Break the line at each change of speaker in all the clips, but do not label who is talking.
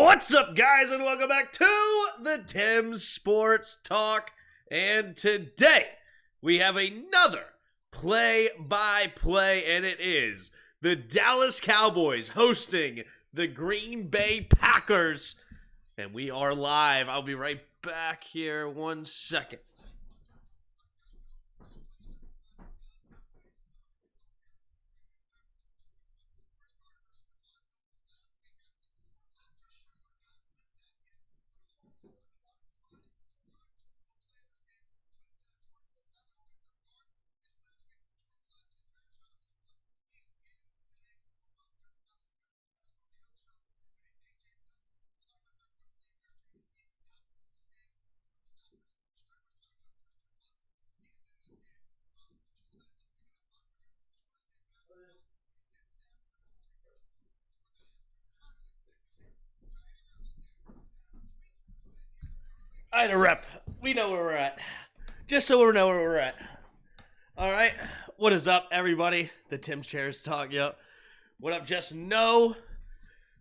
What's up, guys, and welcome back to the Tim's Sports Talk. And today we have another play-by-play, and it is the Dallas Cowboys hosting the Green Bay Packers. And we are live. I'll be right back here 1 second. I had a rep. We know where we're at. Just so we know where we're at. All right. What is up, everybody? The Tim's Chairs Talk. Yep. What up, Just No?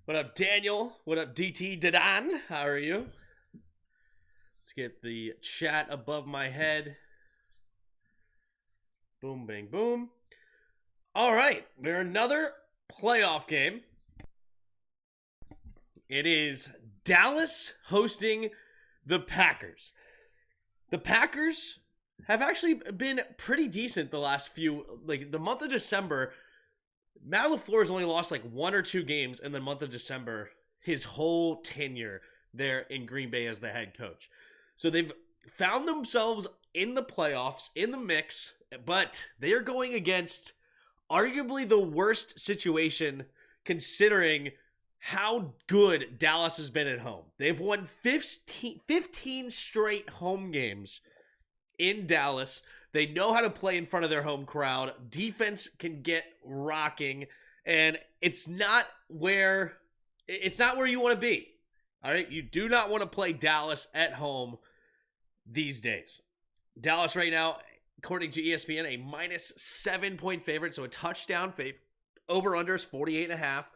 What up, Daniel? What up, DT Dadan? How are you? Let's get the chat above my head. Boom, bang, boom. All right. We're another playoff game. It is Dallas hosting the Packers. The Packers have actually been pretty decent the last few, like the month of December. Matt LaFleur's only lost like 1 or 2 games in the month of December his whole tenure there in Green Bay as the head coach. So they've found themselves in the playoffs, in the mix, but they are going against arguably the worst situation considering how good Dallas has been at home. They've won 15 straight home games in Dallas. They know how to play in front of their home crowd. Defense can get rocking, and it's not where you want to be. All right, you do not want to play Dallas at home these days. Dallas right now, according to ESPN, a minus 7-point favorite, so a touchdown favorite. Over/under is 48.5.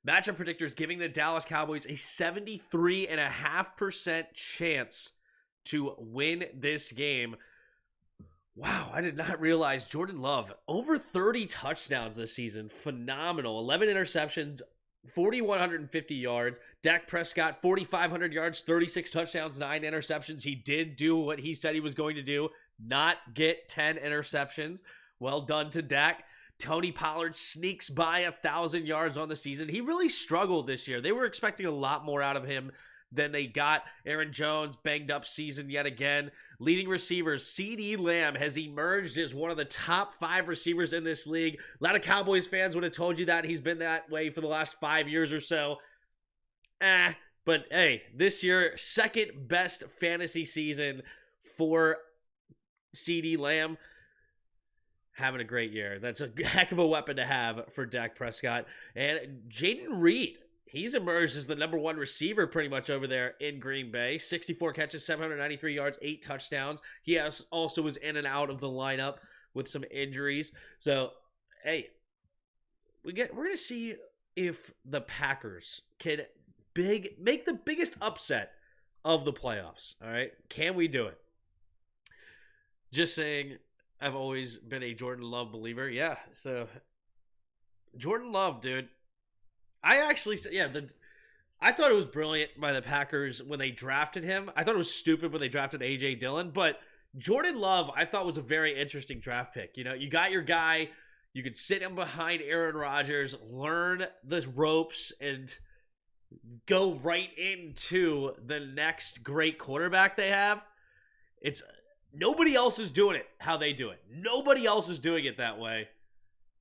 Matchup predictors giving the Dallas Cowboys a 73.5% chance to win this game. Wow, I did not realize Jordan Love, over 30 touchdowns this season. Phenomenal. 11 interceptions, 4,150 yards. Dak Prescott, 4,500 yards, 36 touchdowns, 9 interceptions. He did do what he said he was going to do, not get 10 interceptions. Well done to Dak. Tony Pollard sneaks by 1,000 yards on the season. He really struggled this year. They were expecting a lot more out of him than they got. Aaron Jones, banged up season yet again. Leading receivers, CeeDee Lamb has emerged as one of the top 5 receivers in this league. A lot of Cowboys fans would have told you that. He's been that way for the last 5 years or so. But hey, this year, second best fantasy season for CeeDee Lamb. Having a great year. That's a heck of a weapon to have for Dak Prescott. And Jaden Reed, he's emerged as the number 1 receiver pretty much over there in Green Bay. 64 catches, 793 yards, 8 touchdowns. He also was in and out of the lineup with some injuries. So, hey, we're going to see if the Packers can make the biggest upset of the playoffs. All right? Can we do it? Just saying, I've always been a Jordan Love believer. Yeah, so Jordan Love, dude. I thought it was brilliant by the Packers when they drafted him. I thought it was stupid when they drafted A.J. Dillon, but Jordan Love I thought was a very interesting draft pick. You know, you got your guy, you could sit him behind Aaron Rodgers, learn the ropes, and go right into the next great quarterback they have. Nobody else is doing it how they do it. Nobody else is doing it that way.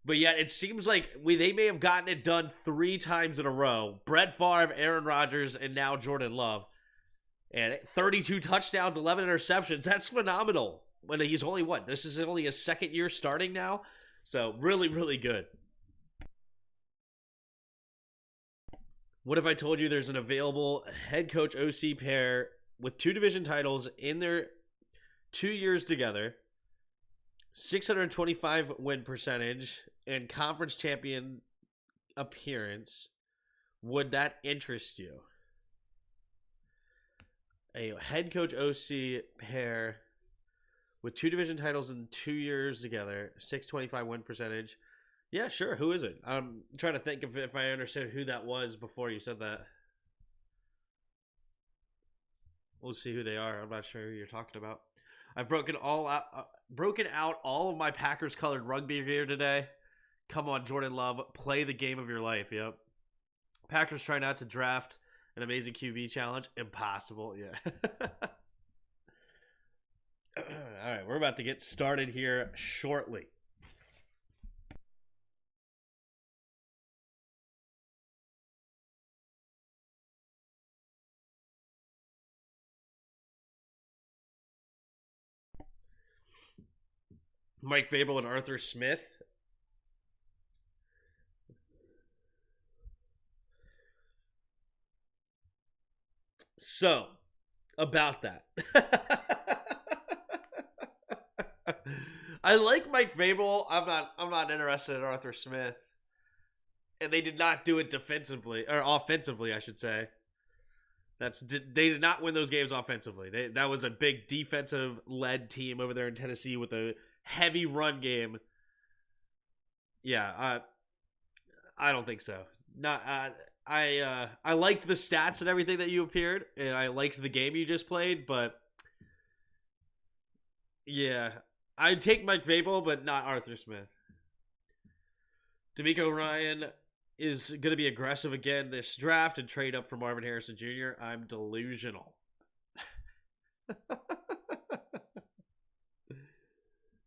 But yet it seems like they may have gotten it done 3 times in a row. Brett Favre, Aaron Rodgers, and now Jordan Love. And 32 touchdowns, 11 interceptions. That's phenomenal. When he's only this is only his second year starting now. So really, really good. What if I told you there's an available head coach OC pair with 2 division titles in their 2 years together, 625 win percentage, and conference champion appearance. Would that interest you? A head coach OC pair with 2 division titles in 2 years together, 625 win percentage. Yeah, sure. Who is it? I'm trying to think if I understood who that was before you said that. We'll see who they are. I'm not sure who you're talking about. I've broken out all of my Packers colored rugby gear today. Come on, Jordan Love, play the game of your life. Yep. Packers try not to draft an amazing QB challenge. Impossible. Yeah. All right, we're about to get started here shortly. Mike Vrabel and Arthur Smith. So, about that. I like Mike Vrabel. I'm not interested in Arthur Smith. And they did not do it defensively or offensively, I should say. They did not win those games offensively. That was a big defensive led team over there in Tennessee with a heavy run game. Yeah, I don't think so. Not I liked the stats and everything that you appeared, and I liked the game you just played, but yeah, I'd take Mike Vrabel, but not Arthur Smith. DeMeco Ryan is going to be aggressive again this draft and trade up for Marvin Harrison Jr. I'm delusional.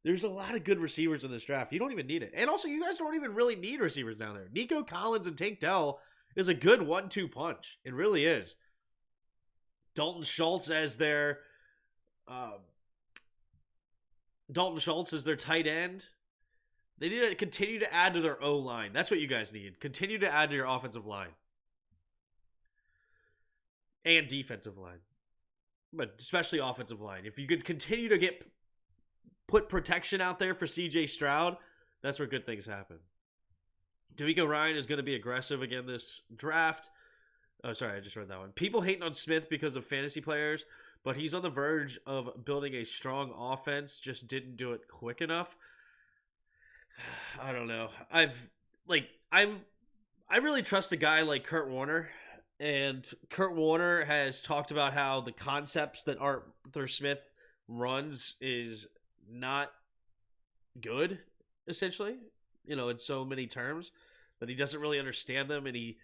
There's a lot of good receivers in this draft. You don't even need it. And also, you guys don't even really need receivers down there. Nico Collins and Tank Dell is a good 1-2 punch. It really is. Dalton Schultz as their tight end. They need to continue to add to their O-line. That's what you guys need. Continue to add to your offensive line. And defensive line. But especially offensive line. If you could continue to put protection out there for CJ Stroud, that's where good things happen. DeMeco Ryan is going to be aggressive again this draft. Oh, sorry, I just read that one. People hating on Smith because of fantasy players, but he's on the verge of building a strong offense, just didn't do it quick enough. I don't know. I really trust a guy like Kurt Warner, and Kurt Warner has talked about how the concepts that Arthur Smith runs is not good, essentially, in so many terms, that he doesn't really understand them, and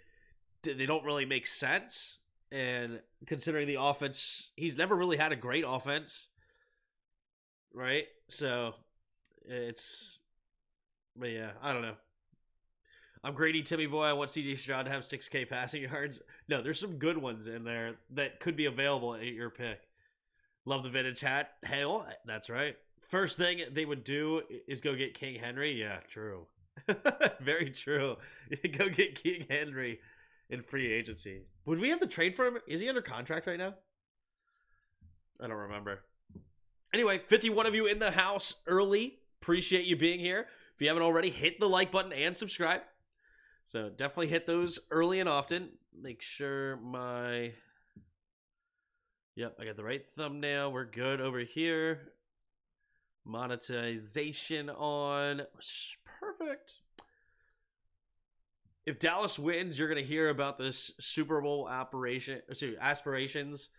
they don't really make sense. And considering the offense, he's never really had a great offense, right? So but yeah, I don't know. I'm Grady Timmy Boy. I want CJ Stroud to have 6K passing yards. No, there's some good ones in there that could be available at your pick. Love the vintage hat. Hell, that's right. First thing they would do is go get King Henry. Yeah, true. Very true. Go get King Henry in free agency. Would we have to trade for him? Is he under contract right now? I don't remember. Anyway, 51 of you in the house early. Appreciate you being here. If you haven't already, hit the like button and subscribe. So definitely hit those early and often. Make sure Yep, I got the right thumbnail. We're good over here. Monetization on. Perfect. If Dallas wins, you're going to hear about this Super Bowl aspirations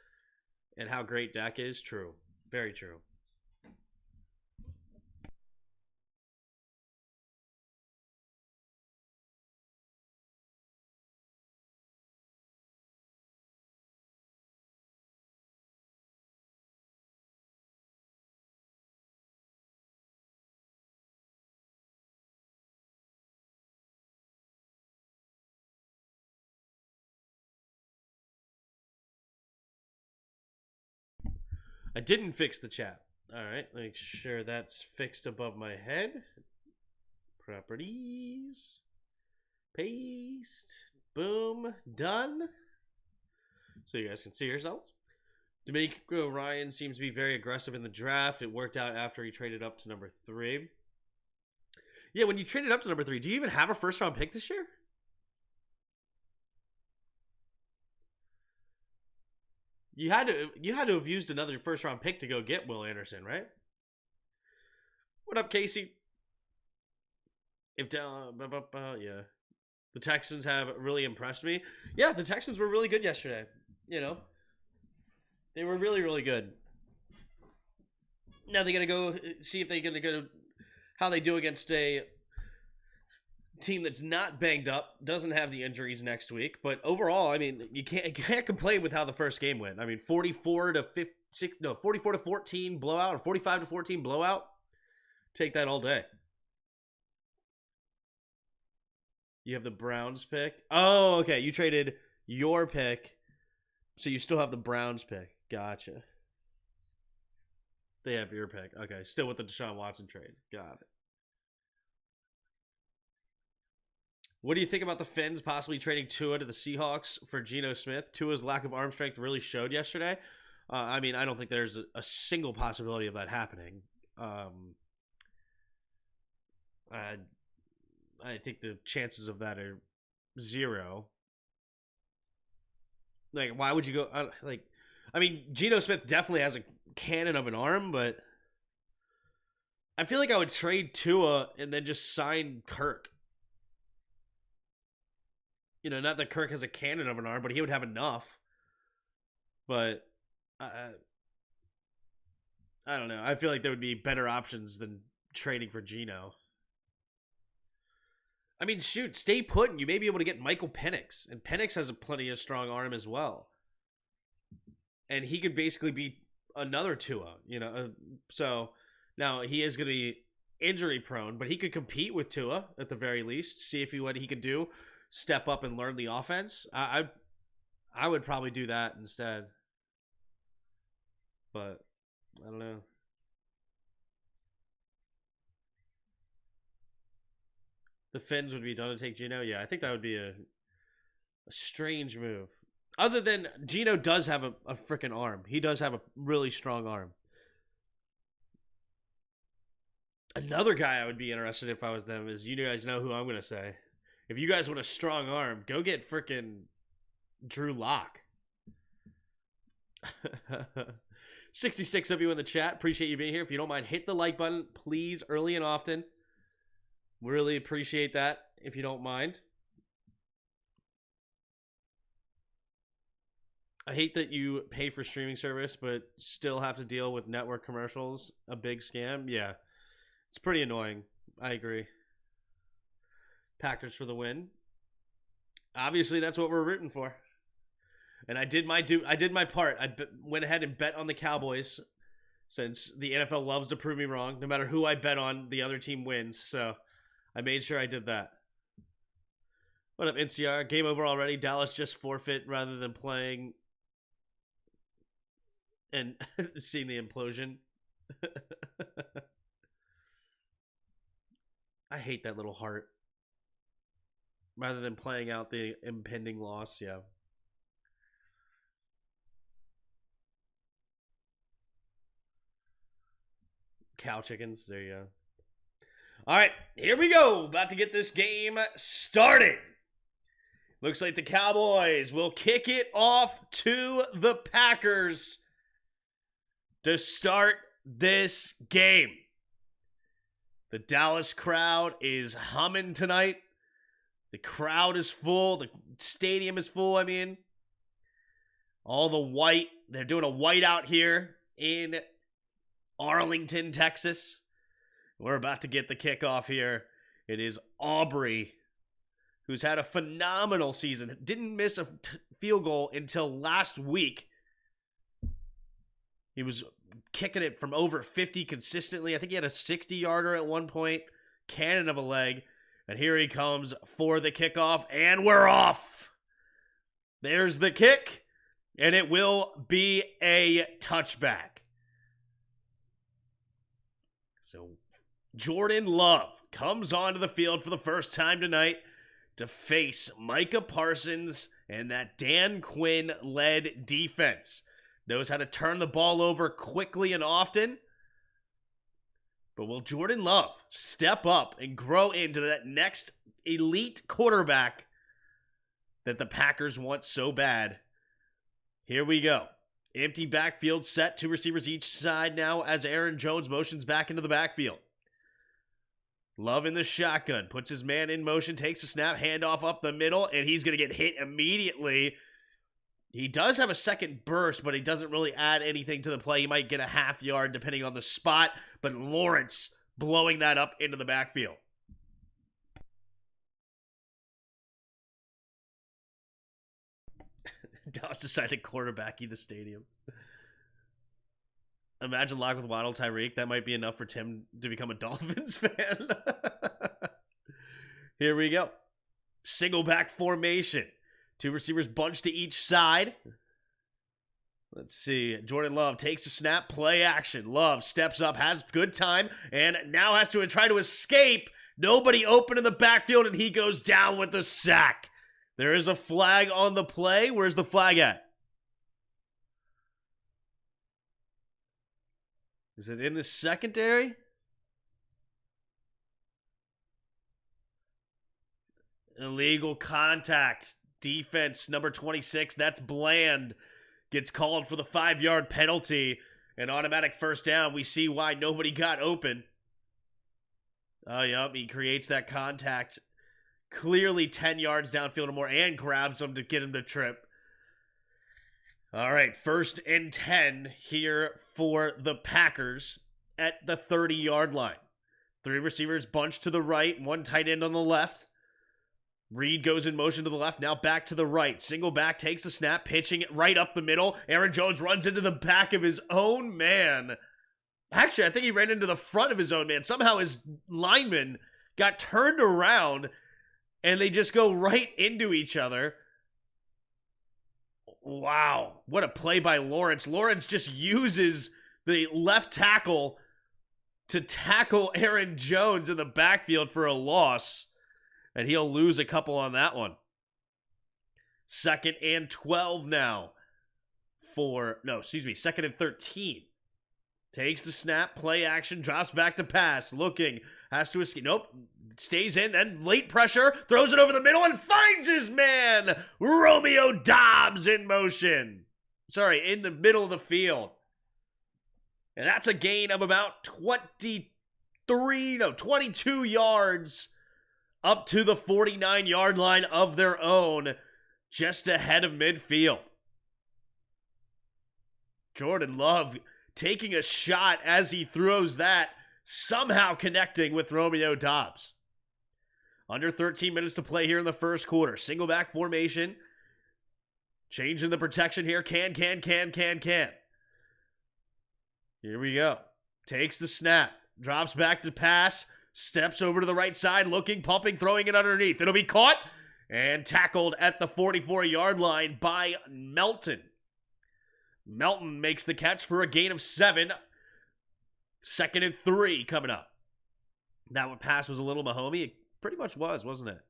and how great Dak is. True. Very true. I didn't fix the chat. All right, make sure that's fixed above my head. Properties. Paste. Boom. Done. So you guys can see yourselves. DeMeco Ryan seems to be very aggressive in the draft. It worked out after he traded up to number 3. Yeah, when you traded up to number 3, do you even have a first-round pick this year? You had to have used another first round pick to go get Will Anderson, right? What up, Casey? Yeah, the Texans have really impressed me. Yeah, the Texans were really good yesterday. You know, they were really, really good. Now they're gonna go see if they're gonna go how they do against a team that's not banged up, doesn't have the injuries next week. But overall, I mean, you can't complain with how the first game went. I mean, 44 to 14 blowout, or 45 to 14 blowout. Take that all day. You have the Browns pick. Oh, okay. You traded your pick, so you still have the Browns pick. Gotcha. They have your pick. Okay, still with the Deshaun Watson trade. Got it. What do you think about the Finns possibly trading Tua to the Seahawks for Geno Smith? Tua's lack of arm strength really showed yesterday. I mean, I don't think there's a single possibility of that happening. I think the chances of that are zero. Like, why would you go? I mean, Geno Smith definitely has a cannon of an arm, but I feel like I would trade Tua and then just sign Kirk. You know, not that Kirk has a cannon of an arm, but he would have enough. But I don't know. I feel like there would be better options than trading for Geno. I mean, shoot, stay put and you may be able to get Michael Penix. And Penix has a plenty of strong arm as well. And he could basically be another Tua, you know. So now he is going to be injury prone, but he could compete with Tua at the very least. See if what he could do, step up and learn the offense. I would probably do that instead. But I don't know. The Finns would be done to take Geno. Yeah, I think that would be a strange move. Other than Geno does have a freaking arm. He does have a really strong arm. Another guy I would be interested if I was them is, you guys know who I'm going to say. If you guys want a strong arm, go get freaking Drew Lock. 66 of you in the chat. Appreciate you being here. If you don't mind, hit the like button, please, early and often. Really appreciate that, if you don't mind. I hate that you pay for streaming service, but still have to deal with network commercials. A big scam. Yeah, it's pretty annoying. I agree. Packers for the win. Obviously, that's what we're rooting for. And I did my part. I went ahead and bet on the Cowboys, since the NFL loves to prove me wrong. No matter who I bet on, the other team wins. So I made sure I did that. What up, NCR? Game over already. Dallas just forfeit rather than playing and seeing the implosion. I hate that little heart. Rather than playing out the impending loss, yeah. Cow chickens, there you go. All right, here we go. About to get this game started. Looks like the Cowboys will kick it off to the Packers to start this game. The Dallas crowd is humming tonight. The crowd is full. The stadium is full, I mean. All the white. They're doing a whiteout here in Arlington, Texas. We're about to get the kickoff here. It is Aubrey, who's had a phenomenal season. Didn't miss a field goal until last week. He was kicking it from over 50 consistently. I think he had a 60-yarder at one point. Cannon of a leg. And here he comes for the kickoff, and we're off. There's the kick, and it will be a touchback. So Jordan Love comes onto the field for the first time tonight to face Micah Parsons and that Dan Quinn-led defense. Knows how to turn the ball over quickly and often. But will Jordan Love step up and grow into that next elite quarterback that the Packers want so bad? Here we go. Empty backfield set. 2 receivers each side now as Aaron Jones motions back into the backfield. Love in the shotgun. Puts his man in motion. Takes a snap. Handoff up the middle. And he's going to get hit immediately. He does have a second burst, but he doesn't really add anything to the play. He might get a half yard depending on the spot. But Lawrence blowing that up into the backfield. Dallas decided to quarterback the stadium. Imagine lock with Waddle, Tyreek. That might be enough for Tim to become a Dolphins fan. Here we go. Single back formation. 2 receivers bunched to each side. Let's see. Jordan Love takes a snap. Play action. Love steps up, has good time, and now has to try to escape. Nobody open in the backfield, and he goes down with the sack. There is a flag on the play. Where's the flag at? Is it in the secondary? Illegal contact. Defense number 26. That's Bland. Gets called for the 5-yard penalty. An automatic first down. We see why nobody got open. Oh, yep. He creates that contact. Clearly 10 yards downfield or more, and grabs him to get him to trip. All right, 1st and 10 here for the Packers at the 30-yard line. 3 receivers bunched to the right, 1 tight end on the left. Reed goes in motion to the left, now back to the right. Single back, takes the snap, pitching it right up the middle. Aaron Jones runs into the back of his own man. Actually, I think he ran into the front of his own man. Somehow his lineman got turned around, and they just go right into each other. Wow, what a play by Lawrence. Lawrence just uses the left tackle to tackle Aaron Jones in the backfield for a loss, and he'll lose a couple on that one. 2nd and 12 now second and 13. Takes the snap, play action, drops back to pass, looking, has to escape. Nope, stays in, then late pressure, throws it over the middle and finds his man, Romeo Doubs in motion. In the middle of the field. And that's a gain of about 22 yards up to the 49-yard line of their own, just ahead of midfield. Jordan Love taking a shot as he throws that, somehow connecting with Romeo Doubs. Under 13 minutes to play here in the first quarter. Single back formation. Changing the protection here. Can. Here we go. Takes the snap. Drops back to pass. Steps over to the right side. Looking, pumping, throwing it underneath. It'll be caught and tackled at the 44-yard line by Melton. Melton makes the catch for a gain of 7. 2nd and 3 coming up. That one pass was a little Mahomey. It pretty much was, wasn't it?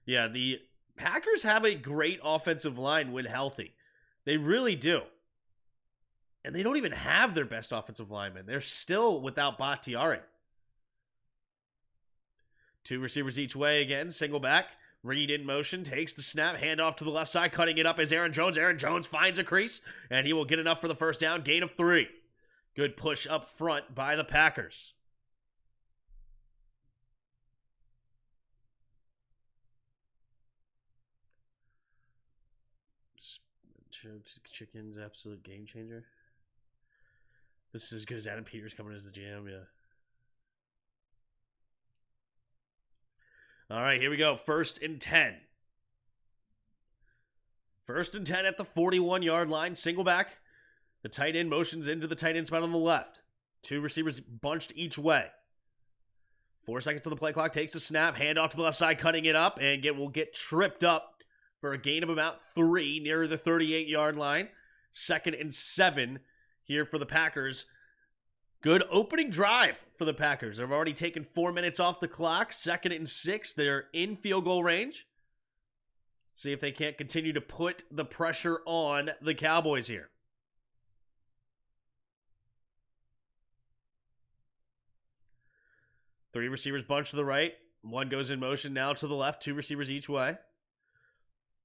Yeah, the Packers have a great offensive line when healthy. They really do. And they don't even have their best offensive lineman. They're still without Bakhtiari. 2 receivers each way again. Single back. Reed in motion, takes the snap, handoff to the left side, cutting it up as Aaron Jones. Aaron Jones finds a crease, and he will get enough for the first down. Gain of 3. Good push up front by the Packers. Chicken's absolute game changer. This is as good as Adam Peters coming as the GM, yeah. All right, here we go. 1st and 10. 1st and 10 at the 41-yard line. Single back. The tight end motions into the tight end spot on the left. 2 receivers bunched each way. 4 seconds on the play clock. Takes a snap. Handoff to the left side, cutting it up. And will get tripped up for a gain of about 3 near the 38-yard line. 2nd and 7 here for the Packers. Good opening drive for the Packers. They've already taken 4 minutes off the clock. 2nd and 6. They're in field goal range. See if they can't continue to put the pressure on the Cowboys here. Three receivers bunch to the right. 1 goes in motion now to the left. 2 receivers each way.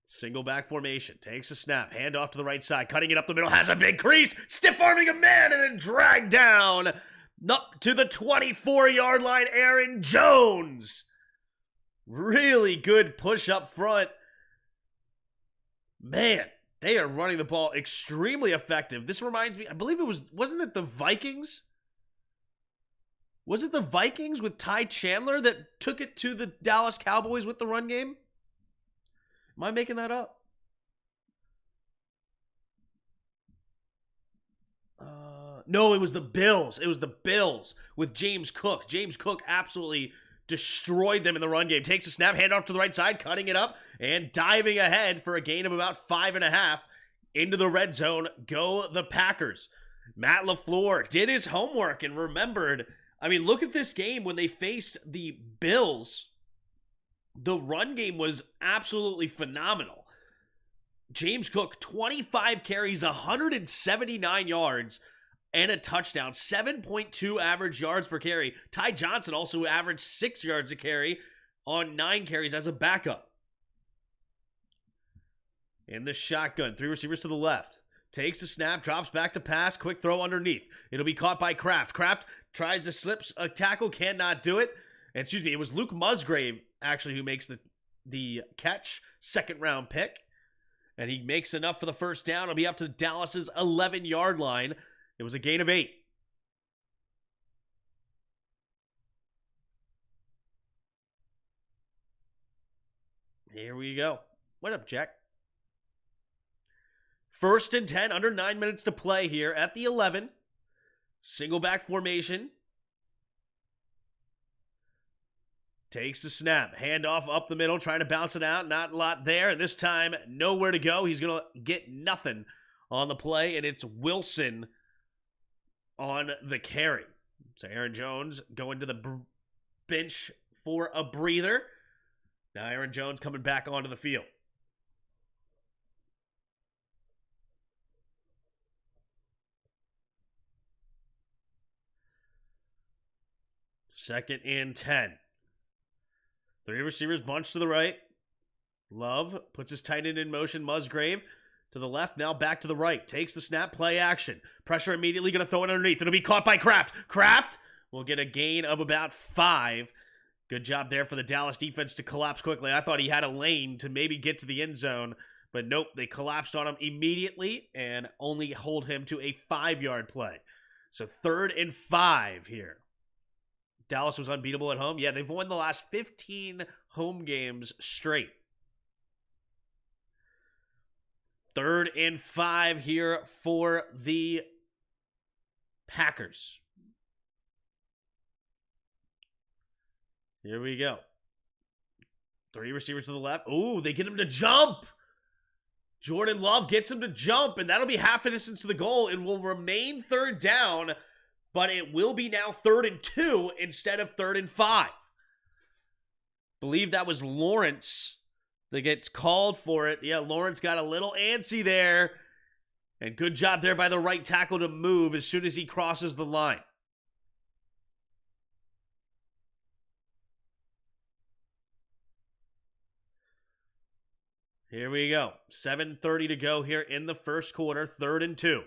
Single back formation. Takes a snap. Hand off to the right side. Cutting it up the middle. Has a big crease. Stiff arming a man and then dragged down. Up to the 24-yard line. Aaron Jones. Really good push up front. Man, they are running the ball extremely effective. This reminds me, I believe wasn't it the Vikings? Was it the Vikings with Ty Chandler that took it to the Dallas Cowboys with the run game? Am I making that up? No, it was the Bills. It was the Bills with James Cook. James Cook absolutely destroyed them in the run game. Takes a snap, hand off to the right side, cutting it up, and diving ahead for a gain of about 5.5 into the red zone. Go the Packers. Matt LaFleur did his homework and remembered. I mean, look at this game when they faced the Bills. The run game was absolutely phenomenal. James Cook, 25 carries, 179 yards, and a touchdown. 7.2 average yards per carry. Ty Johnson also averaged 6 yards a carry on 9 carries as a backup. In the shotgun, 3 receivers to the left. Takes the snap, drops back to pass, quick throw underneath. It'll be caught by Kraft. Kraft tries to slip a tackle, cannot do it. And, excuse me, it was Luke Musgrave, actually, who makes the catch, second-round pick. And he makes enough for the first down. It'll be up to Dallas's 11-yard line. It was a gain of 8. Here we go. What up, Jack? 1st and 10, under 9 minutes to play here at the 11. Single back formation. Takes the snap. Handoff up the middle, trying to bounce it out. Not a lot there. And this time, nowhere to go. He's going to get nothing on the play, and it's Wilson on the carry. So Aaron Jones going to the bench for a breather. Now Aaron Jones coming back onto the field. Second and 10. 3 receivers bunched to the right. Love puts his tight end in motion. Musgrave to the left, now back to the right. Takes the snap, play action. Pressure immediately, going to throw it underneath. It'll be caught by Kraft. Kraft will get a gain of about 5. Good job there for the Dallas defense to collapse quickly. I thought he had a lane to maybe get to the end zone, but nope, they collapsed on him immediately and only hold him to a 5-yard play. So 3rd and 5 here. Dallas was unbeatable at home. Yeah, they've won the last 15 home games straight. 3rd and 5 here for the Packers. Here we go. 3 receivers to the left. Ooh, they get him to jump. Jordan Love gets him to jump, and that'll be half a distance to the goal. It will remain 3rd down, but it will be now 3rd and 2 instead of 3rd and 5. Believe that was Lawrence that gets called for it. Yeah, Lawrence got a little antsy there. And good job there by the right tackle to move as soon as he crosses the line. Here we go. 7:30 to go here in the first quarter. 3rd and 2.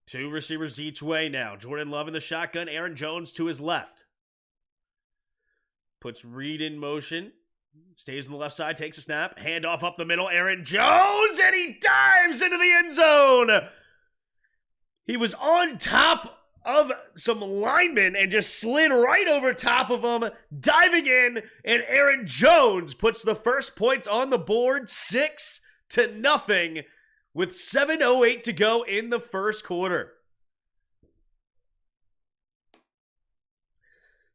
2 receivers each way now. Jordan Love in the shotgun. Aaron Jones to his left. Puts Reed in motion. Stays on the left side. Takes a snap. Handoff up the middle. Aaron Jones. And he dives into the end zone. He was on top of some linemen and just slid right over top of them. Diving in. And Aaron Jones puts the first points on the board. 6-0. With 7:08 to go in the first quarter.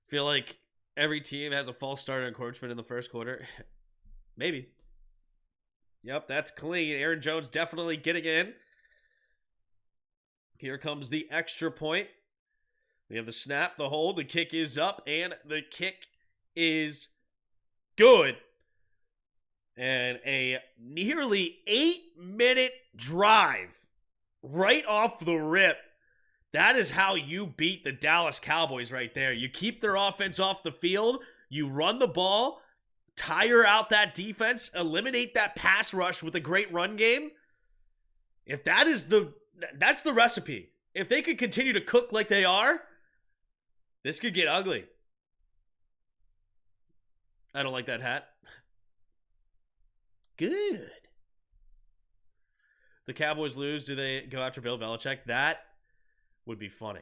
Feel like every team has a false start encroachment in the first quarter. Maybe. Yep, that's clean. Aaron Jones definitely getting in. Here comes the extra point. We have the snap, the hold, the kick is up, and the kick is good. And a nearly 8-minute drive right off the rip. That is how you beat the Dallas Cowboys right there. You keep their offense off the field. You run the ball. tire out that defense, eliminate that pass rush with a great run game. If that's the recipe. If they could continue to cook like they are, this could get ugly. I don't like that hat. Good. The Cowboys lose. Do they go after Bill Belichick? That would be funny.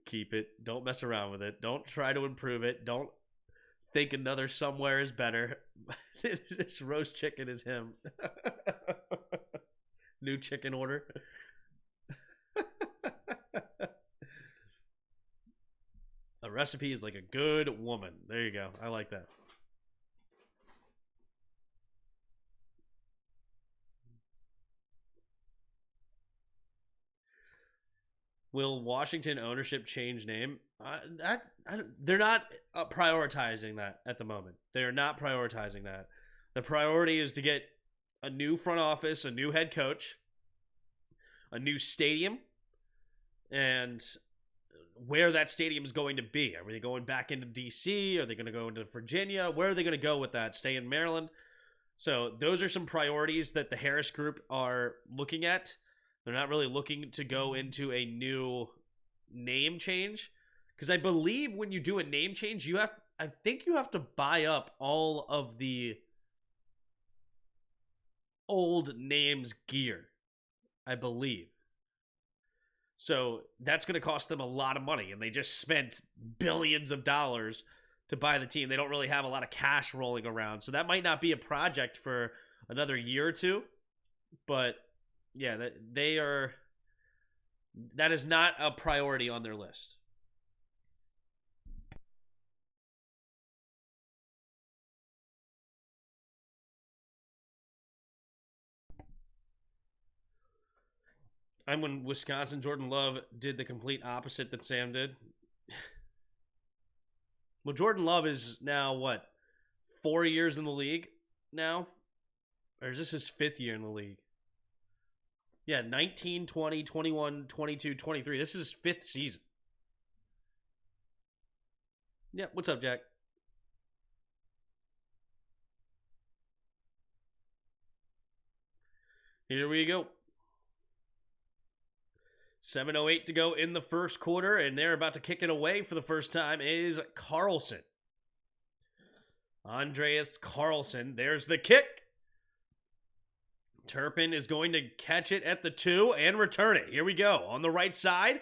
Keep it. Don't mess around with it. Don't try to improve it. Don't think another somewhere is better. This roast chicken is him. New chicken order. A recipe is like a good woman. There you go. I like that. Will Washington ownership change name? They're not prioritizing that at the moment. They're not prioritizing that. The priority is to get a new front office, a new head coach, a new stadium, and where that stadium is going to be. Are they going back into D.C.? Are they going to go into Virginia? Where are they going to go with that? Stay in Maryland? So those are some priorities that the Harris Group are looking at. They're not really looking to go into a new name change. Because I believe when you do a name change, I think you have to buy up all of the old names gear. I believe. So that's going to cost them a lot of money. And they just spent billions of dollars to buy the team. They don't really have a lot of cash rolling around. So that might not be a project for another year or two. But yeah, that is not a priority on their list. I'm when Wisconsin, Jordan Love did the complete opposite that Sam did. Well, Jordan Love is now, 4 years in the league now? Or is this his 5th year in the league? Yeah, 19, 20, 21, 22, 23. This is his 5th season. Yeah, what's up, Jack? Here we go. 7:08 to go in the first quarter, and they're about to kick it away for the first time is Carlson. Andreas Carlson. There's the kick. Turpin is going to catch it at the 2 and return it. Here we go. On the right side,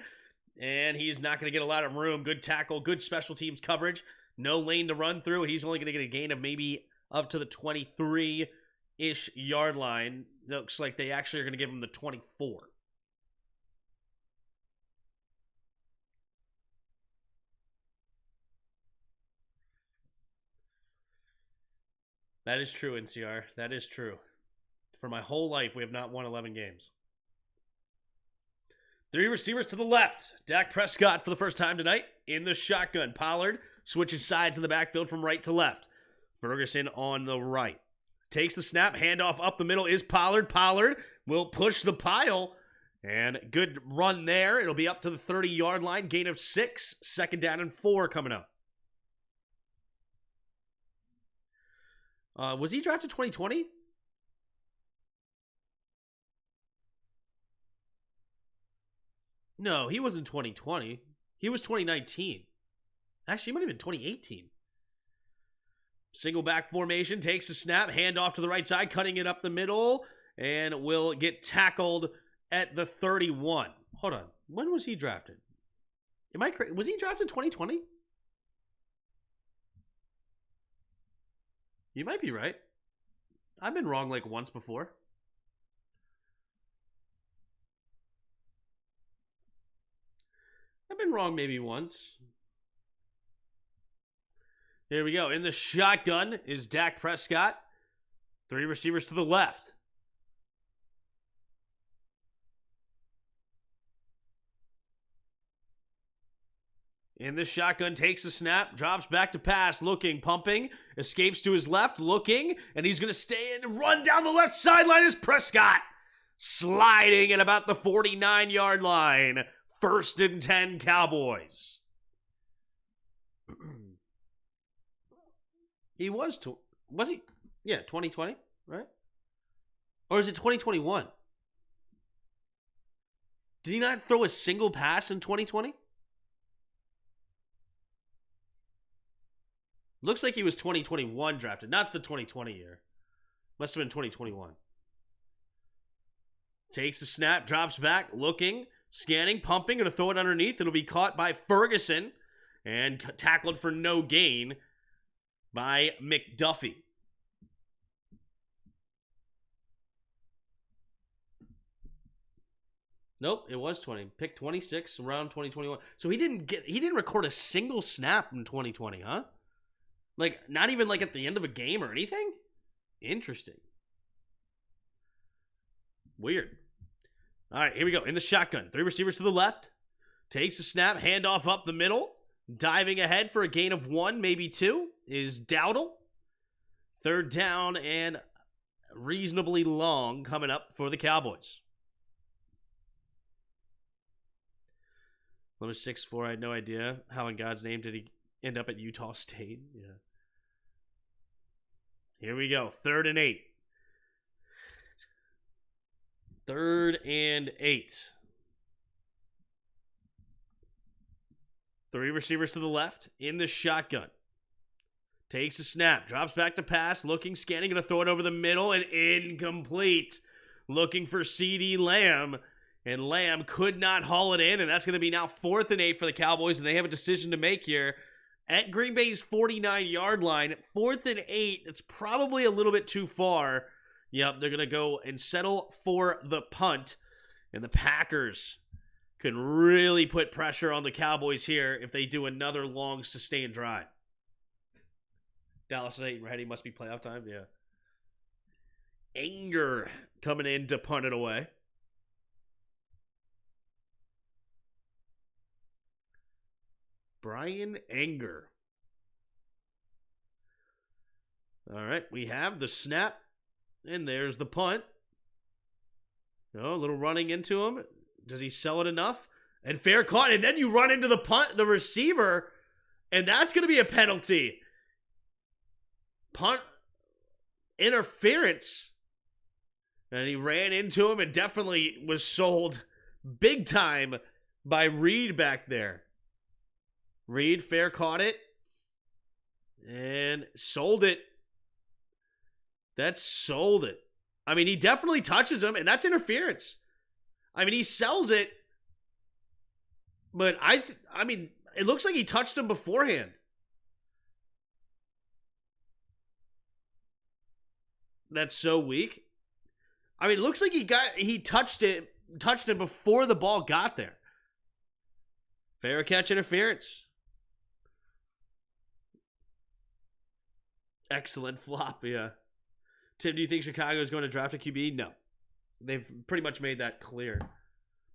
and he's not going to get a lot of room. Good tackle, good special teams coverage. No lane to run through. He's only going to get a gain of maybe up to the 23-ish yard line. Looks like they actually are going to give him the 24. That is true, NCR. That is true. For my whole life, we have not won 11 games. 3 receivers to the left. Dak Prescott for the first time tonight in the shotgun. Pollard switches sides in the backfield from right to left. Ferguson on the right. Takes the snap. Handoff up the middle is Pollard. Pollard will push the pile. And good run there. It'll be up to the 30-yard line. Gain of 6. 2nd down and 4 coming up. Was he drafted 2020? No, he wasn't 2020. He was 2019. Actually, he might have been 2018. Single back formation, takes a snap, handoff to the right side, cutting it up the middle, and will get tackled at the 31. Hold on. When was he drafted? Was he drafted 2020? You might be right. I've been wrong like once before. I've been wrong maybe once. Here we go. In the shotgun is Dak Prescott. 3 receivers to the left. In the shotgun, takes a snap, drops back to pass, looking, pumping, escapes to his left, looking, and he's going to stay in and run down the left sideline is Prescott. Sliding at about the 49-yard line. First and 10 Cowboys. He was he? Yeah, 2020, right? Or is it 2021? Did he not throw a single pass in 2020? Looks like he was 2021 drafted, not the 2020 year. Must have been 2021. Takes a snap, drops back, looking, scanning, pumping, going to throw it underneath. It'll be caught by Ferguson and tackled for no gain by McDuffie. Nope, it was 20. Pick 26 around 2021. So he didn't record a single snap in 2020, huh? Like, not even like at the end of a game or anything? Interesting. Weird. All right, here we go. In the shotgun. 3 receivers to the left. Takes a snap, handoff up the middle. Diving ahead for a gain of 1, maybe 2, is Dowdle. 3rd down and reasonably long coming up for the Cowboys. Number 6'4", I had no idea. How in God's name did he end up at Utah State? Yeah. Here we go. 3rd and 8. 3rd and 8. 3 receivers to the left in the shotgun. Takes a snap. Drops back to pass. Looking, scanning. Going to throw it over the middle and incomplete. Looking for CeeDee Lamb. And Lamb could not haul it in. And that's going to be now 4th and 8 for the Cowboys. And they have a decision to make here. At Green Bay's 49-yard line, 4th and 8. It's probably a little bit too far. Yep, they're going to go and settle for the punt. And the Packers can really put pressure on the Cowboys here if they do another long, sustained drive. Dallas at 8 ready. Must be playoff time. Yeah. Anger coming in to punt it away. Brian Anger. All right, we have the snap, and there's the punt. Oh, a little running into him. Does he sell it enough? And fair caught, and then you run into the receiver, and that's going to be a penalty. Punt interference. And he ran into him and definitely was sold big time by Reed back there. Reed fair caught it and sold it. That's sold it. I mean, he definitely touches him, and that's interference. I mean, he sells it, but I mean, it looks like he touched him beforehand. That's so weak. I mean, it looks like he touched him before the ball got there. Fair catch interference. Excellent flop, yeah. Tim, do you think Chicago is going to draft a QB? No. They've pretty much made that clear.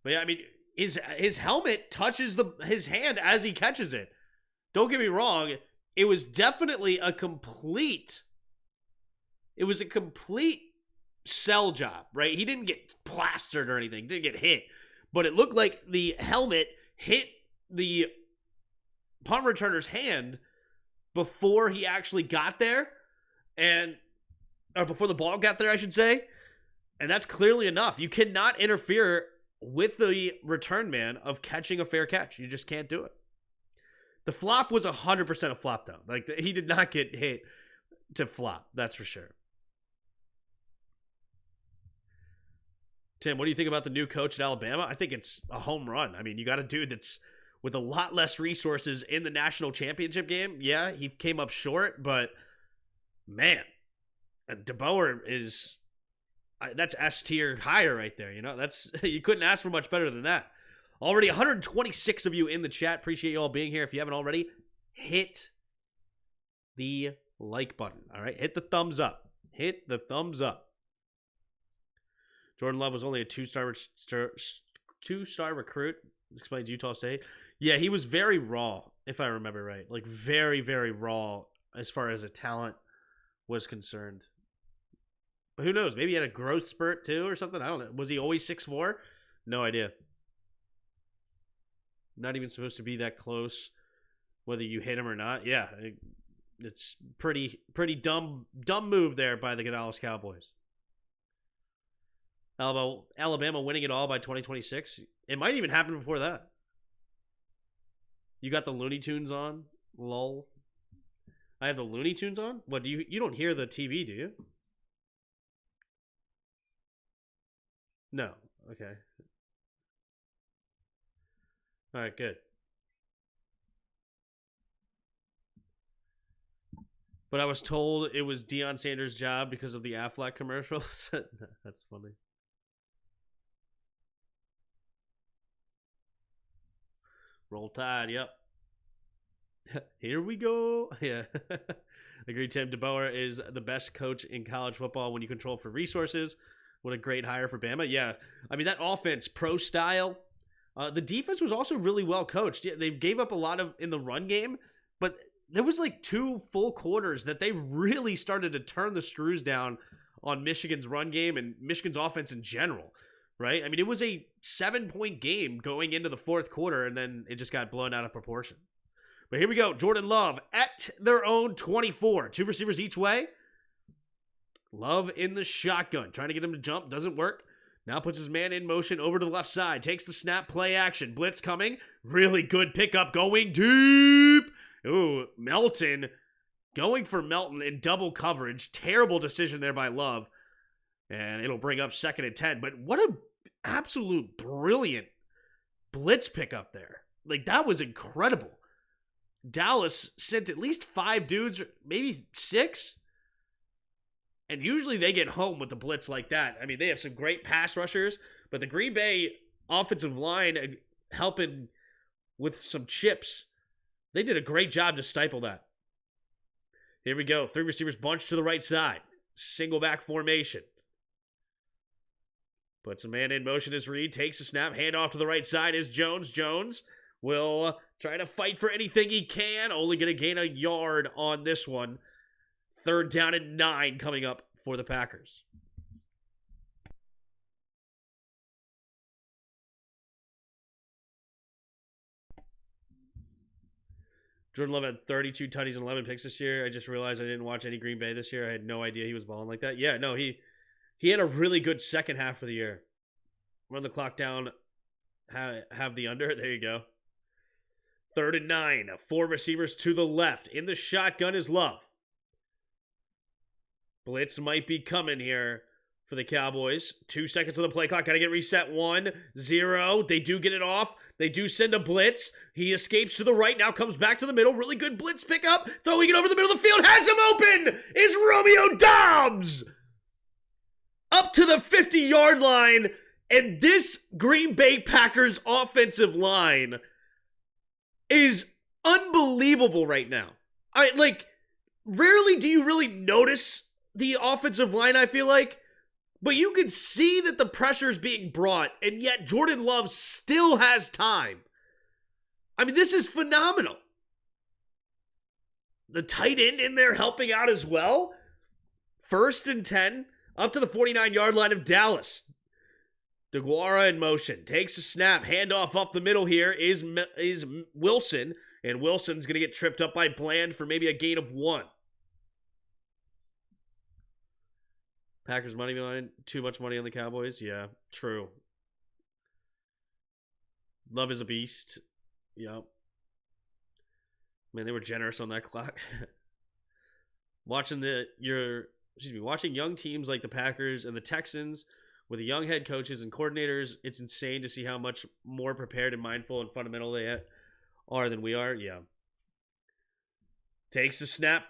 But yeah, I mean, his helmet touches his hand as he catches it. Don't get me wrong. It was definitely a complete sell job, right? He didn't get plastered or anything. Didn't get hit. But it looked like the helmet hit the punt returner's hand before he actually got there, or before the ball got there, I should say. And that's clearly enough. You cannot interfere with the return man of catching a fair catch. You just can't do it. The flop was 100% a flop, though. Like, he did not get hit to flop. That's for sure. Tim, what do you think about the new coach at Alabama? I think it's a home run. I mean, you got a dude that's with a lot less resources in the national championship game. Yeah, he came up short, but man, DeBoer is, that's S tier higher right there. You know, that's, you couldn't ask for much better than that. Already 126 of you in the chat. Appreciate you all being here. If you haven't already, hit the like button. All right, hit the thumbs up. Hit the thumbs up. Jordan Love was only a two-star recruit. Explains Utah State. Yeah, he was very raw, if I remember right. Like, very, very raw as far as a talent was concerned. But who knows? Maybe he had a growth spurt, too, or something. I don't know. Was he always 6'4"? No idea. Not even supposed to be that close, whether you hit him or not. Yeah, it's pretty dumb move there by the Dallas Cowboys. Alabama winning it all by 2026. It might even happen before that. You got the Looney Tunes on? Lol. I have the Looney Tunes on? What, do you don't hear the TV, do you? No. Okay. All right, good. But I was told it was Deion Sanders' job because of the Aflac commercials. That's funny. Roll Tide, yep. Here we go. Yeah. Agreed, Tim. DeBoer is the best coach in college football when you control for resources. What a great hire for Bama. Yeah. I mean, that offense, pro style. The defense was also really well coached. Yeah, they gave up a lot of in the run game, but there was like 2 full quarters that they really started to turn the screws down on Michigan's run game and Michigan's offense in general, right? I mean, it was a 7-point game going into the 4th quarter, and then it just got blown out of proportion. But here we go. Jordan Love at their own 24. 2 receivers each way. Love in the shotgun. Trying to get him to jump. Doesn't work. Now puts his man in motion over to the left side. Takes the snap. Play action. Blitz coming. Really good pickup. Going deep. Ooh, Melton. Going for Melton in double coverage. Terrible decision there by Love. And it'll bring up 2nd and 10. But what a absolute brilliant blitz pickup there. Like, that was incredible. Dallas sent at least 5 dudes, maybe 6. And usually they get home with the blitz like that. I mean, they have some great pass rushers, but the Green Bay offensive line helping with some chips, they did a great job to stifle that. Here we go. 3 receivers bunched to the right side. Single back formation. Puts a man in motion as Reed. Takes a snap. Hand off to the right side is Jones. Jones will try to fight for anything he can. Only going to gain a yard on this one. 3rd down and 9 coming up for the Packers. Jordan Love had 32 tutties and 11 picks this year. I just realized I didn't watch any Green Bay this year. I had no idea he was balling like that. Yeah, no, he had a really good second half of the year. Run the clock down. Have the under. There you go. 3rd and 9. 4 receivers to the left. In the shotgun is Love. Blitz might be coming here for the Cowboys. 2 seconds on the play clock. Got to get reset. 1, 0. They do get it off. They do send a blitz. He escapes to the right. Now comes back to the middle. Really good blitz pickup. Throwing it over the middle of the field. Has him open. Is Romeo Doubs. Up to the 50-yard line. And this Green Bay Packers offensive line is unbelievable right now. Rarely do you really notice the offensive line, I feel like. But you can see that the pressure is being brought, and yet Jordan Love still has time. I mean, this is phenomenal. The tight end in there helping out as well. 1st and 10, up to the 49-yard line of Dallas. DeGuara in motion. Takes a snap. Handoff up the middle here is Wilson. And Wilson's going to get tripped up by Bland for maybe a gain of 1. Packers money line. Too much money on the Cowboys? Yeah, true. Love is a beast. Yep. Man, they were generous on that clock. Watching young teams like the Packers and the Texans with the young head coaches and coordinators, it's insane to see how much more prepared and mindful and fundamental they are than we are. Yeah. Takes the snap.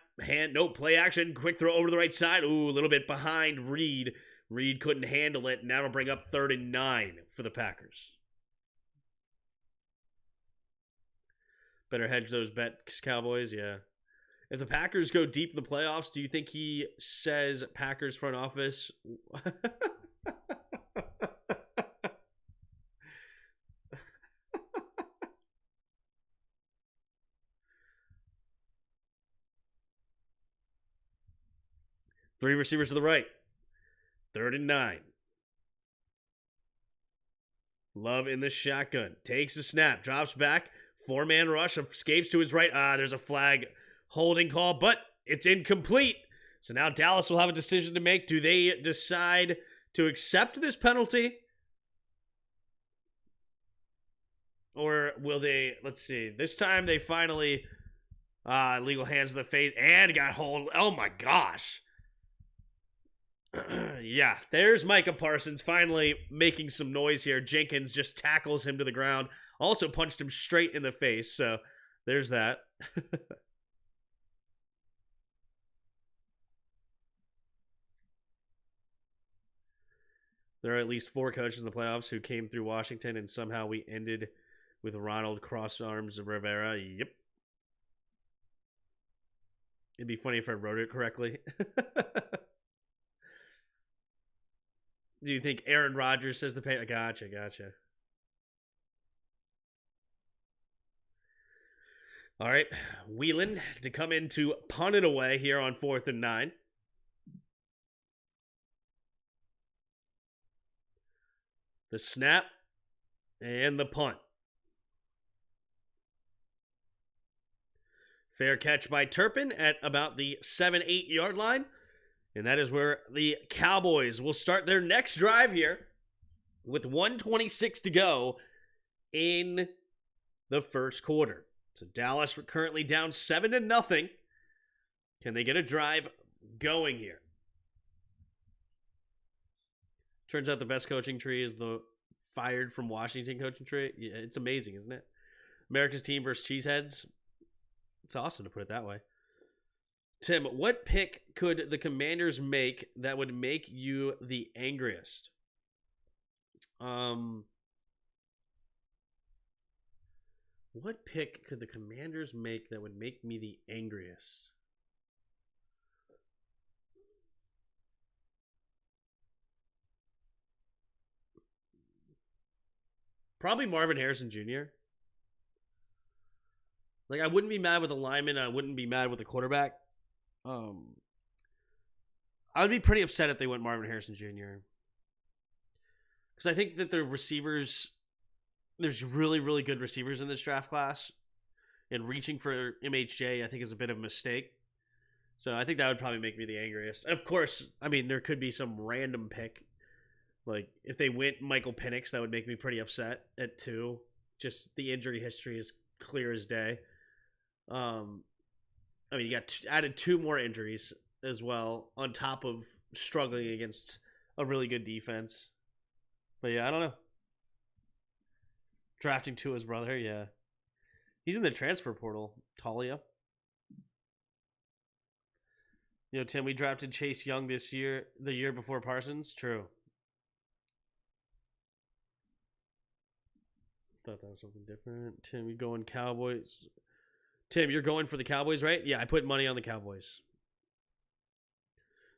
Play action. Quick throw over to the right side. Ooh, a little bit behind Reed. Reed couldn't handle it. Now it'll bring up 3rd and 9 for the Packers. Better hedge those bets, Cowboys. Yeah. If the Packers go deep in the playoffs, do you think he says Packers front office? Three receivers to the right. 3rd and 9. Love in the shotgun. Takes a snap. Drops back. Four-man rush. Escapes to his right. There's a flag holding call, but it's incomplete. So now Dallas will have a decision to make. Do they decide to accept this penalty? Or will they, let's see. This time they finally, legal hands to the face and got hold. Oh my gosh. Yeah, there's Micah Parsons finally making some noise here. Jenkins just tackles him to the ground. Also punched him straight in the face. So there's that. There are at least 4 coaches in the playoffs who came through Washington, and somehow we ended with Ronald cross arms Rivera. Yep. It'd be funny if I wrote it correctly. Do you think Aaron Rodgers says the pay? Gotcha. All right. Whelan to come in to punt it away here on 4th and 9. The snap and the punt. Fair catch by Turpin at about the 7-8 yard line. And that is where the Cowboys will start their next drive here with 1:26 to go in the first quarter. So Dallas currently down 7-0. Can they get a drive going here? Turns out the best coaching tree is the fired from Washington coaching tree. Yeah, it's amazing, isn't it? America's team versus Cheeseheads. It's awesome to put it that way. Tim, what pick could the Commanders make that would make you the angriest? What pick could the Commanders make that would make me the angriest? Probably Marvin Harrison Jr. Like, I wouldn't be mad with a lineman. I wouldn't be mad with a quarterback. I would be pretty upset if they went Marvin Harrison Jr. Because I think that the receivers, there's really, really good receivers in this draft class. And reaching for MHJ, I think, is a bit of a mistake. So I think that would probably make me the angriest. And of course, I mean, there could be some random pick. Like, if they went Michael Penix, that would make me pretty upset at 2. Just the injury history is clear as day. I mean, you got added 2 more injuries as well, on top of struggling against a really good defense. But yeah, I don't know. Drafting Tua's brother, yeah. He's in the transfer portal, Talia. You know, Tim, we drafted Chase Young this year, the year before Parsons. True. Thought that was something different. Tim, you going Cowboys? Tim, you're going for the Cowboys, right? Yeah, I put money on the Cowboys.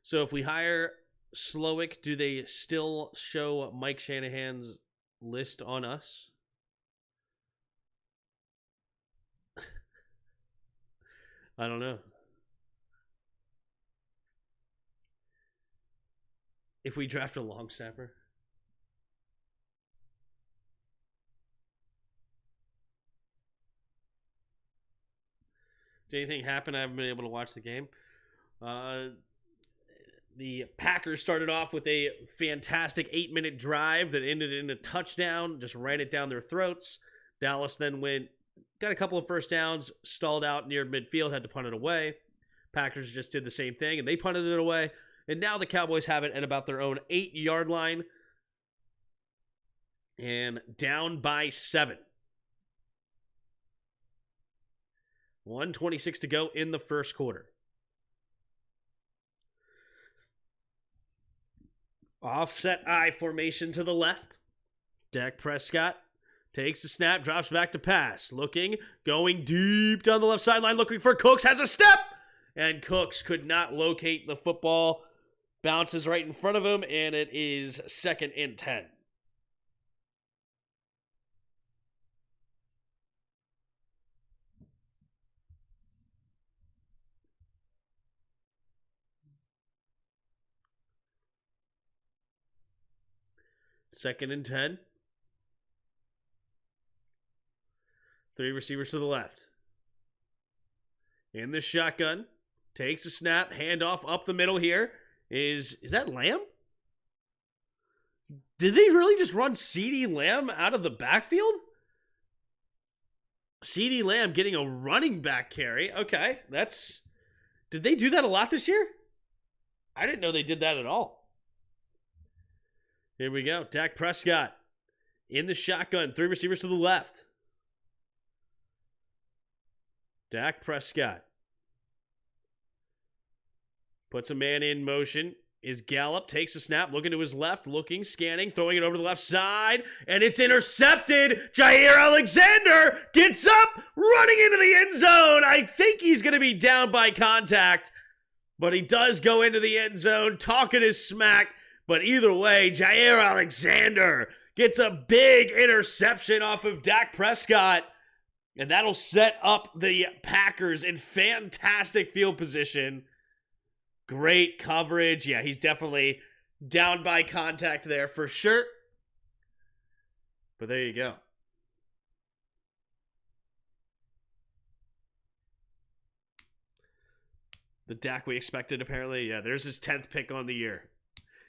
So if we hire Slowick, do they still show Mike Shanahan's list on us? I don't know. If we draft a long snapper. Did anything happen? I haven't been able to watch the game. The Packers started off with a fantastic 8-minute drive that ended in a touchdown, just ran it down their throats. Dallas then got a couple of first downs, stalled out near midfield, had to punt it away. Packers just did the same thing, and they punted it away. And now the Cowboys have it at about their own 8-yard line and down by 7. 1:26 to go in the first quarter. Offset I formation to the left. Dak Prescott takes the snap, drops back to pass. Going deep down the left sideline, looking for Cooks, has a step! And Cooks could not locate the football. Bounces right in front of him, and it is 2nd and 10. Second and 10. Three receivers to the left. In the shotgun. Takes a snap. Handoff up the middle here. Is that Lamb? Did they really just run CeeDee Lamb out of the backfield? CeeDee Lamb getting a running back carry. Okay, that's... Did they do that a lot this year? I didn't know they did that at all. Here we go. Dak Prescott in the shotgun. Three receivers to the left. Dak Prescott puts a man in motion. Is Gallup, takes a snap, looking to his left, looking, scanning, throwing it over to the left side, and it's intercepted. Jair Alexander gets up, running into the end zone. I think he's going to be down by contact, but he does go into the end zone, talking his smack. But either way, Jair Alexander gets a big interception off of Dak Prescott, and that'll set up the Packers in fantastic field position. Great coverage. Yeah, he's definitely down by contact there for sure. But there you go. The Dak we expected, apparently. Yeah, there's his 10th pick on the year.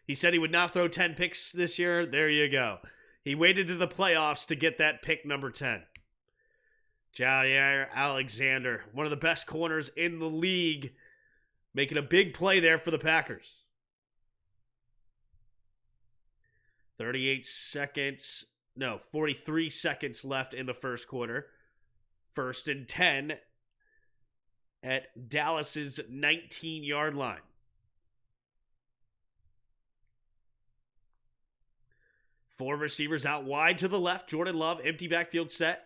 He said he would not throw 10 picks this year. There you go. He waited to the playoffs to get that pick number 10. Jair Alexander, one of the best corners in the league, making a big play there for the Packers. 43 seconds left in the first quarter. 1st and 10 at Dallas's 19-yard line. Four receivers out wide to the left. Jordan Love, empty backfield set.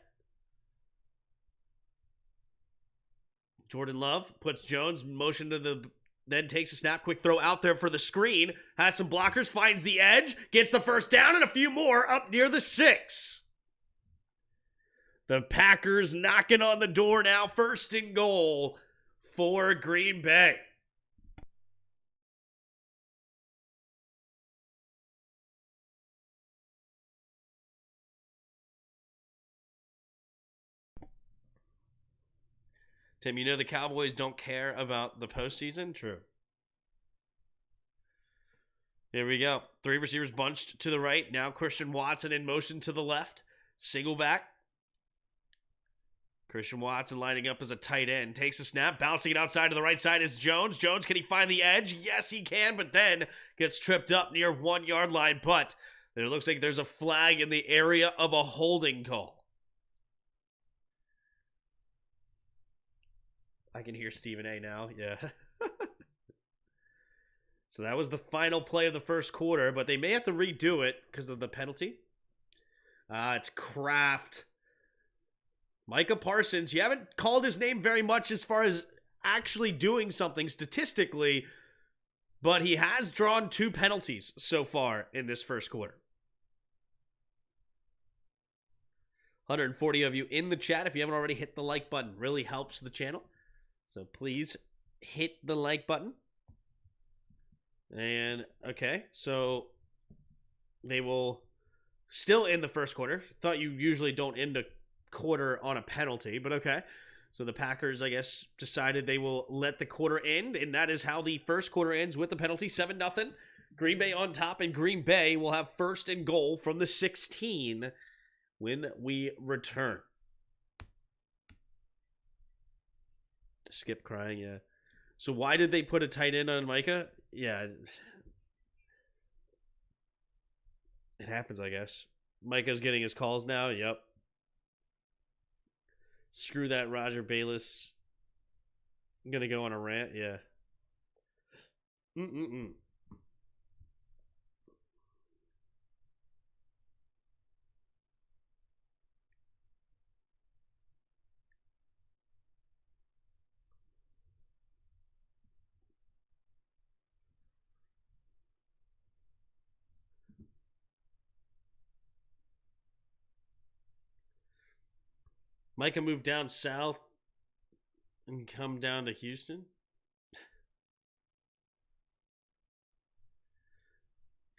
Jordan Love puts Jones in motion to the... Then takes a snap, quick throw out there for the screen. Has some blockers, finds the edge. Gets the first down and a few more up near the 6. The Packers knocking on the door now. 1st and goal for Green Bay. Tim, you know the Cowboys don't care about the postseason? True. Here we go. Three receivers bunched to the right. Now Christian Watson in motion to the left. Single back. Christian Watson lining up as a tight end. Takes a snap. Bouncing it outside to the right side is Jones. Jones, can he find the edge? Yes, he can, but then gets tripped up near 1 yard line. But it looks like there's a flag in the area of a holding call. I can hear Stephen A now. Yeah. So that was the final play of the first quarter, but they may have to redo it because of the penalty. It's Kraft. Micah Parsons. You haven't called his name very much as far as actually doing something statistically, but he has drawn 2 penalties so far in this first quarter. 140 of you in the chat. If you haven't already hit the like button, really helps the channel. So please hit the like button. And, okay, so they will still end the first quarter. Thought you usually don't end a quarter on a penalty, but okay. So the Packers, I guess, decided they will let the quarter end, and that is how the first quarter ends, with the penalty. 7-0. Green Bay on top, and Green Bay will have 1st and goal from the 16 when we return. Skip crying, yeah. So why did they put a tight end on Micah? Yeah. It happens, I guess. Micah's getting his calls now. Yep. Screw that Roger Bayless. I'm going to go on a rant. Yeah. Micah moved down south and come down to Houston.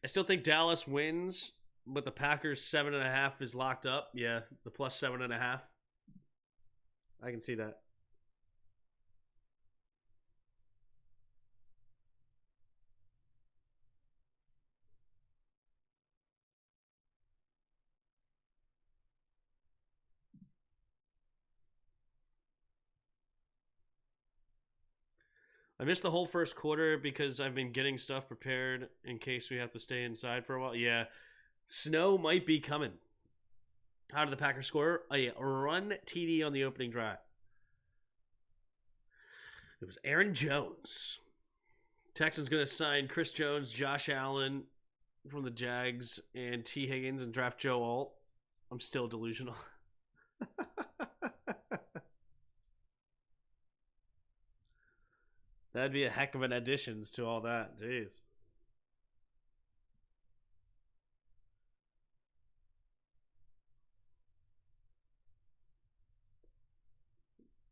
I still think Dallas wins, but the Packers 7.5 is locked up. Yeah, the plus 7.5. I can see that. I missed the whole first quarter because I've been getting stuff prepared in case we have to stay inside for a while. Yeah, snow might be coming. How did the Packers score? A run TD on the opening drive. It was Aaron Jones. Texans going to sign Chris Jones, Josh Allen from the Jags, and T. Higgins and draft Joe Alt. I'm still delusional. That'd be a heck of an additions to all that. Jeez.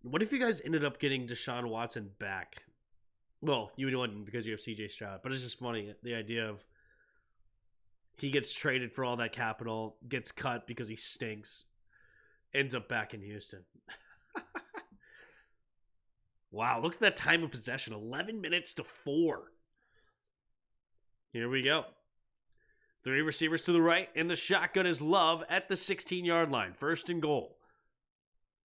What if you guys ended up getting Deshaun Watson back? Well, you wouldn't because you have CJ Stroud, but it's just funny the idea of he gets traded for all that capital, gets cut because he stinks, ends up back in Houston. Wow, look at that time of possession, 11 minutes to 4. Here we go. 3 receivers to the right, and the shotgun is Love at the 16-yard line. First and goal.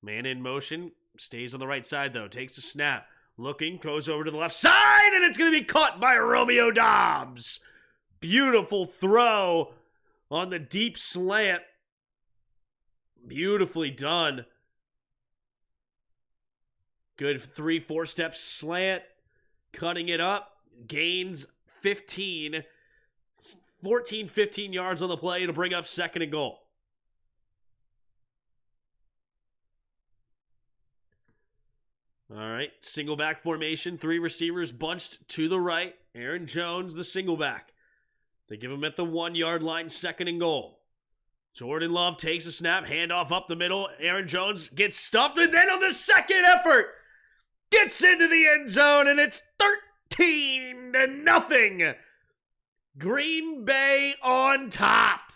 Man in motion, stays on the right side though, takes a snap. Looking, goes over to the left side, and it's going to be caught by Romeo Doubs. Beautiful throw on the deep slant. Beautifully done. Good 3-4 step slant. Cutting it up. Gains 15. 14, 15 yards on the play to bring up second and goal. All right, single back formation. 3 receivers bunched to the right. Aaron Jones, the single back. They give him at the 1-yard line, second and goal. Jordan Love takes a snap, handoff up the middle. Aaron Jones gets stuffed, and then on the second effort, gets into the end zone, and it's 13-0. Green Bay on top.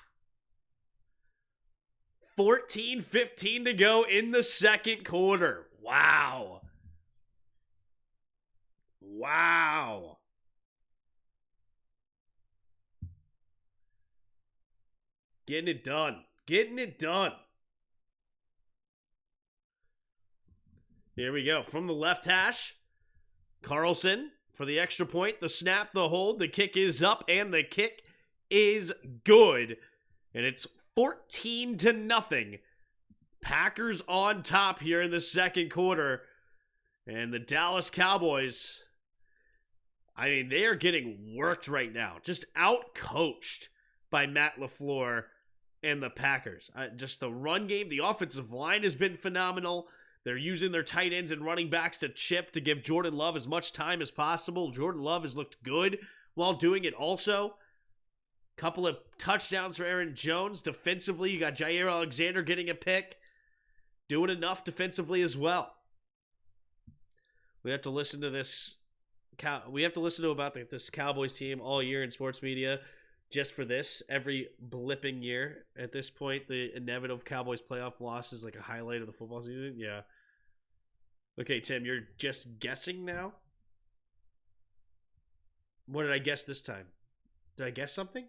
14-15 to go in the second quarter. Wow. Wow. Getting it done. Getting it done. Here we go. From the left hash, Carlson for the extra point. The snap, the hold, the kick is up, and the kick is good. And it's 14-0. Packers on top here in the second quarter. And the Dallas Cowboys, I mean, they are getting worked right now. Just out-coached by Matt LaFleur and the Packers. Just the run game, the offensive line has been phenomenal. They're using their tight ends and running backs to chip to give Jordan Love as much time as possible. Jordan Love has looked good while doing it also. Couple of touchdowns for Aaron Jones. Defensively, you got Jair Alexander getting a pick. Doing enough defensively as well. We have to listen to this. We have to listen to about this Cowboys team all year in sports media just for this. Every blipping year at this point, the inevitable Cowboys playoff loss is like a highlight of the football season. Yeah. Okay, Tim, you're just guessing now? What did I guess this time? Did I guess something?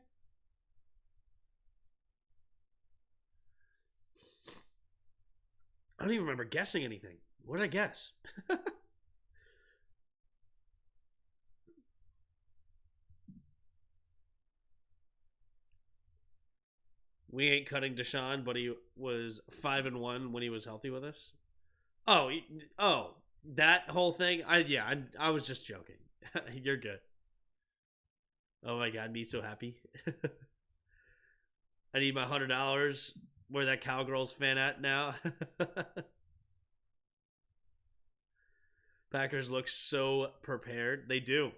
I don't even remember guessing anything. What did I guess? We ain't cutting Deshaun, but he was 5-1 when he was healthy with us. Oh, that whole thing. I was just joking. You're good. Oh my God, me so happy. I need my $100. Where that Cowgirls fan at now? Packers look so prepared. They do.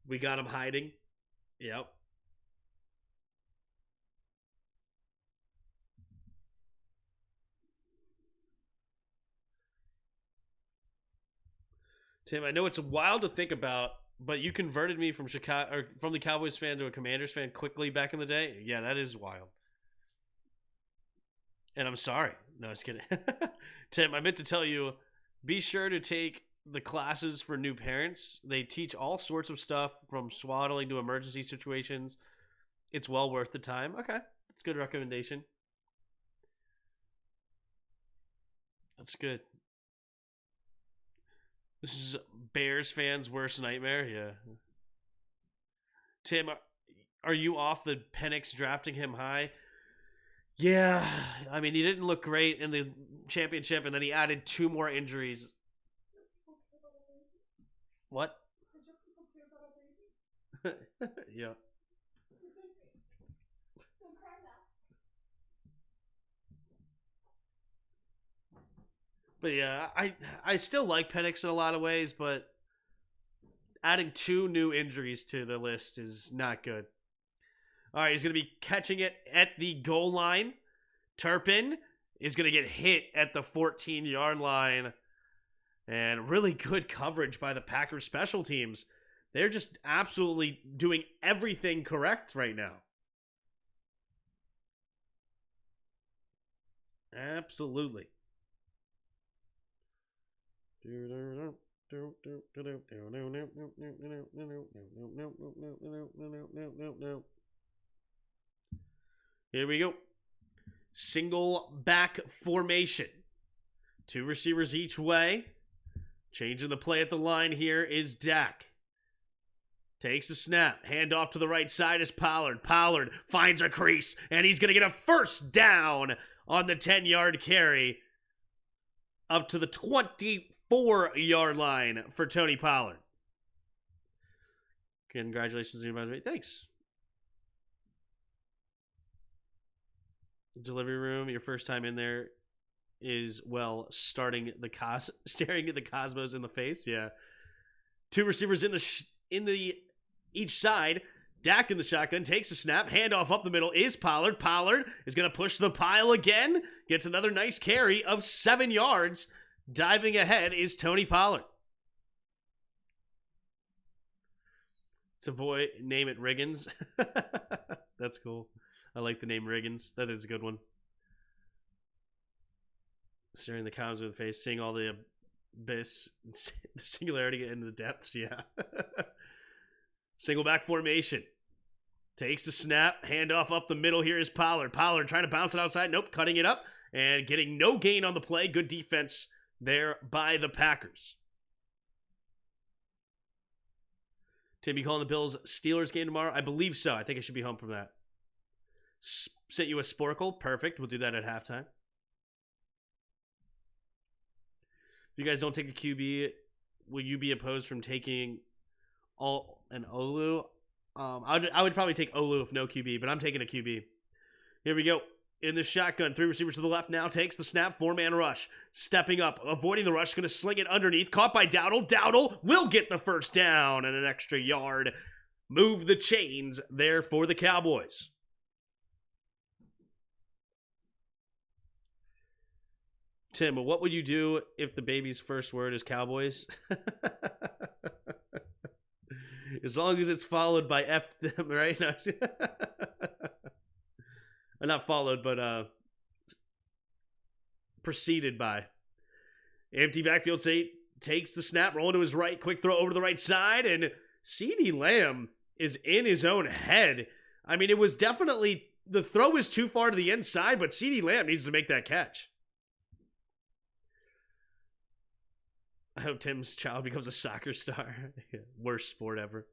We got them hiding. Yep. Tim, I know it's wild to think about, but you converted me from Chicago or from the Cowboys fan to a Commanders fan quickly back in the day. Yeah, that is wild. And I'm sorry. No, I was kidding. Tim, I meant to tell you, be sure to take the classes for new parents. They teach all sorts of stuff from swaddling to emergency situations. It's well worth the time. Okay. That's a good recommendation. That's good. This is Bears fans' worst nightmare. Yeah. Tim, are you off the Penix drafting him high? Yeah. I mean, he didn't look great in the championship, and then he added 2 more injuries. What? Yeah. But yeah, I still like Penix in a lot of ways, but adding 2 new injuries to the list is not good. All right, he's going to be catching it at the goal line. Turpin is going to get hit at the 14-yard line. And really good coverage by the Packers special teams. They're just absolutely doing everything correct right now. Absolutely. Here we go. Single back formation. 2 receivers each way. Changing the play at the line here is Dak. Takes a snap. Hand off to the right side is Pollard. Pollard finds a crease, and he's going to get a first down on the 10-yard carry up to the 24-yard line for Tony Pollard. Congratulations, everybody. Thanks. Delivery room, your first time in there is, well, staring at the Cosmos in the face. Yeah. 2 receivers in the each side. Dak in the shotgun, takes a snap, handoff up the middle is Pollard. Pollard is going to push the pile again, gets another nice carry of 7 yards. Diving ahead is Tony Pollard. It's a boy, name it Riggins. That's cool. I like the name Riggins. That is a good one. Staring the Cowboys in the face, seeing all the abyss, the singularity into the depths. Yeah. Single back formation. Takes the snap. Handoff up the middle. Here is Pollard. Pollard trying to bounce it outside. Nope, cutting it up and getting no gain on the play. Good defense there by the Packers. Tim, you calling the Bills-Steelers game tomorrow? I believe so. I think I should be home from that. Sent you a Sporkle. Perfect. We'll do that at halftime. If you guys don't take a QB, will you be opposed from taking an Olu? I would probably take Olu if no QB, but I'm taking a QB. Here we go. In the shotgun, 3 receivers to the left now. Takes the snap, 4-man rush. Stepping up, avoiding the rush, going to sling it underneath. Caught by Dowdle. Dowdle will get the first down and an extra yard. Move the chains there for the Cowboys. Tim, what would you do if the baby's first word is Cowboys? As long as it's followed by F them, right? No. Not followed, but preceded by. Empty backfield, takes the snap, rolling to his right, quick throw over to the right side, and CeeDee Lamb is in his own head. I mean, it was definitely, the throw was too far to the inside, but CeeDee Lamb needs to make that catch. I hope Tim's child becomes a soccer star. Worst sport ever.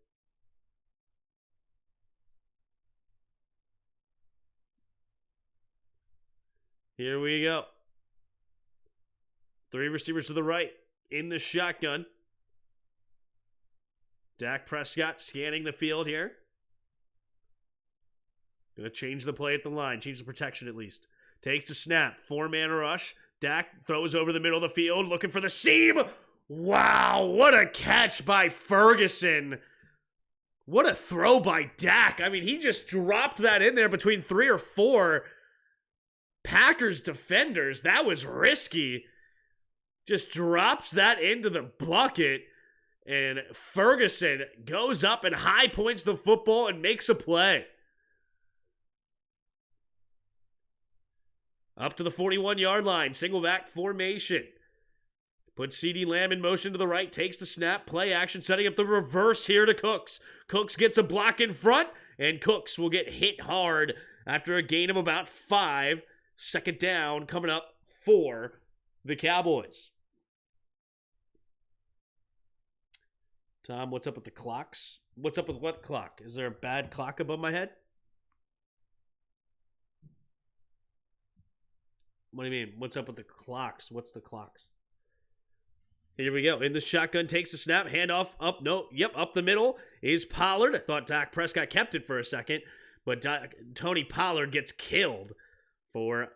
Here we go. 3 receivers to the right in the shotgun. Dak Prescott scanning the field here. Going to change the play at the line. Change the protection at least. Takes the snap. 4-man rush. Dak throws over the middle of the field. Looking for the seam. Wow, what a catch by Ferguson. What a throw by Dak. I mean, he just dropped that in there between 3 or 4 Packers defenders. That was risky. Just drops that into the bucket. And Ferguson goes up and high points the football and makes a play. Up to the 41-yard line. Single back formation. Puts CeeDee Lamb in motion to the right. Takes the snap. Play action. Setting up the reverse here to Cooks. Cooks gets a block in front. And Cooks will get hit hard after a gain of about 5. Second down coming up for the Cowboys. Tom, what's up with the clocks? What's up with what clock? Is there a bad clock above my head? What do you mean? What's up with the clocks? What's the clocks? Here we go. In the shotgun, takes the snap, handoff up. No, yep, up the middle is Pollard. I thought Dak Prescott kept it for a second, but Tony Pollard gets killed for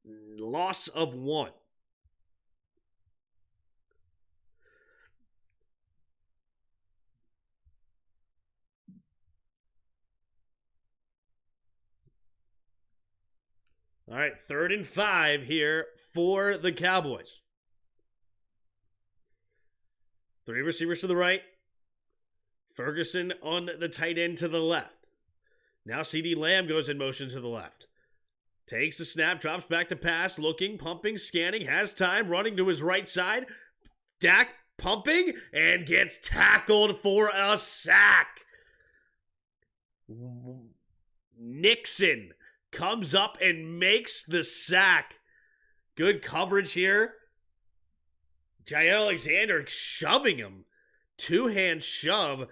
loss of 1. All right, 3rd and 5 here for the Cowboys. 3 receivers to the right. Ferguson on the tight end to the left. Now CeeDee Lamb goes in motion to the left. Takes the snap, drops back to pass, looking, pumping, scanning, has time, running to his right side. Dak pumping and gets tackled for a sack. Nixon comes up and makes the sack. Good coverage here. Jair Alexander shoving him. 2-hand shove.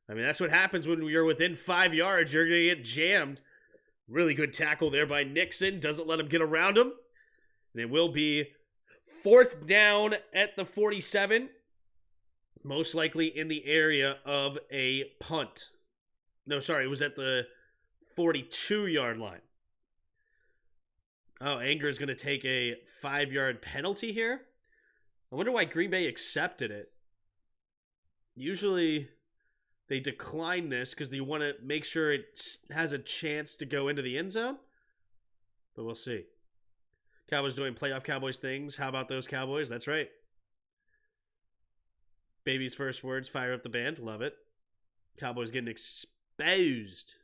I mean, that's what happens when you're within 5 yards. You're going to get jammed. Really good tackle there by Nixon. Doesn't let him get around him. And it will be 4th down at the 47. Most likely in the area of a punt. No, sorry, it was at the 42-yard line. Oh, Anger is going to take a 5-yard penalty here. I wonder why Green Bay accepted it. Usually they decline this because they want to make sure it has a chance to go into the end zone. But we'll see. Cowboys doing playoff Cowboys things. How about those Cowboys? That's right. Baby's first words, fire up the band. Love it. Cowboys getting exposed.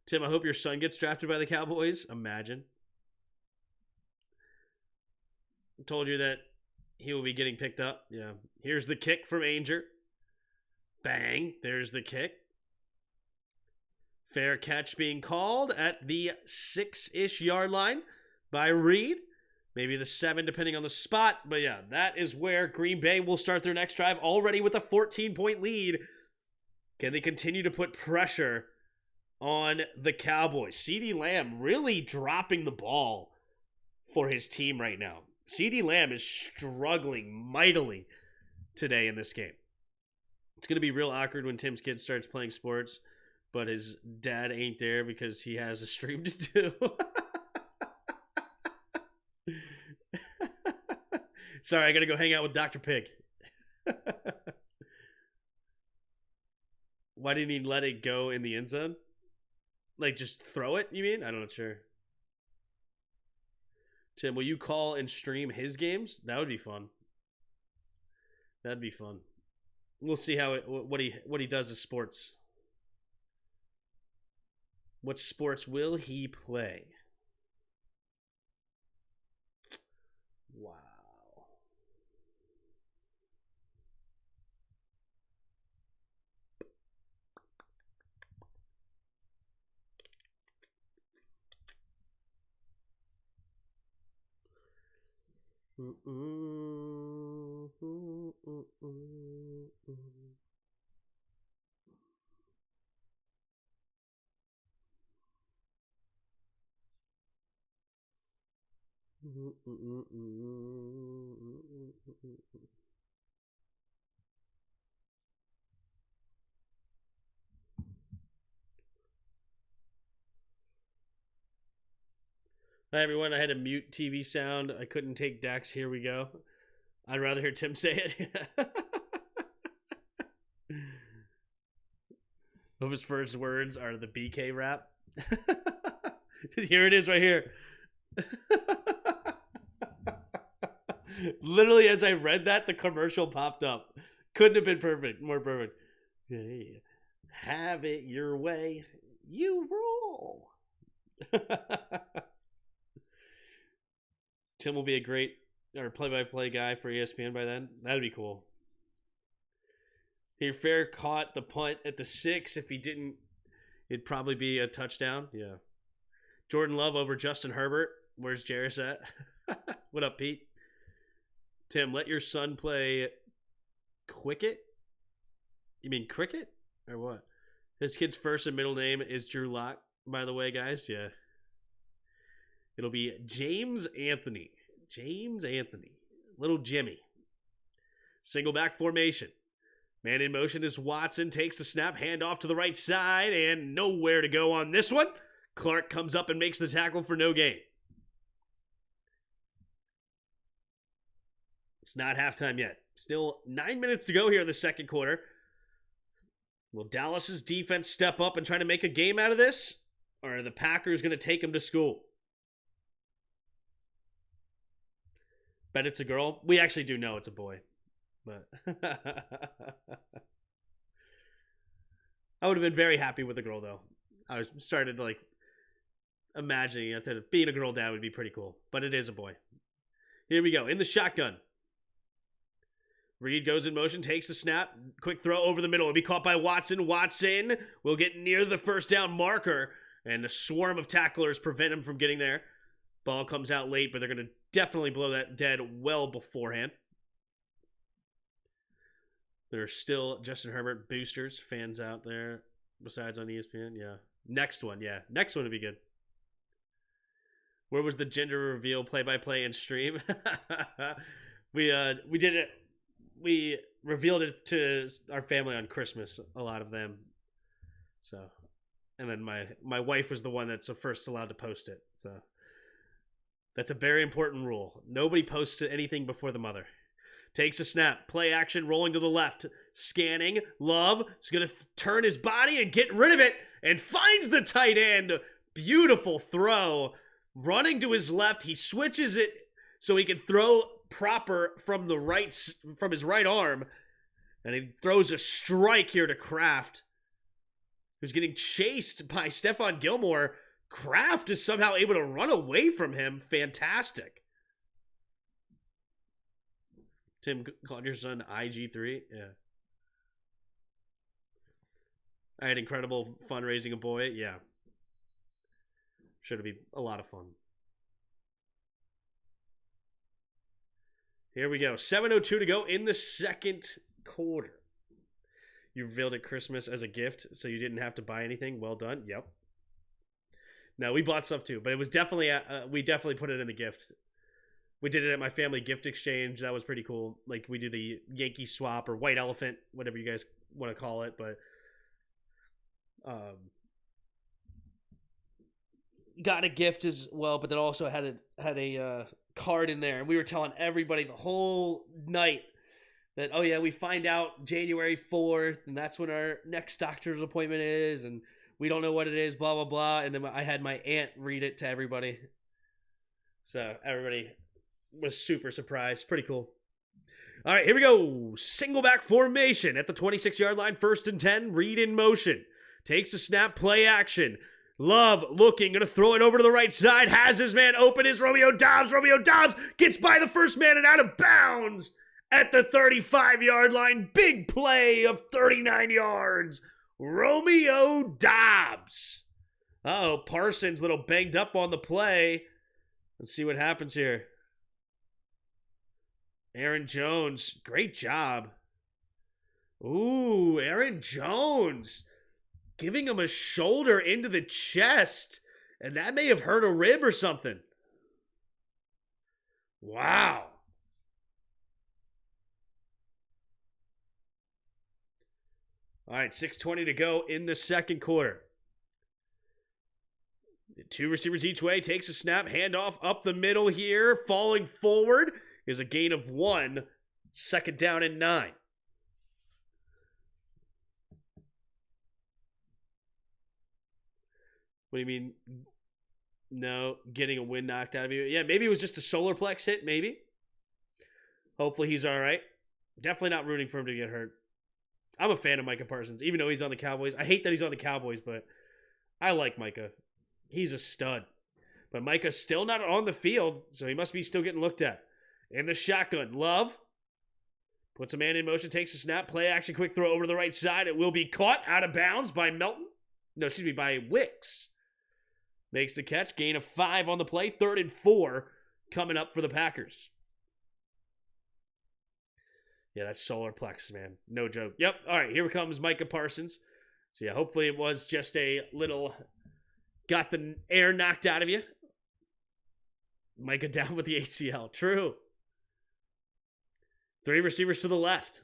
Tim, I hope your son gets drafted by the Cowboys. Imagine. I told you that he will be getting picked up. Yeah. Here's the kick from Anger. Bang. There's the kick. Fair catch being called at the 6-ish yard line by Reed. Maybe the 7 depending on the spot. But yeah, that is where Green Bay will start their next drive already with a 14-point lead. Can they continue to put pressure on the Cowboys? CeeDee Lamb really dropping the ball for his team right now. CeeDee Lamb is struggling mightily today in this game. It's going to be real awkward when Tim's kid starts playing sports, but his dad ain't there because he has a stream to do. Sorry, I got to go hang out with Dr. Pig. Why didn't he let it go in the end zone? Like, just throw it, you mean? I'm not sure. Tim, will you call and stream his games? That would be fun. That'd be fun. We'll see how what he does as sports. What sports will he play? Wow. Hi everyone, I had to mute TV sound. I couldn't take Dax. Here we go. I'd rather hear Tim say it. Hope his first words are the BK rap. Here it is right here. Literally, as I read that, the commercial popped up. Couldn't have been perfect. More perfect. Hey, have it your way. You roll. Tim will be a great or play-by-play guy for ESPN by then. That'd be cool. Here, Fair caught the punt at the 6. If he didn't, it'd probably be a touchdown. Yeah. Jordan Love over Justin Herbert. Where's Jarris at? What up, Pete? Tim, let your son play Quicket? You mean cricket? Or what? His kid's first and middle name is Drew Lock, by the way, guys. Yeah. It'll be James Anthony. James Anthony. Little Jimmy. Single back formation. Man in motion is Watson. Takes the snap. Handoff to the right side. And nowhere to go on this one. Clark comes up and makes the tackle for no gain. It's not halftime yet. Still 9 minutes to go here in the second quarter. Will Dallas's defense step up and try to make a game out of this? Or are the Packers going to take them to school? Bet it's a girl. We actually do know it's a boy. But I would have been very happy with a girl, though. I was started like imagining that being a girl dad would be pretty cool. But it is a boy. Here we go. In the shotgun. Reed goes in motion, takes the snap. Quick throw over the middle. It'll be caught by Watson. Watson will get near the first down marker. And a swarm of tacklers prevent him from getting there. Ball comes out late, but they're going to definitely blow that dead well beforehand. There's still Justin Herbert boosters, fans out there, besides on ESPN. Yeah. Next one, yeah. Next one would be good. Where was the gender reveal play-by-play and stream? We did it. We revealed it to our family on Christmas, a lot of them. So, and then my wife was the one that's the first allowed to post it. So, that's a very important rule. Nobody posts anything before the mother. Takes a snap. Play action, rolling to the left. Scanning. Love is going to turn his body and get rid of it. And finds the tight end. Beautiful throw. Running to his left. He switches it so he can throw proper from his right arm. And he throws a strike here to Kraft, who's getting chased by Stephon Gilmore. Kraft is somehow able to run away from him. Fantastic. Tim called your son IG3? Yeah. I had incredible fun raising a boy. Yeah. Should be a lot of fun. Here we go. 7:02 to go in the second quarter. You revealed at Christmas as a gift, so you didn't have to buy anything. Well done. Yep. No, we bought stuff too, but it was definitely we definitely put it in the gift. We did it at my family gift exchange. That was pretty cool. Like we do the Yankee swap or white elephant, whatever you guys want to call it. But got a gift as well, but then also had a card in there, and we were telling everybody the whole night that, oh yeah, we find out January 4th, and that's when our next doctor's appointment is, and we don't know what it is, blah blah blah. And then I had my aunt read it to everybody, so everybody was super surprised. Pretty cool. All right, here we go. Single back formation at the 26-yard line. 1st and 10. Reed in motion. Takes a snap. Play action. Love looking. Going to throw it over to the right side. Has his man open. Is Romeo Doubs. Romeo Doubs gets by the first man and out of bounds at the 35-yard line. Big play of 39 yards. Romeo Doubs. Uh-oh, Parsons a little banged up on the play. Let's see what happens here. Aaron Jones, great job. Ooh, Aaron Jones giving him a shoulder into the chest, and that may have hurt a rib or something. Wow. All right, 6:20 to go in the second quarter. 2 receivers each way, takes a snap, handoff up the middle here, falling forward. Is a gain of 1, 2nd down and 9. What do you mean? No, getting a wind knocked out of you? Yeah, maybe it was just a solar plex hit, maybe. Hopefully he's all right. Definitely not rooting for him to get hurt. I'm a fan of Micah Parsons, even though he's on the Cowboys. I hate that he's on the Cowboys, but I like Micah. He's a stud. But Micah's still not on the field, so he must be still getting looked at. In the shotgun, Love puts a man in motion, takes a snap, play action, quick throw over to the right side. It will be caught out of bounds by by Wicks. Makes the catch, gain of 5 on the play, 3rd and 4 coming up for the Packers. Yeah, that's solar plexus, man. No joke. Yep. All right, here comes Micah Parsons. So, yeah, hopefully it was just a little got the air knocked out of you. Micah down with the ACL. True. 3 receivers to the left.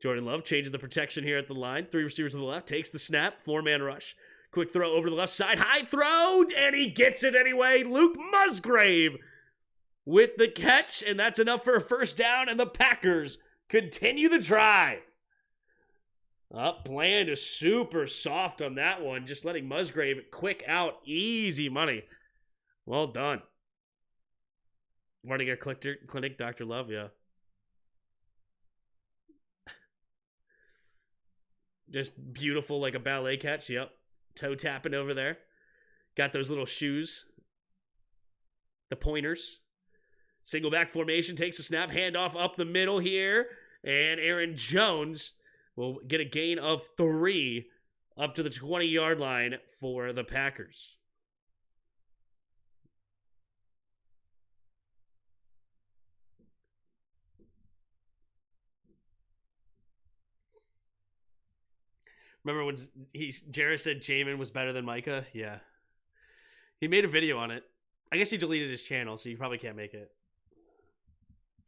Jordan Love changing the protection here at the line. 3 receivers to the left. Takes the snap. 4-man rush. Quick throw over to the left side. High throw. And he gets it anyway. Luke Musgrave with the catch. And that's enough for a first down. And the Packers continue the drive. Bland is super soft on that one. Just letting Musgrave quick out. Easy money. Well done. Running a clinic, Dr. Love, yeah. Just beautiful, like a ballet catch. Yep. Toe tapping over there. Got those little shoes. The pointers. Single back formation. Takes a snap. Handoff up the middle here. And Aaron Jones will get a gain of 3 up to the 20-yard line for the Packers. Remember when Jarrett said Jamin was better than Micah? Yeah. He made a video on it. I guess he deleted his channel, so you probably can't make it.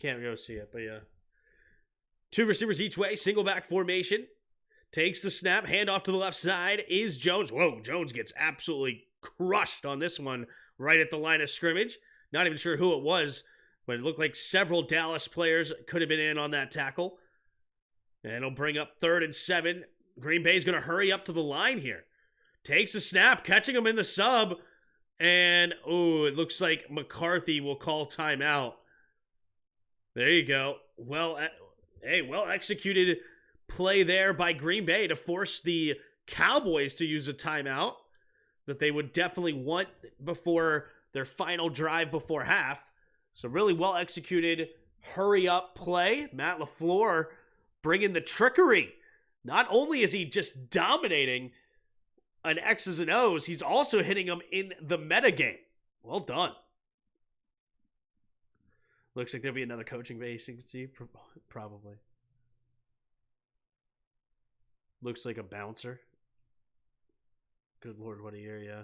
Can't go see it, but yeah. 2 receivers each way, single back formation. Takes the snap, handoff to the left side is Jones. Whoa, Jones gets absolutely crushed on this one right at the line of scrimmage. Not even sure who it was, but it looked like several Dallas players could have been in on that tackle. And it'll bring up 3rd and 7. Green Bay's going to hurry up to the line here. Takes a snap, catching him in the sub. And, it looks like McCarthy will call timeout. There you go. Well executed play there by Green Bay to force the Cowboys to use a timeout that they would definitely want before their final drive before half. So really well executed hurry up play. Matt LaFleur bringing the trickery. Not only is he just dominating an X's and O's, he's also hitting them in the metagame. Well done. Looks like there'll be another coaching vacancy, probably. Looks like a bouncer. Good Lord, what a year, yeah.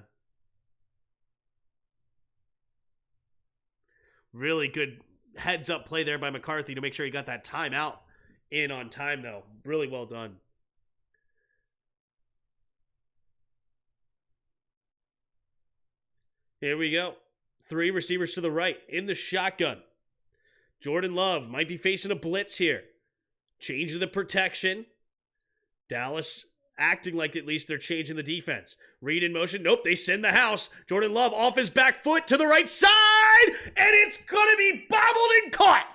Really good heads-up play there by McCarthy to make sure he got that timeout in on time, though. Really well done. Here we go. 3 receivers to the right in the shotgun. Jordan Love might be facing a blitz here. Changing the protection. Dallas acting like at least they're changing the defense. Reed in motion. Nope, they send the house. Jordan Love off his back foot to the right side. And it's going to be bobbled and caught.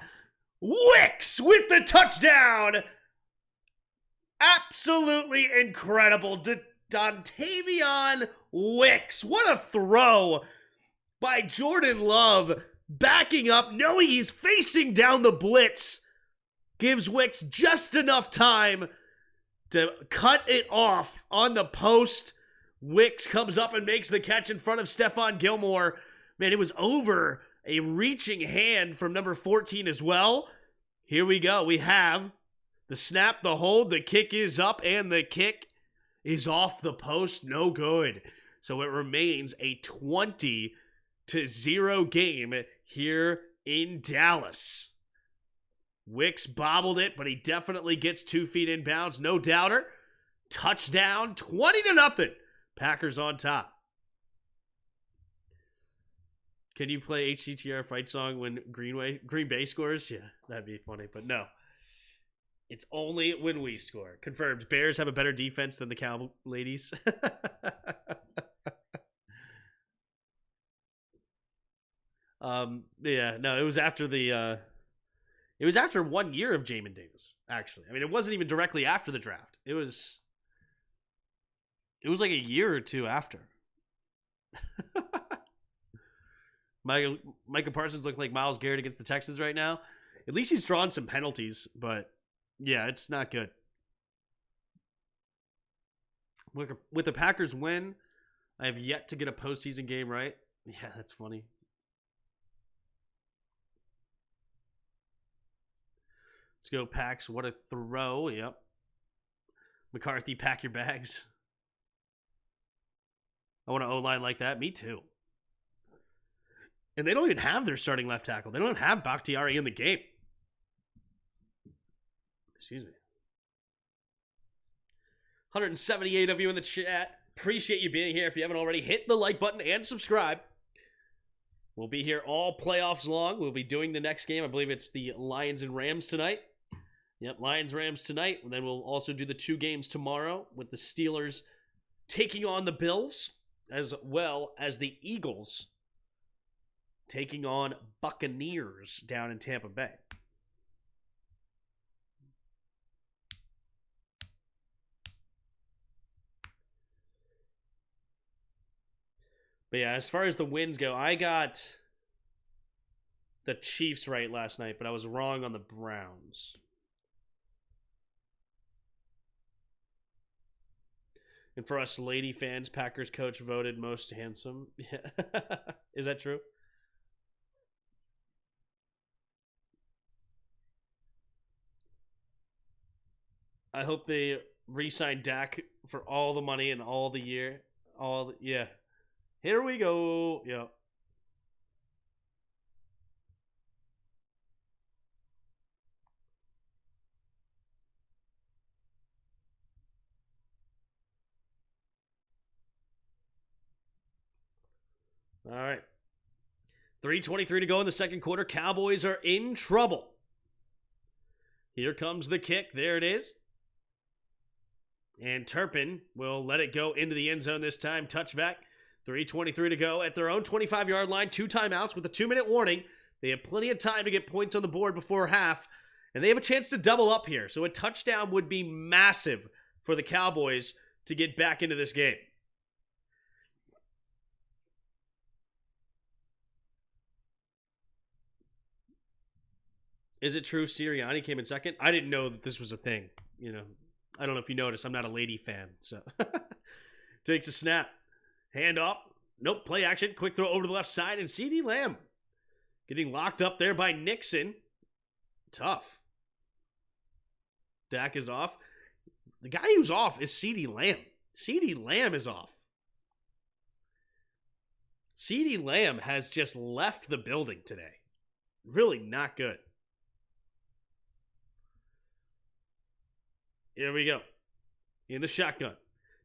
Wicks with the touchdown. Absolutely incredible. Dontavion Wicks. What a throw by Jordan Love. Backing up, knowing he's facing down the blitz. Gives Wicks just enough time to cut it off on the post. Wicks comes up and makes the catch in front of Stephon Gilmore. Man, it was over a reaching hand from number 14 as well. Here we go. We have the snap, the hold, the kick is up, and the kick is off the post. No good. So it remains a 20-0 game here in Dallas. Wicks bobbled it, but he definitely gets 2 feet in bounds. No doubter. Touchdown, 20-0. Packers on top. Can you play HCTR fight song when Green Bay scores? Yeah, that'd be funny, but no. It's only when we score. Confirmed. Bears have a better defense than the Cow ladies. Yeah, no, it was after the It was after 1 year of Jamin Davis, actually. I mean, it wasn't even directly after the draft. It was like a year or two after. Micah Parsons looked like Myles Garrett against the Texans right now. At least he's drawn some penalties, but yeah, it's not good. With the Packers win, I have yet to get a postseason game right. Yeah, that's funny. Let's go, Packs. What a throw. Yep. McCarthy, pack your bags. I want an O-line like that. Me too. And they don't even have their starting left tackle. They don't have Bakhtiari in the game. Excuse me. 178 of you in the chat. Appreciate you being here. If you haven't already, hit the like button and subscribe. We'll be here all playoffs long. We'll be doing the next game. I believe it's the Lions and Rams tonight. Yep, Lions-Rams tonight. And then we'll also do the 2 games tomorrow with the Steelers taking on the Bills, as well as the Eagles taking on Buccaneers down in Tampa Bay. But yeah, as far as the wins go, I got the Chiefs right last night, but I was wrong on the Browns. And for us lady fans, Packers coach voted most handsome. Yeah. Is that true? I hope they re-sign Dak for all the money and all the year. Yeah. Here we go. Yeah. All right. 3:23 to go in the second quarter. Cowboys are in trouble. Here comes the kick. There it is. And Turpin will let it go into the end zone this time. Touchback. 3:23 to go at their own 25-yard line. 2 timeouts with a 2-minute warning. They have plenty of time to get points on the board before half. And they have a chance to double up here. So a touchdown would be massive for the Cowboys to get back into this game. Is it true Sirianni came in second? I didn't know that this was a thing. You know, I don't know if you noticed. I'm not a lady fan. So takes a snap. Hand off. Nope. Play action. Quick throw over to the left side. And CeeDee Lamb getting locked up there by Nixon. Tough. Dak is off. The guy who's off is CeeDee Lamb. CeeDee Lamb is off. CeeDee Lamb has just left the building today. Really not good. Here we go. In the shotgun.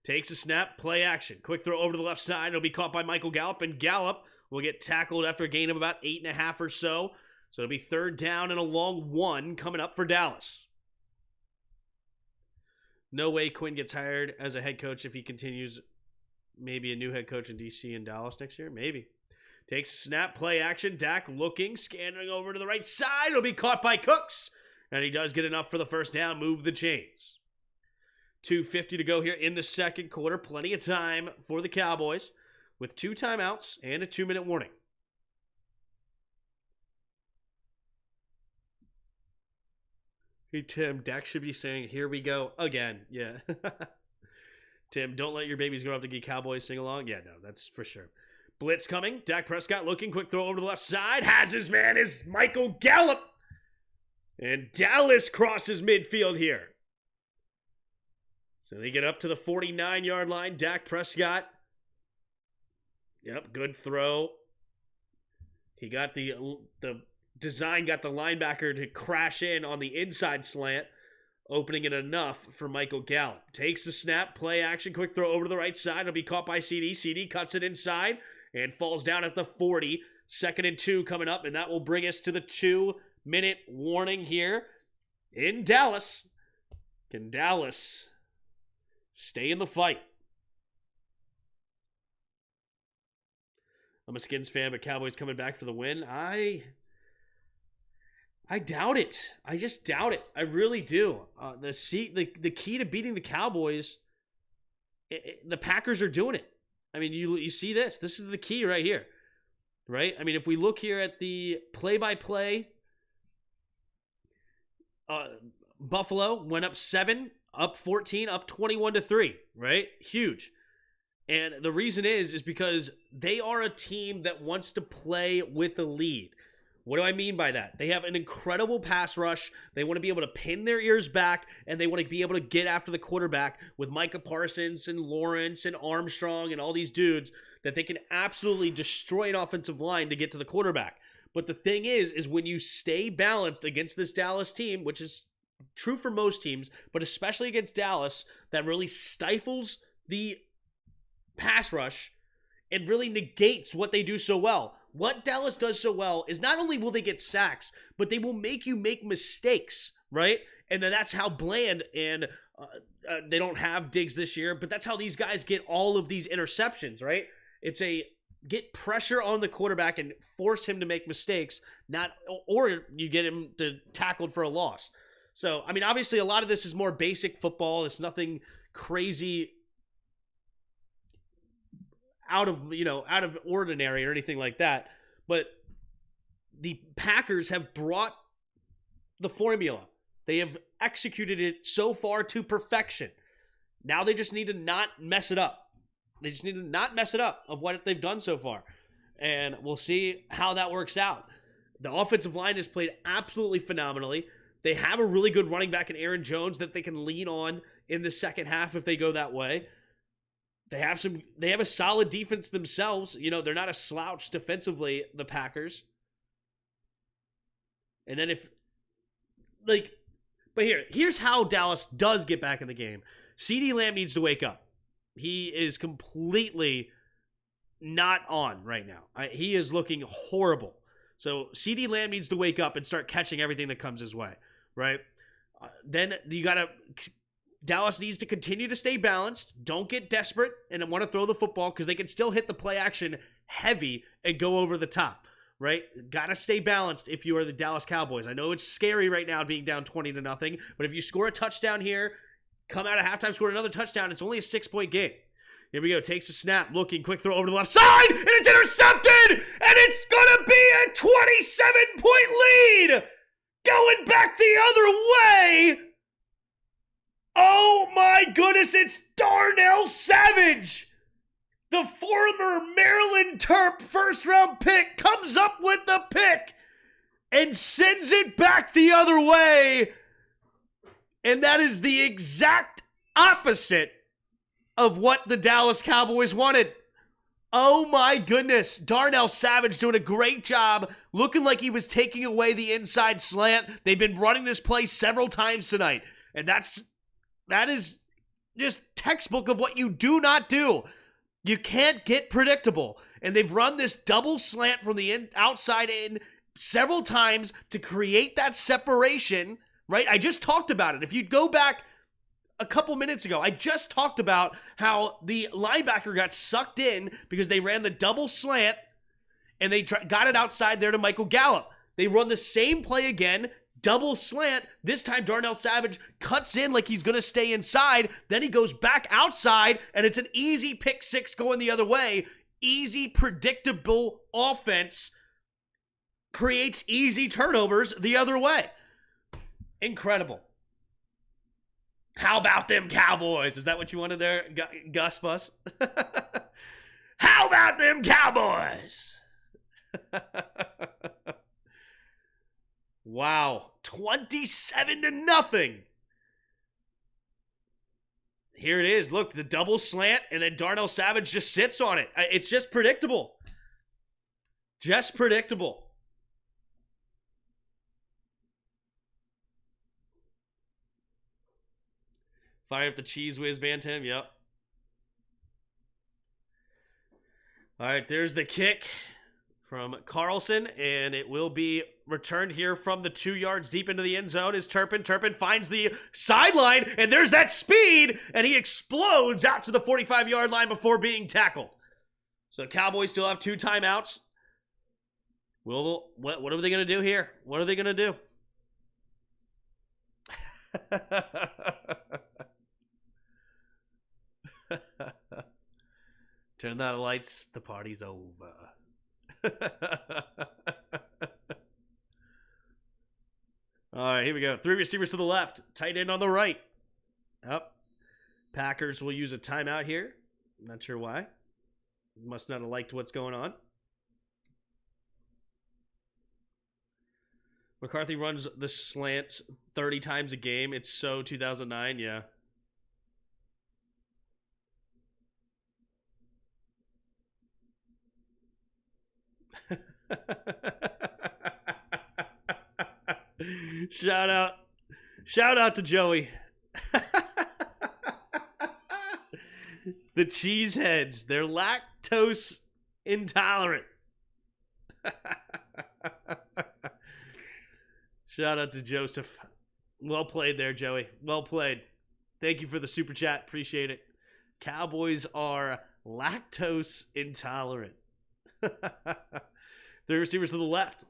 Takes a snap. Play action. Quick throw over to the left side. It'll be caught by Michael Gallup. And Gallup will get tackled after a gain of about 8.5 or so. So it'll be 3rd down and a long 1 coming up for Dallas. No way Quinn gets hired as a head coach if he continues. Maybe a new head coach in DC and Dallas next year. Maybe. Takes a snap. Play action. Dak looking. Scanning over to the right side. It'll be caught by Cooks. And he does get enough for the first down. Move the chains. 2:50 to go here in the second quarter. Plenty of time for the Cowboys with 2 timeouts and a 2-minute warning. Hey, Tim, Dak should be saying, here we go again. Yeah. Tim, don't let your babies grow up to get Cowboys sing-along. Yeah, no, that's for sure. Blitz coming. Dak Prescott looking. Quick throw over to the left side. Has his man is Michael Gallup. And Dallas crosses midfield here. So they get up to the 49-yard line. Dak Prescott. Yep, good throw. He got the design, got the linebacker to crash in on the inside slant, opening it enough for Michael Gallup. Takes the snap, play action, quick throw over to the right side. It'll be caught by CD. CD cuts it inside and falls down at the 40. 2nd and 2 coming up, and that will bring us to the 2-minute warning here in Dallas. Can Dallas stay in the fight? I'm a Skins fan, but Cowboys coming back for the win. I I doubt it. I just doubt it. I really do. The key to beating the Cowboys, the Packers are doing it. I mean, you see this. This is the key right here, right? I mean, if we look here at the play-by-play, Buffalo went up 7, up 14, up 21-3, right? Huge. And the reason is because they are a team that wants to play with the lead. What do I mean by that? They have an incredible pass rush. They want to be able to pin their ears back, and they want to be able to get after the quarterback with Micah Parsons and Lawrence and Armstrong and all these dudes that they can absolutely destroy an offensive line to get to the quarterback. But the thing is when you stay balanced against this Dallas team, which is true for most teams, but especially against Dallas, that really stifles the pass rush and really negates what they do so well. What Dallas does so well is not only will they get sacks, but they will make you make mistakes, right? And then that's how Bland and they don't have Diggs this year, but that's how these guys get all of these interceptions, right? It's a get pressure on the quarterback and force him to make mistakes, or you get him tackled for a loss. So, I mean, obviously a lot of this is more basic football. It's nothing crazy out of ordinary or anything like that. But the Packers have brought the formula. They have executed it so far to perfection. Now they just need to not mess it up. They just need to not mess it up of what they've done so far. And we'll see how that works out. The offensive line has played absolutely phenomenally. They have a really good running back in Aaron Jones that they can lean on in the second half if they go that way. They have a solid defense themselves. You know, they're not a slouch defensively, the Packers. And then but here's how Dallas does get back in the game. CeeDee Lamb needs to wake up. He is completely not on right now. He is looking horrible. So CeeDee Lamb needs to wake up and start catching everything that comes his way, right? Then Dallas needs to continue to stay balanced. Don't get desperate and want to throw the football because they can still hit the play action heavy and go over the top, right? Got to stay balanced if you are the Dallas Cowboys. I know it's scary right now being down 20-0, but if you score a touchdown here, come out of halftime, score another touchdown, it's only a 6-point game. Here we go. Takes a snap, looking, quick throw over to the left side, and it's intercepted, and it's going to be a 27-point lead. Going back the other way. Oh my goodness, it's Darnell Savage. The former Maryland Terp first-round pick comes up with the pick and sends it back the other way. And that is the exact opposite of what the Dallas Cowboys wanted. Oh my goodness. Darnell Savage doing a great job, looking like he was taking away the inside slant. They've been running this play several times tonight. And that is just textbook of what you do not do. You can't get predictable. And they've run this double slant from the outside in several times to create that separation, right? I just talked about it. If you'd go back a couple minutes ago, I just talked about how the linebacker got sucked in because they ran the double slant and they got it outside there to Michael Gallup. They run the same play again, double slant. This time Darnell Savage cuts in like he's going to stay inside. Then he goes back outside, and it's an easy pick six going the other way. Easy, predictable offense creates easy turnovers the other way. Incredible. How about them Cowboys? Is that what you wanted there, Gus Bus? How about them Cowboys? Wow, 27-0. Here it is. Look, the double slant, and then Darnell Savage just sits on it. It's just predictable. Just predictable. Fire up the Cheese Whiz Bantam. Yep. All right, there's the kick from Carlson, and it will be returned here from the 2 yards deep into the end zone as Turpin finds the sideline, and there's that speed, and he explodes out to the 45-yard line before being tackled. So the Cowboys still have 2 timelouts. What are they going to do here? What are they going to do? Turn on the lights. The party's over. All right, here we go. 3 receivers to the left. Tight end on the right. Up. Packers will use a timeout here. I'm not sure why. Must not have liked what's going on. McCarthy runs the slants 30 times a game. It's so 2009, yeah. Shout out to Joey. The cheeseheads, they're lactose intolerant. Shout out to Joseph. Well played there, Joey. Well played. Thank you for the super chat. Appreciate it. Cowboys are lactose intolerant. The receivers to the left.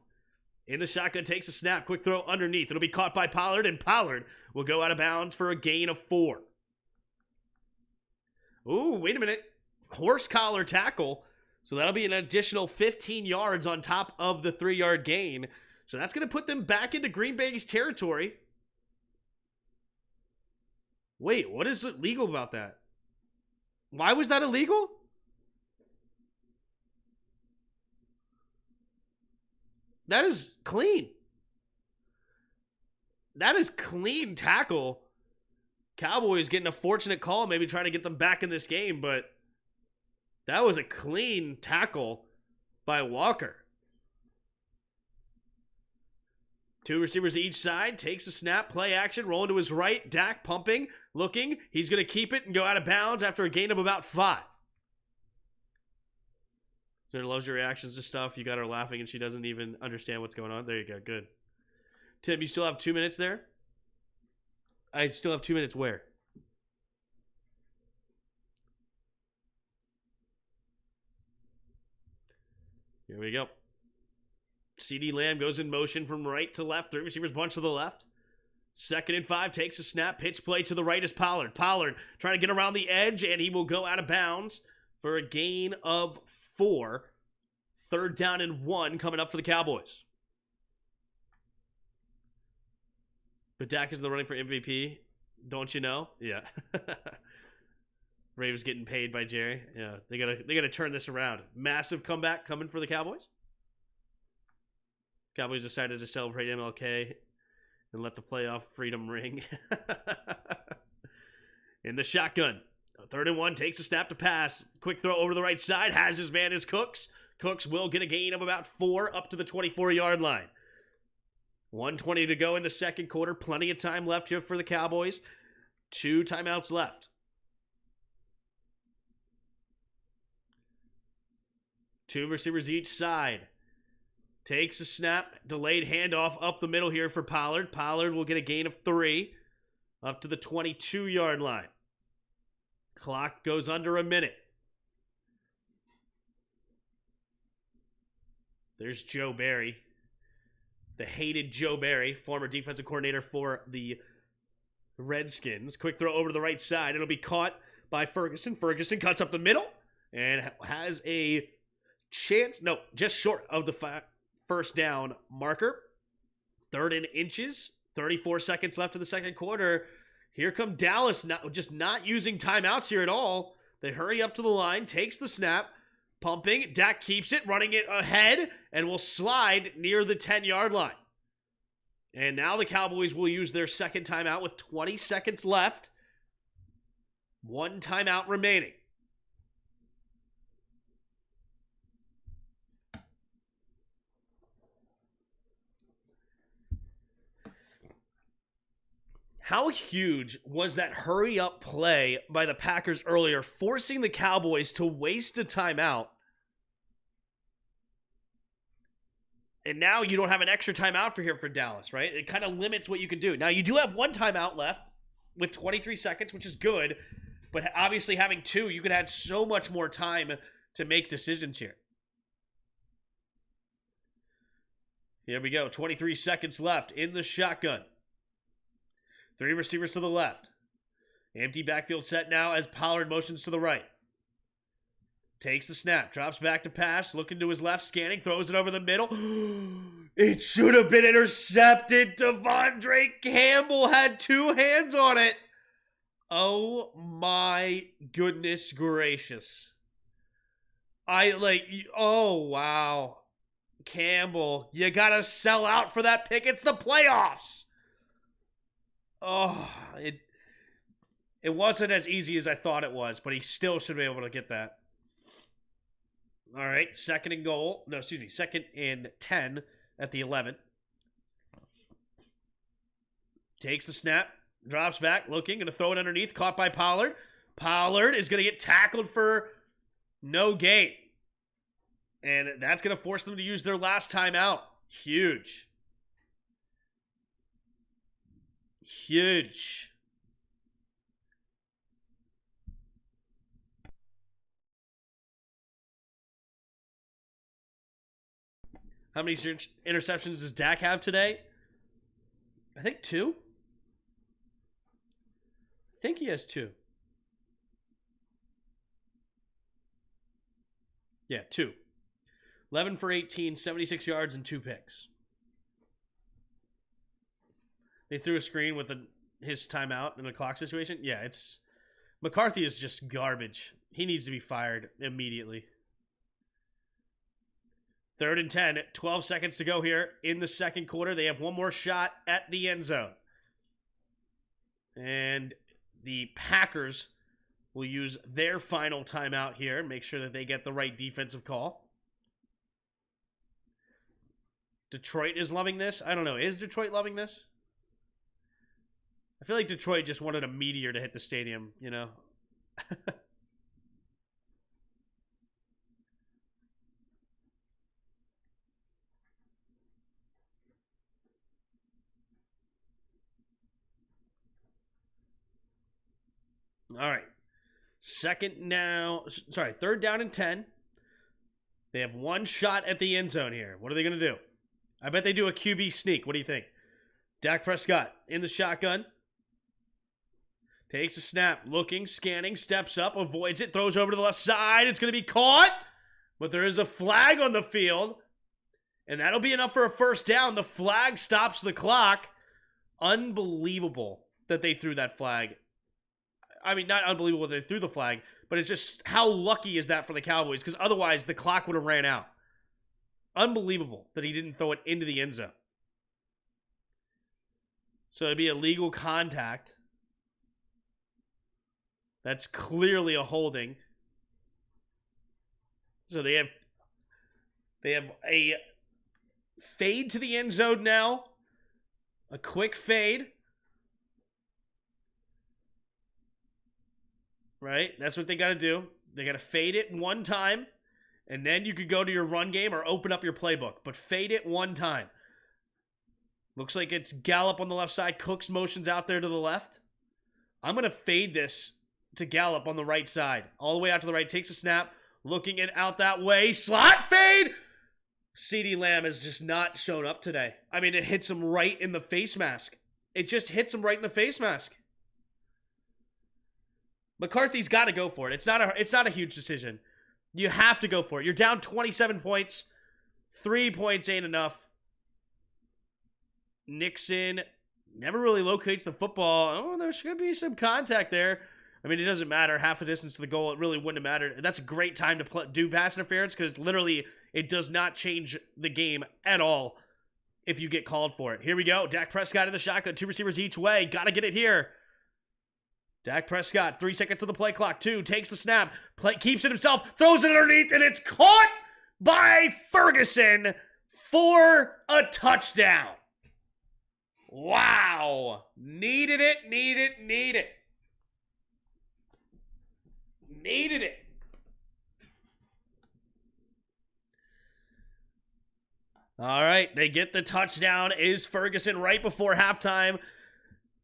In the shotgun, takes a snap. Quick throw underneath. It'll be caught by Pollard, and Pollard will go out of bounds for a gain of 4. Ooh, wait a minute. Horse collar tackle. So that'll be an additional 15 yards on top of the 3-yard gain. So that's going to put them back into Green Bay's territory. Wait, what is illegal about that? Why was that illegal? That is clean. That is clean tackle. Cowboys getting a fortunate call, maybe trying to get them back in this game, but that was a clean tackle by Walker. 2 receivers each side, takes a snap, play action, rolling to his right, Dak pumping, looking, he's going to keep it and go out of bounds after a gain of about 5. Sarah loves your reactions to stuff. You got her laughing and she doesn't even understand what's going on. There you go, good. Tim, you still have 2 minutes there? I still have 2 minutes where? Here we go. CeeDee Lamb goes in motion from right to left. 3 receivers bunch to the left. 2nd and 5, takes a snap. Pitch play to the right is Pollard. Pollard trying to get around the edge, and he will go out of bounds for a gain of 4. 3rd down and 1 coming up for the Cowboys. But Dak is in the running for MVP. Don't you know? Yeah. Ravens getting paid by Jerry. Yeah, they gotta turn this around. Massive comeback coming for the Cowboys. Cowboys decided to celebrate MLK and let the playoff freedom ring. In the shotgun. 3rd and 1, takes a snap to pass. Quick throw over the right side. Has his man is Cooks. Cooks will get a gain of about 4 up to the 24-yard line. 1:20 to go in the second quarter. Plenty of time left here for the Cowboys. 2 timeouts left. 2 receivers each side. Takes a snap. Delayed handoff up the middle here for Pollard. Pollard will get a gain of 3 up to the 22-yard line. Clock goes under a minute. There's Joe Barry. The hated Joe Barry, former defensive coordinator for the Redskins. Quick throw over to the right side. It'll be caught by Ferguson. Ferguson cuts up the middle and has a chance. No, just short of the first down marker. 3rd and inches. 34 seconds left in the second quarter. Here come Dallas, not using timeouts here at all. They hurry up to the line, takes the snap, pumping. Dak keeps it, running it ahead, and will slide near the 10-yard line. And now the Cowboys will use their second timeout with 20 seconds left. 1 timeout remaining. How huge was that hurry-up play by the Packers earlier, forcing the Cowboys to waste a timeout? And now you don't have an extra timeout for Dallas, right? It kind of limits what you can do. Now, you do have 1 timeout left with 23 seconds, which is good. But obviously having 2, you could have so much more time to make decisions here. Here we go. 23 seconds left in the shotgun. Three receivers to the left. Empty backfield set now as Pollard motions to the right. Takes the snap, drops back to pass, looking to his left, scanning, throws it over the middle. It should have been intercepted. Devondre Campbell had two hands on it. Oh my goodness gracious. Oh wow. Campbell, you gotta sell out for that pick. It's the playoffs. Oh, it wasn't as easy as I thought it was, but he still should be able to get that. All right, second and 10 at the 11. Takes the snap, drops back, looking, going to throw it underneath, caught by Pollard. Pollard is going to get tackled for no gain. And that's going to force them to use their last timeout. Huge. Huge. How many interceptions does Dak have today? I think 2. I think he has 2. Yeah, 2. 11 for 18, 76 yards, and 2 picks. They threw a screen with his timeout in a clock situation. Yeah, McCarthy is just garbage. He needs to be fired immediately. 3rd and 10, 12 seconds to go here in the second quarter. They have one more shot at the end zone. And the Packers will use their final timeout here and make sure that they get the right defensive call. Detroit is loving this. I don't know. Is Detroit loving this? I feel like Detroit just wanted a meteor to hit the stadium, you know? All right. 3rd down and 10. They have one shot at the end zone here. What are they going to do? I bet they do a QB sneak. What do you think? Dak Prescott in the shotgun. Takes a snap, looking, scanning, steps up, avoids it, throws over to the left side. It's going to be caught, but there is a flag on the field, and that'll be enough for a first down. The flag stops the clock. Unbelievable that they threw that flag. I mean, not unbelievable that they threw the flag, but it's just how lucky is that for the Cowboys? Because otherwise, the clock would have ran out. Unbelievable that he didn't throw it into the end zone. So it'd be a legal contact. That's clearly a holding. So they have a fade to the end zone now. A quick fade. Right? That's what they got to do. They got to fade it one time, and then you could go to your run game or open up your playbook. But fade it one time. Looks like it's Gallup on the left side. Cooks motions out there to the left. I'm going to fade this to Gallup on the right side. All the way out to the right. Takes a snap. Looking it out that way. Slot fade! CeeDee Lamb has just not shown up today. I mean, it hits him right in the face mask. It just hits him right in the face mask. McCarthy's got to go for it. It's not a huge decision. You have to go for it. You're down 27 points. 3 points ain't enough. Nixon never really locates the football. Oh, there should be some contact there. I mean, it doesn't matter. Half the distance to the goal, it really wouldn't have mattered. That's a great time to do pass interference because literally it does not change the game at all if you get called for it. Here we go. Dak Prescott in the shotgun. 2 receivers each way. Got to get it here. Dak Prescott, 3 seconds to the play clock. 2, takes the snap, keeps it himself, throws it underneath, and it's caught by Ferguson for a touchdown. Wow. Needed it. Needed it. All right, they get the touchdown. Is Ferguson right before halftime.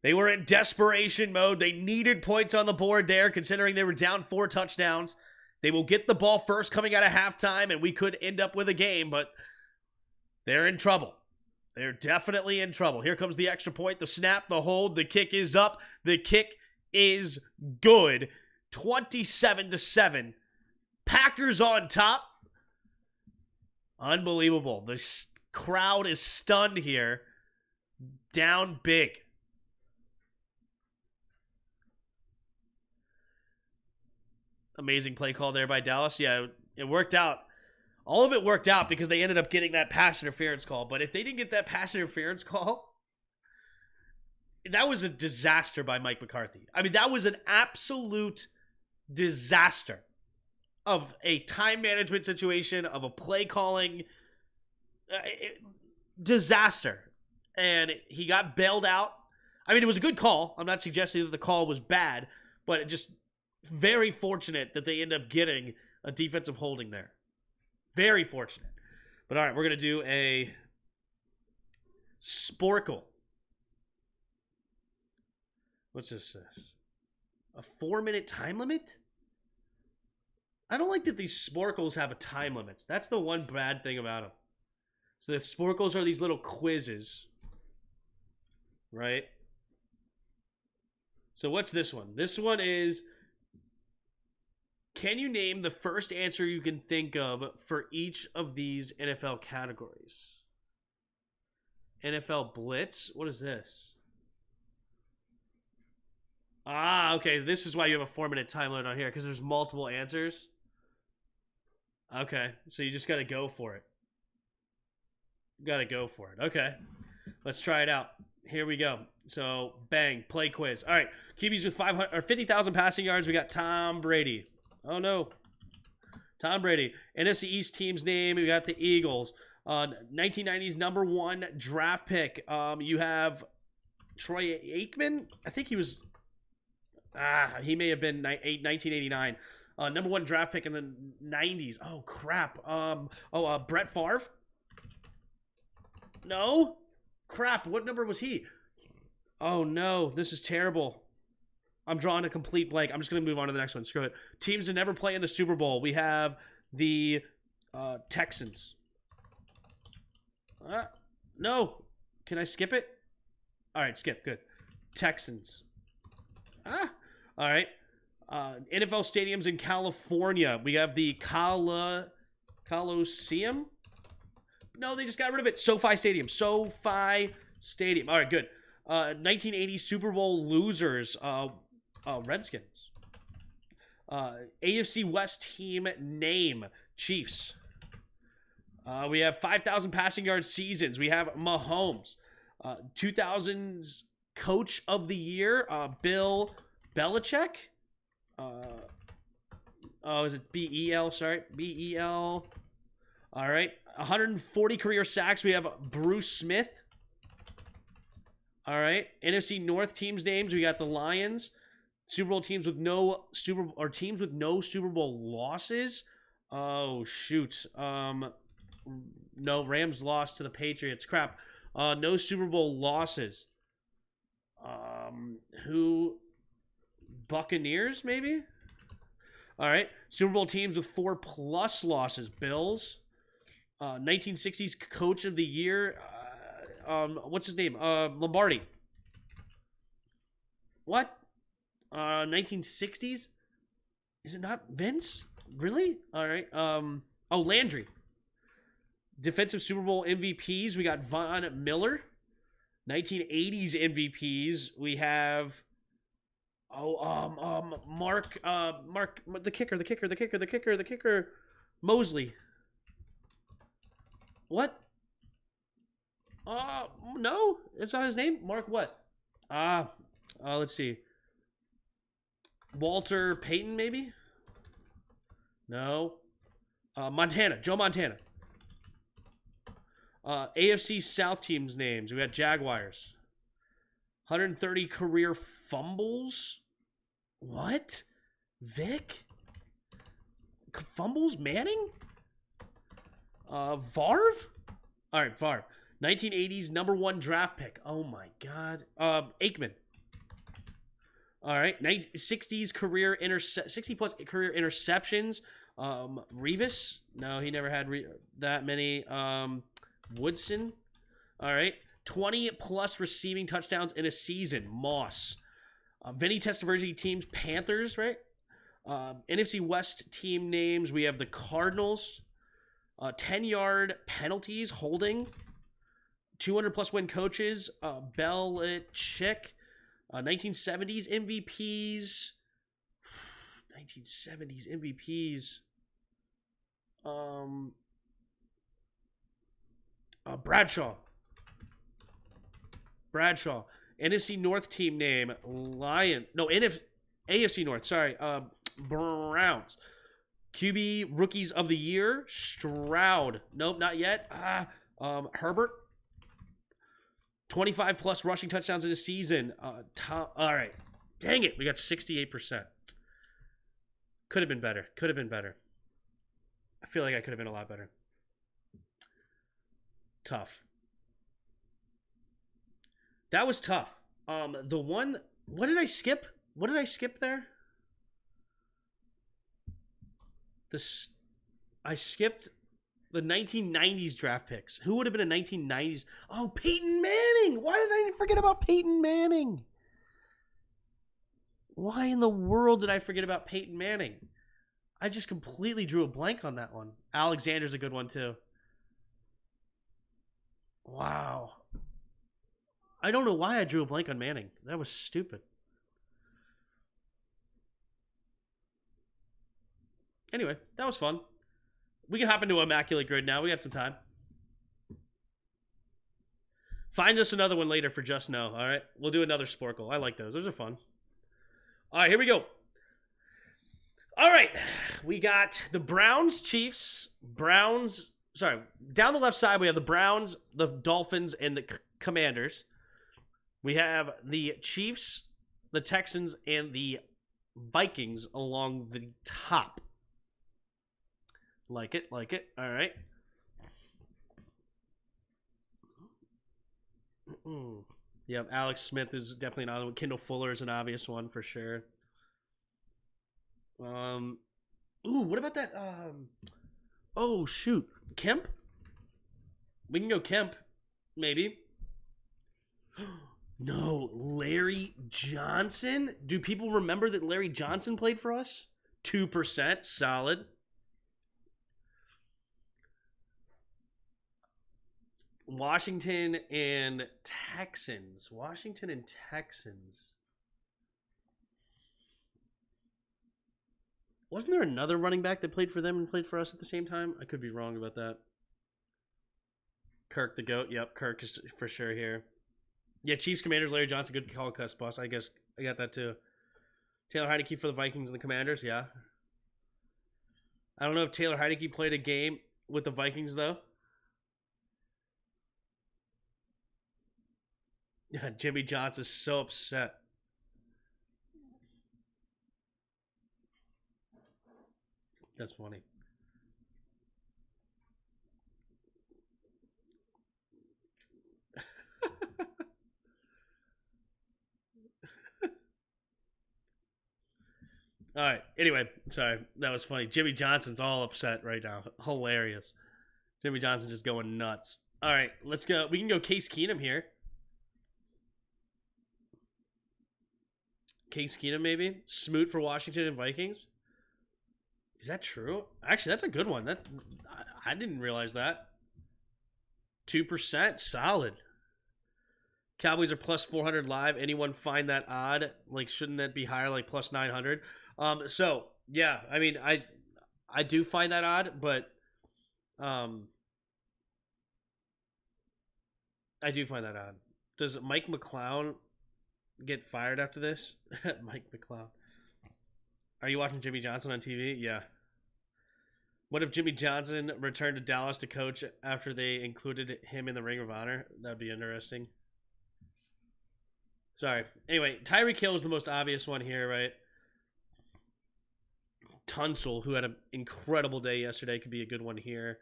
They were in desperation mode. They needed points on the board there, considering they were down 4 touchdowns. They will get the ball first coming out of halftime, and we could end up with a game, but they're in trouble. They're definitely in trouble. Here comes the extra point, the snap, the hold, the kick is up. The kick is good. 27-7. Packers on top. Unbelievable. The crowd is stunned here. Down big. Amazing play call there by Dallas. Yeah, it worked out. All of it worked out because they ended up getting that pass interference call. But if they didn't get that pass interference call, that was a disaster by Mike McCarthy. I mean, that was an absolute disaster of a time management situation, of a play calling disaster. And he got bailed out. I mean, it was a good call. I'm not suggesting that the call was bad, but it just very fortunate that they end up getting a defensive holding there. Very fortunate. But all right, we're going to do a Sporkle. What's this? A 4-minute time limit? I don't like that these Sporkles have a time limit. That's the one bad thing about them. So the Sporkles are these little quizzes. Right? So what's this one? This one is, can you name the first answer you can think of for each of these NFL categories? NFL Blitz? What is this? Ah, okay. This is why you have a 4-minute time limit on here, because there's multiple answers. Okay, so you just got to go for it. Got to go for it. Okay, let's try it out. Here we go. So, bang, play quiz. All right, QBs with 50,000 passing yards. We got Tom Brady. Oh, no. Tom Brady. NFC East team's name. We got the Eagles. 1990s #1 draft pick. You have Troy Aikman. I think he was... he may have been 1989. #1 draft pick in the 90s. Oh, crap. Brett Favre? No? Crap, what number was he? Oh, no. This is terrible. I'm drawing a complete blank. I'm just going to move on to the next one. Screw it. Teams that never play in the Super Bowl. We have the Texans. No. Can I skip it? All right, skip. Good. Texans. All right. NFL stadiums in California. We have the Coliseum. No, they just got rid of it. SoFi Stadium. SoFi Stadium. All right, good. 1980 Super Bowl losers. Redskins. AFC West team name. Chiefs. We have 5,000 passing yard seasons. We have Mahomes. 2000s Coach of the Year. Bill Belichick. Is it B-E-L? Sorry. B-E-L. All right. 140 career sacks. We have Bruce Smith. All right. NFC North teams names. We got the Lions. Super Bowl teams with no Super Bowl losses. Oh shoot. No, Rams lost to the Patriots. Crap. No Super Bowl losses. Who? Buccaneers maybe? All right. Super Bowl teams with 4+ losses. Bills. 1960s Coach of the Year. What's his name? Lombardi. What? 1960s? Is it not Vince? Really? All right. Landry. Defensive Super Bowl MVPs. We got Von Miller. 1980s MVPs. We have Mark the kicker. Mosley. What? No, it's not his name. Mark what? Let's see. Walter Payton, maybe? No. Montana. Joe Montana. AFC South teams names. We got Jaguars. 130 career fumbles. What? Vic? Fumbles? Manning? Favre? All right, Favre. 1980s #1 draft pick. Oh my God. Aikman. All right. 60s career 60+ career interceptions. Revis. No, he never had that many. Woodson. All right. 20 plus receiving touchdowns in a season. Moss. Vinny Testaverde teams, Panthers, right? NFC West team names. We have the Cardinals. 10-yard penalties, holding. 200 plus win coaches. Belichick. 1970s MVPs. 1970s MVPs. Bradshaw. NFC North team name, AFC North, sorry. Browns. QB Rookies of the Year, Stroud. Nope, not yet. Herbert. 25 plus rushing touchdowns in a season. All right. Dang it, we got 68%. Could have been better. I feel like I could have been a lot better. Tough. That was tough. The one, what did I skip? What did I skip there? I skipped the 1990s draft picks. Who would have been a 1990s? Oh, Peyton Manning. Why did I forget about Peyton Manning? Why in the world did I forget about Peyton Manning? I just completely drew a blank on that one. Alexander's a good one too. Wow. I don't know why I drew a blank on Manning. That was stupid. Anyway, that was fun. We can hop into Immaculate Grid now. We got some time. Find us another one later for Just Know, all right? We'll do another Sporkle. I like those. Those are fun. All right, here we go. All right. We got the Browns, Chiefs, down the left side, we have the Browns, the Dolphins, and the Commanders. We have the Chiefs, the Texans, and the Vikings along the top. Like it. All right. Yep, Alex Smith is definitely another one. Kendall Fuller is an obvious one for sure. What about that? Oh, shoot. Kemp? We can go Kemp, maybe. No, Larry Johnson? Do people remember that Larry Johnson played for us? 2%, solid. Washington and Texans. Wasn't there another running back that played for them and played for us at the same time? I could be wrong about that. Kirk the GOAT. Yep, Kirk is for sure here. Yeah, Chiefs, Commanders, Larry Johnson. Good call, Cuss Boss. I guess I got that too. Taylor Heinicke for the Vikings and the Commanders. Yeah. I don't know if Taylor Heinicke played a game with the Vikings, though. Yeah, Jimmy Johnson's so upset. That's funny. All right. Anyway, sorry. That was funny. Jimmy Johnson's all upset right now. Hilarious. Jimmy Johnson just going nuts. All right. Let's go. We can go Case Keenum here. Case Keenum, maybe. Smoot for Washington and Vikings. Is that true? Actually, that's a good one. I didn't realize that. 2%, solid. Cowboys are plus 400 live. Anyone find that odd? Like, shouldn't that be higher, like plus 900? So yeah, I mean, I do find that odd, but I do find that odd. Does Mike McClown get fired after this? Mike McClown. Are you watching Jimmy Johnson on TV? Yeah. What if Jimmy Johnson returned to Dallas to coach after they included him in the Ring of Honor? That'd be interesting. Sorry. Anyway, Tyreek Hill is the most obvious one here, right? Tunsil, who had an incredible day yesterday, could be a good one here.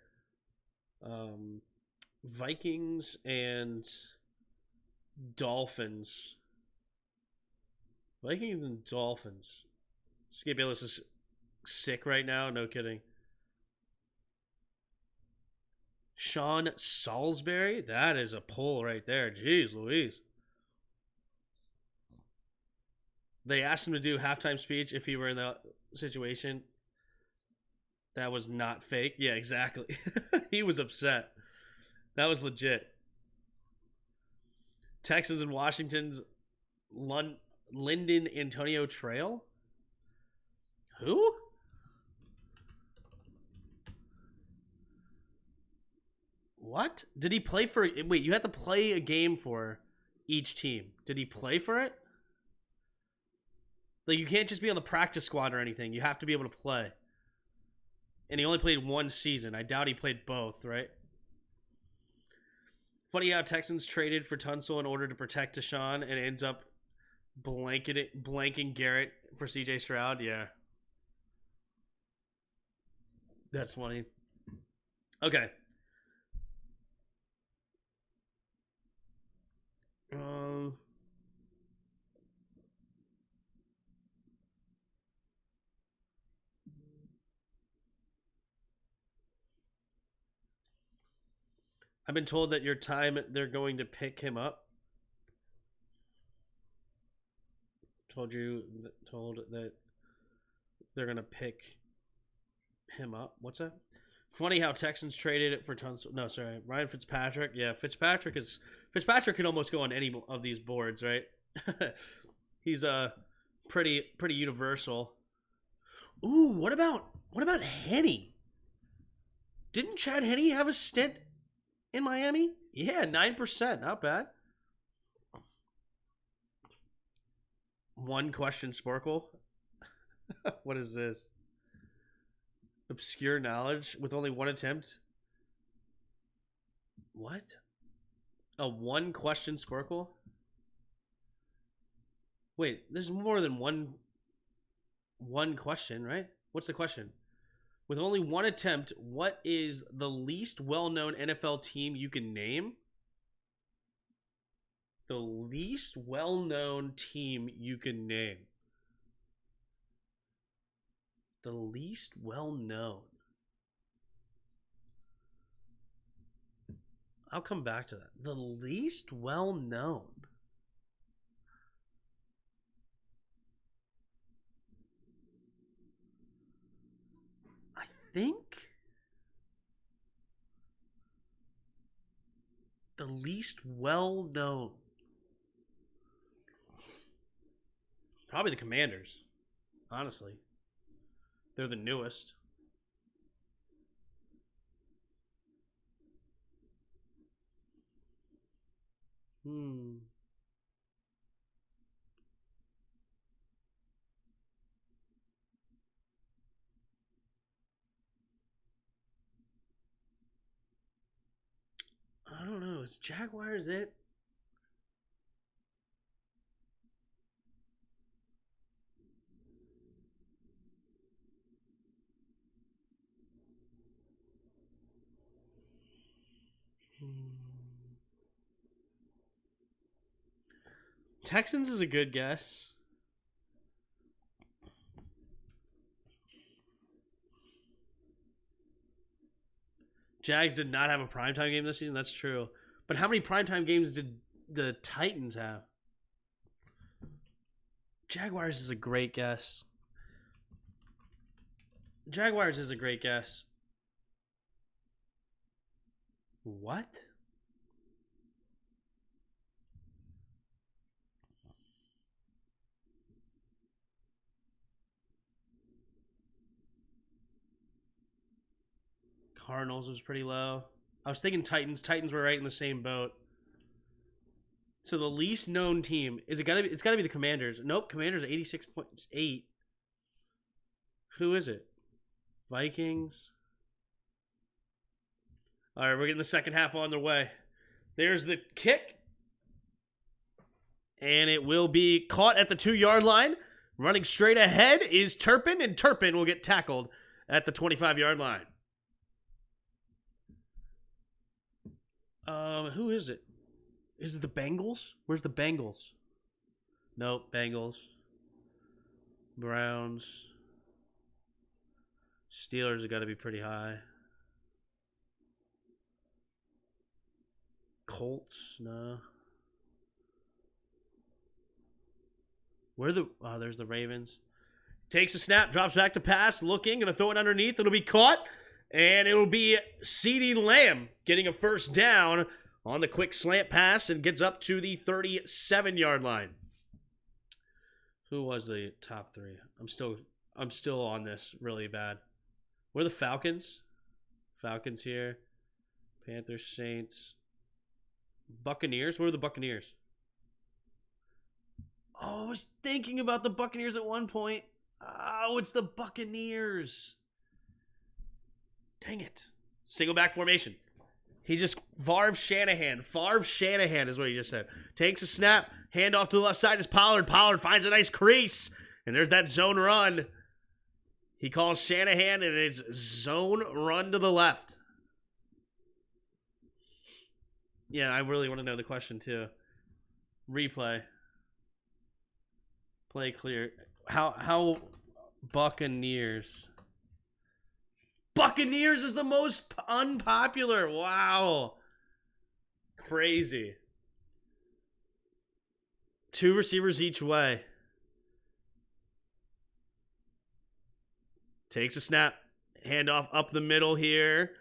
Vikings and Dolphins. Vikings and Dolphins. Skip Bayless is sick right now. No kidding. Sean Salisbury. That is a pull right there. Jeez Louise. They asked him to do halftime speech if he were in the situation. That was not fake. Yeah, exactly. He was upset. That was legit. Texans and Washington's Lyndon Antonio Trail. Who? What? Did he play for... Wait, you had to play a game for each team. Did he play for it? Like, you can't just be on the practice squad or anything. You have to be able to play. And he only played one season. I doubt he played both, right? Funny how Texans traded for Tunsil in order to protect Deshaun and ends up blanking Garrett for CJ Stroud. Yeah. That's funny. Okay. I've been told that your time they're going to pick him up. Told that they're gonna pick him up. What's that? Funny how Texans traded it for Tunsil. No, sorry, Ryan Fitzpatrick. Yeah, Fitzpatrick can almost go on any of these boards, right? He's pretty universal. Ooh, what about Henny? Didn't Chad Henne have a stint in Miami? Yeah, 9%, not bad. One question, Sporkle. What is this? Obscure knowledge with only one attempt. What? A one question Sporkle? Wait, there's more than one question, right? What's the question? With only one attempt, what is the least well-known NFL team you can name? The least well-known team you can name. The least well-known. I'll come back to that. The least well-known. I think the least well-known. Probably the Commanders, honestly. They're the newest. I don't know. Is Jaguars it? Texans is a good guess. Jags did not have a primetime game this season. That's true. But how many primetime games did the Titans have? Jaguars is a great guess. Jaguars is a great guess. What? Cardinals was pretty low. I was thinking Titans. Titans were right in the same boat. So the least known team is it gotta be? It's gotta be the Commanders. Nope, Commanders 86.8. Who is it? Vikings. All right, we're getting the second half on the way. There's the kick, and it will be caught at the 2-yard line. Running straight ahead is Turpin, and Turpin will get tackled at the 25-yard line. Who is it? Is it the Bengals? Where's the Bengals? Nope, Bengals. Browns. Steelers have got to be pretty high. Colts? No. Where the... Oh, there's the Ravens. Takes a snap, drops back to pass, looking, going to throw it underneath. It'll be caught, and it'll be CeeDee Lamb getting a first down on the quick slant pass and gets up to the 37-yard line. Who was the top three? I'm still on this really bad. Where are the Falcons? Falcons here. Panthers, Saints. Buccaneers? Where are the Buccaneers? Oh, I was thinking about the Buccaneers at one point. Oh, it's the Buccaneers. Dang it. Single back formation. He just Favre Shanahan is what he just said. Takes a snap. Hand off to the left side is Pollard. Pollard finds a nice crease. And there's that zone run. He calls Shanahan, and it's zone run to the left. Yeah, I really want to know the question, too. Replay. Play clear. How Buccaneers? Buccaneers is the most unpopular. Wow. Crazy. 2 receivers each way. Takes a snap. Handoff up the middle here.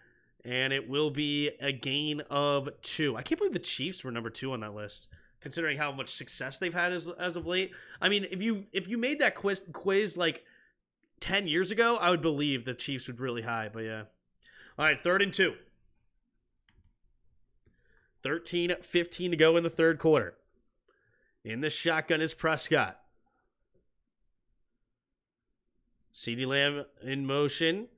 And it will be a gain of 2. I can't believe the Chiefs were number 2 on that list, considering how much success they've had as of late. I mean, if you made that quiz like 10 years ago, I would believe the Chiefs would really high, but yeah. All right, 3rd and 2. 13:15 to go in the third quarter. In the shotgun is Prescott. CeeDee Lamb in motion.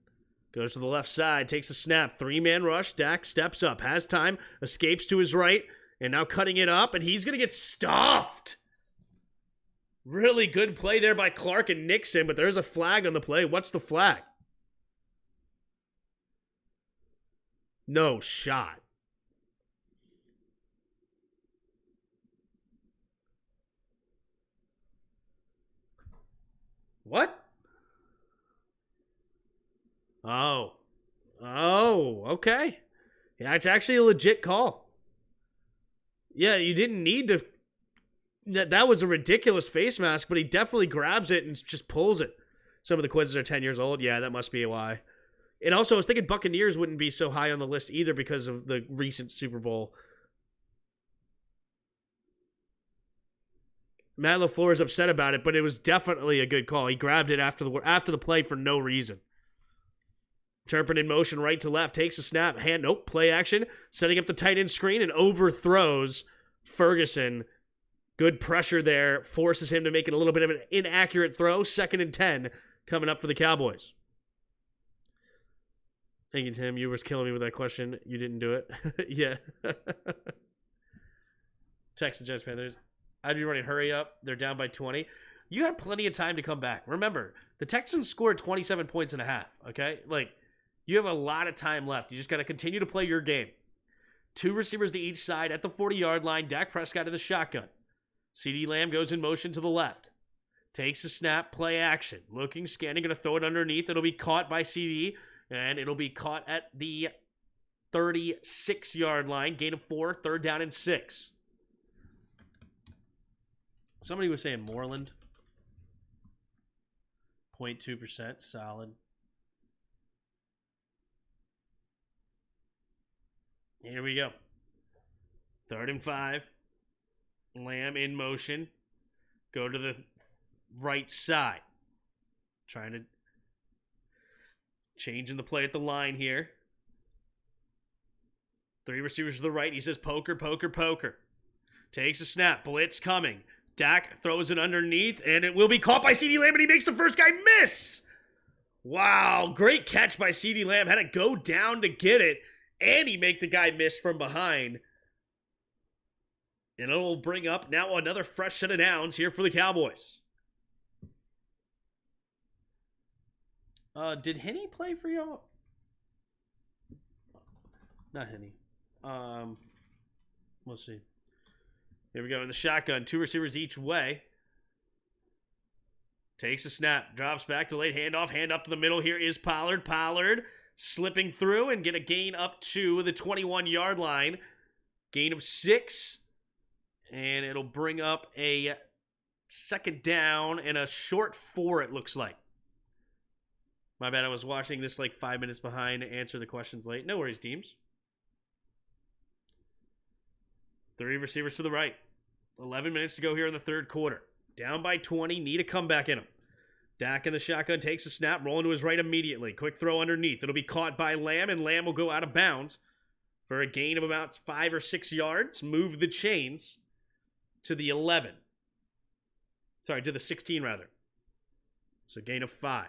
Goes to the left side, takes a snap. 3-man rush. Dak steps up, has time, escapes to his right, and now cutting it up, and he's going to get stuffed. Really good play there by Clark and Nixon, but there's a flag on the play. What's the flag? No shot. What? Oh, okay. Yeah, it's actually a legit call. Yeah, you didn't need to. That was a ridiculous face mask, but he definitely grabs it and just pulls it. Some of the quizzes are 10 years old. Yeah, that must be why. And also, I was thinking Buccaneers wouldn't be so high on the list either because of the recent Super Bowl. Matt LaFleur is upset about it, but it was definitely a good call. He grabbed it after the play for no reason. Turpin in motion right to left, takes a snap, play action, setting up the tight end screen and overthrows Ferguson. Good pressure there, forces him to make it a little bit of an inaccurate throw. 2nd and 10 coming up for the Cowboys. Thank you, Tim. You were killing me with that question. You didn't do it. Yeah. Text the Jets Panthers. I'd be running, hurry up. They're down by 20. You had plenty of time to come back. Remember, the Texans scored 27 points and a half, okay? You have a lot of time left. You just got to continue to play your game. 2 receivers to each side at the 40-yard line. Dak Prescott in the shotgun. CeeDee Lamb goes in motion to the left. Takes a snap, play action. Looking, scanning, going to throw it underneath. It'll be caught by CeeDee, and it'll be caught at the 36-yard line. Gain of 4, 3rd down and 6. Somebody was saying Moreland. 0.2%, solid. Here we go. 3rd and 5. Lamb in motion. Go to the right side. Trying to changing the play at the line here. 3 receivers to the right. He says poker, poker, poker. Takes a snap. Blitz coming. Dak throws it underneath, and it will be caught by CeeDee Lamb, and he makes the first guy miss. Wow, great catch by CeeDee Lamb. Had to go down to get it, and he make the guy miss from behind. And it'll bring up now another fresh set of downs here for the Cowboys. Did Henne play for y'all? Not Henne. We'll see. Here we go in the shotgun. 2 receivers each way. Takes a snap. Drops back. Delayed handoff. Hand up to the middle. Here is Pollard. Pollard slipping through and get a gain up to the 21-yard line. Gain of 6. And it'll bring up a second down and a short 4, it looks like. My bad, I was watching this like 5 minutes behind to answer the questions late. No worries, teams. 3 receivers to the right. 11 minutes to go here in the third quarter. Down by 20, need a comeback in them. Dak in the shotgun takes a snap, rolling to his right immediately. Quick throw underneath. It'll be caught by Lamb, and Lamb will go out of bounds for a gain of about 5 or 6 yards. Move the chains to the 11. Sorry, to the 16 rather. So gain of 5.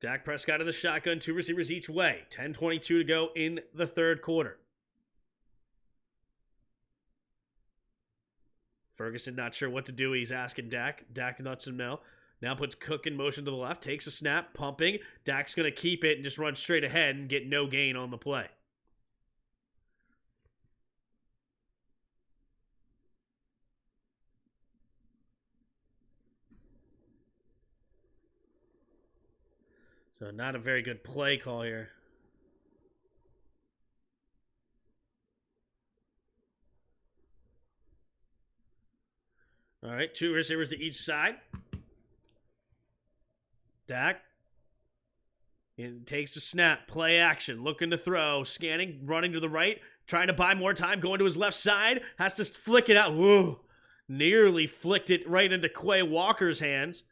Dak Prescott in the shotgun, 2 receivers each way. 10:22 to go in the third quarter. Ferguson not sure what to do. He's asking Dak. Dak nuts him now. Now puts Cook in motion to the left. Takes a snap, pumping. Dak's going to keep it and just run straight ahead and get no gain on the play. So not a very good play call here. All right, 2 receivers to each side. Dak takes a snap, play action, looking to throw, scanning, running to the right, trying to buy more time, going to his left side, has to flick it out. Whoa, nearly flicked it right into Quay Walker's hands.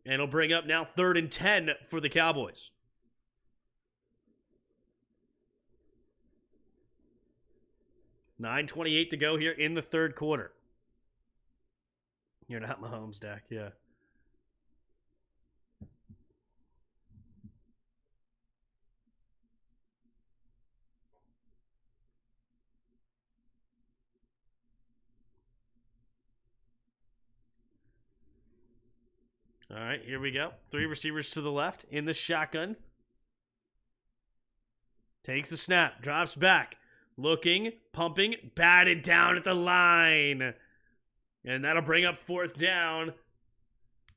And it'll bring up now 3rd and 10 for the Cowboys. $9:28 to go here in the third quarter. You're not Mahomes, Dak, yeah. All right, here we go. 3 receivers to the left in the shotgun. Takes the snap, drops back. Looking, pumping, batted down at the line. And that'll bring up 4th down.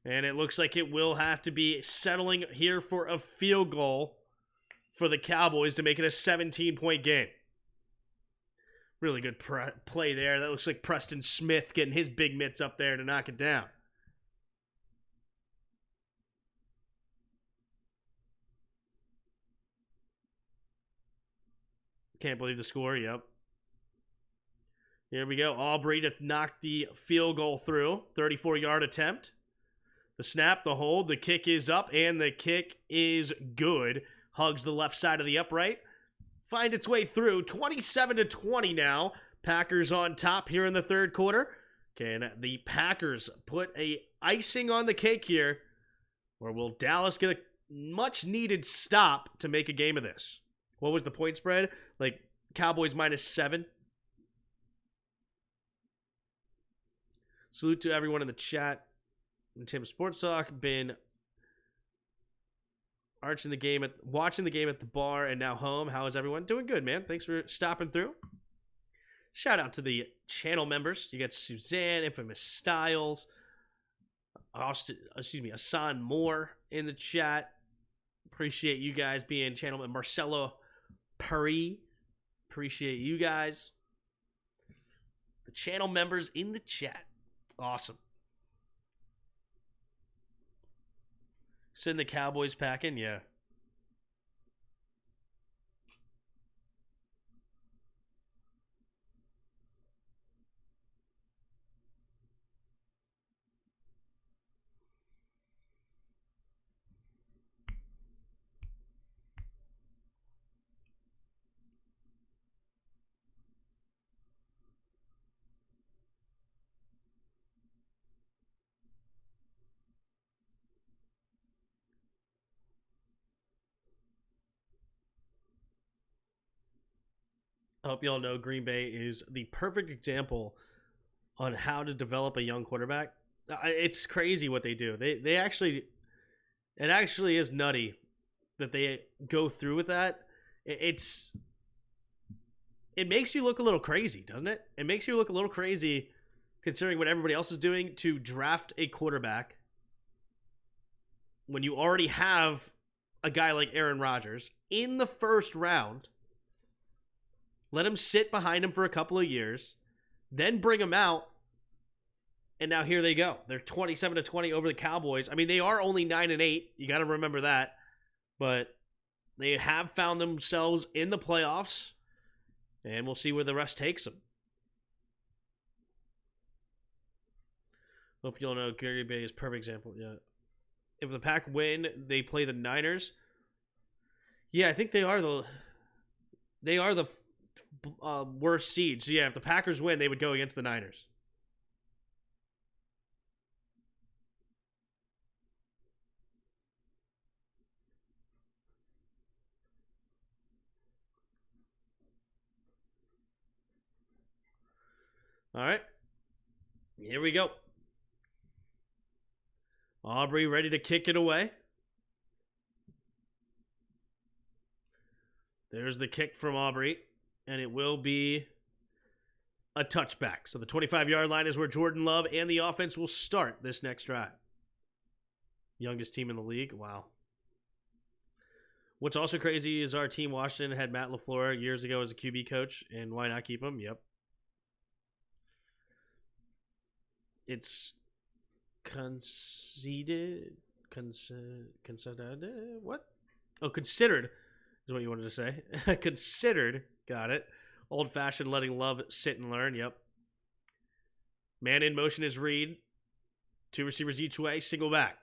And it looks like it will have to be settling here for a field goal for the Cowboys to make it a 17-point game. Really good play there. That looks like Preston Smith getting his big mitts up there to knock it down. Can't believe the score, yep. Here we go. Aubrey to knock the field goal through. 34-yard attempt. The snap, the hold, the kick is up, and the kick is good. Hugs the left side of the upright. Find its way through. 27-20 now. Packers on top here in the third quarter. Can the Packers put a icing on the cake here? Or will Dallas get a much-needed stop to make a game of this? What was the point spread? Like, Cowboys -7. Salute to everyone in the chat. And Tim Sports Talk been watching the game at the bar and now home. How is everyone? Doing good, man. Thanks for stopping through. Shout out to the channel members. You got Suzanne, Infamous Styles, Asan Moore in the chat. Appreciate you guys being channel members. Marcelo Paris. Appreciate you guys. The channel members in the chat. Awesome. Send the Cowboys packing, yeah. I hope you all know Green Bay is the perfect example on how to develop a young quarterback. It's crazy what they do. They actually, it actually is nutty that they go through with that. It makes you look a little crazy, doesn't it? It makes you look a little crazy considering what everybody else is doing to draft a quarterback when you already have a guy like Aaron Rodgers in the first round, let him sit behind him for a couple of years, then bring him out, and now here they go. They're 27-20 over the Cowboys. I mean, they are only 9-8. You got to remember that. But they have found themselves in the playoffs, and we'll see where the rest takes them. Hope you'll know Gary Bay is a perfect example. Yeah. If the Pack win, they play the Niners. Yeah, I think they are the worst seed. So yeah, if the Packers win, they would go against the Niners. All right. Here we go. Aubrey ready to kick it away. There's the kick from Aubrey, and it will be a touchback. So the 25-yard line is where Jordan Love and the offense will start this next drive. Youngest team in the league. Wow. What's also crazy is our team, Washington, had Matt LaFleur years ago as a QB coach, and why not keep him? Yep. It's considered. What? Oh, considered is what you wanted to say. Considered. Got it. Old-fashioned letting Love sit and learn. Yep. Man in motion is Reed. 2 receivers each way. Single back.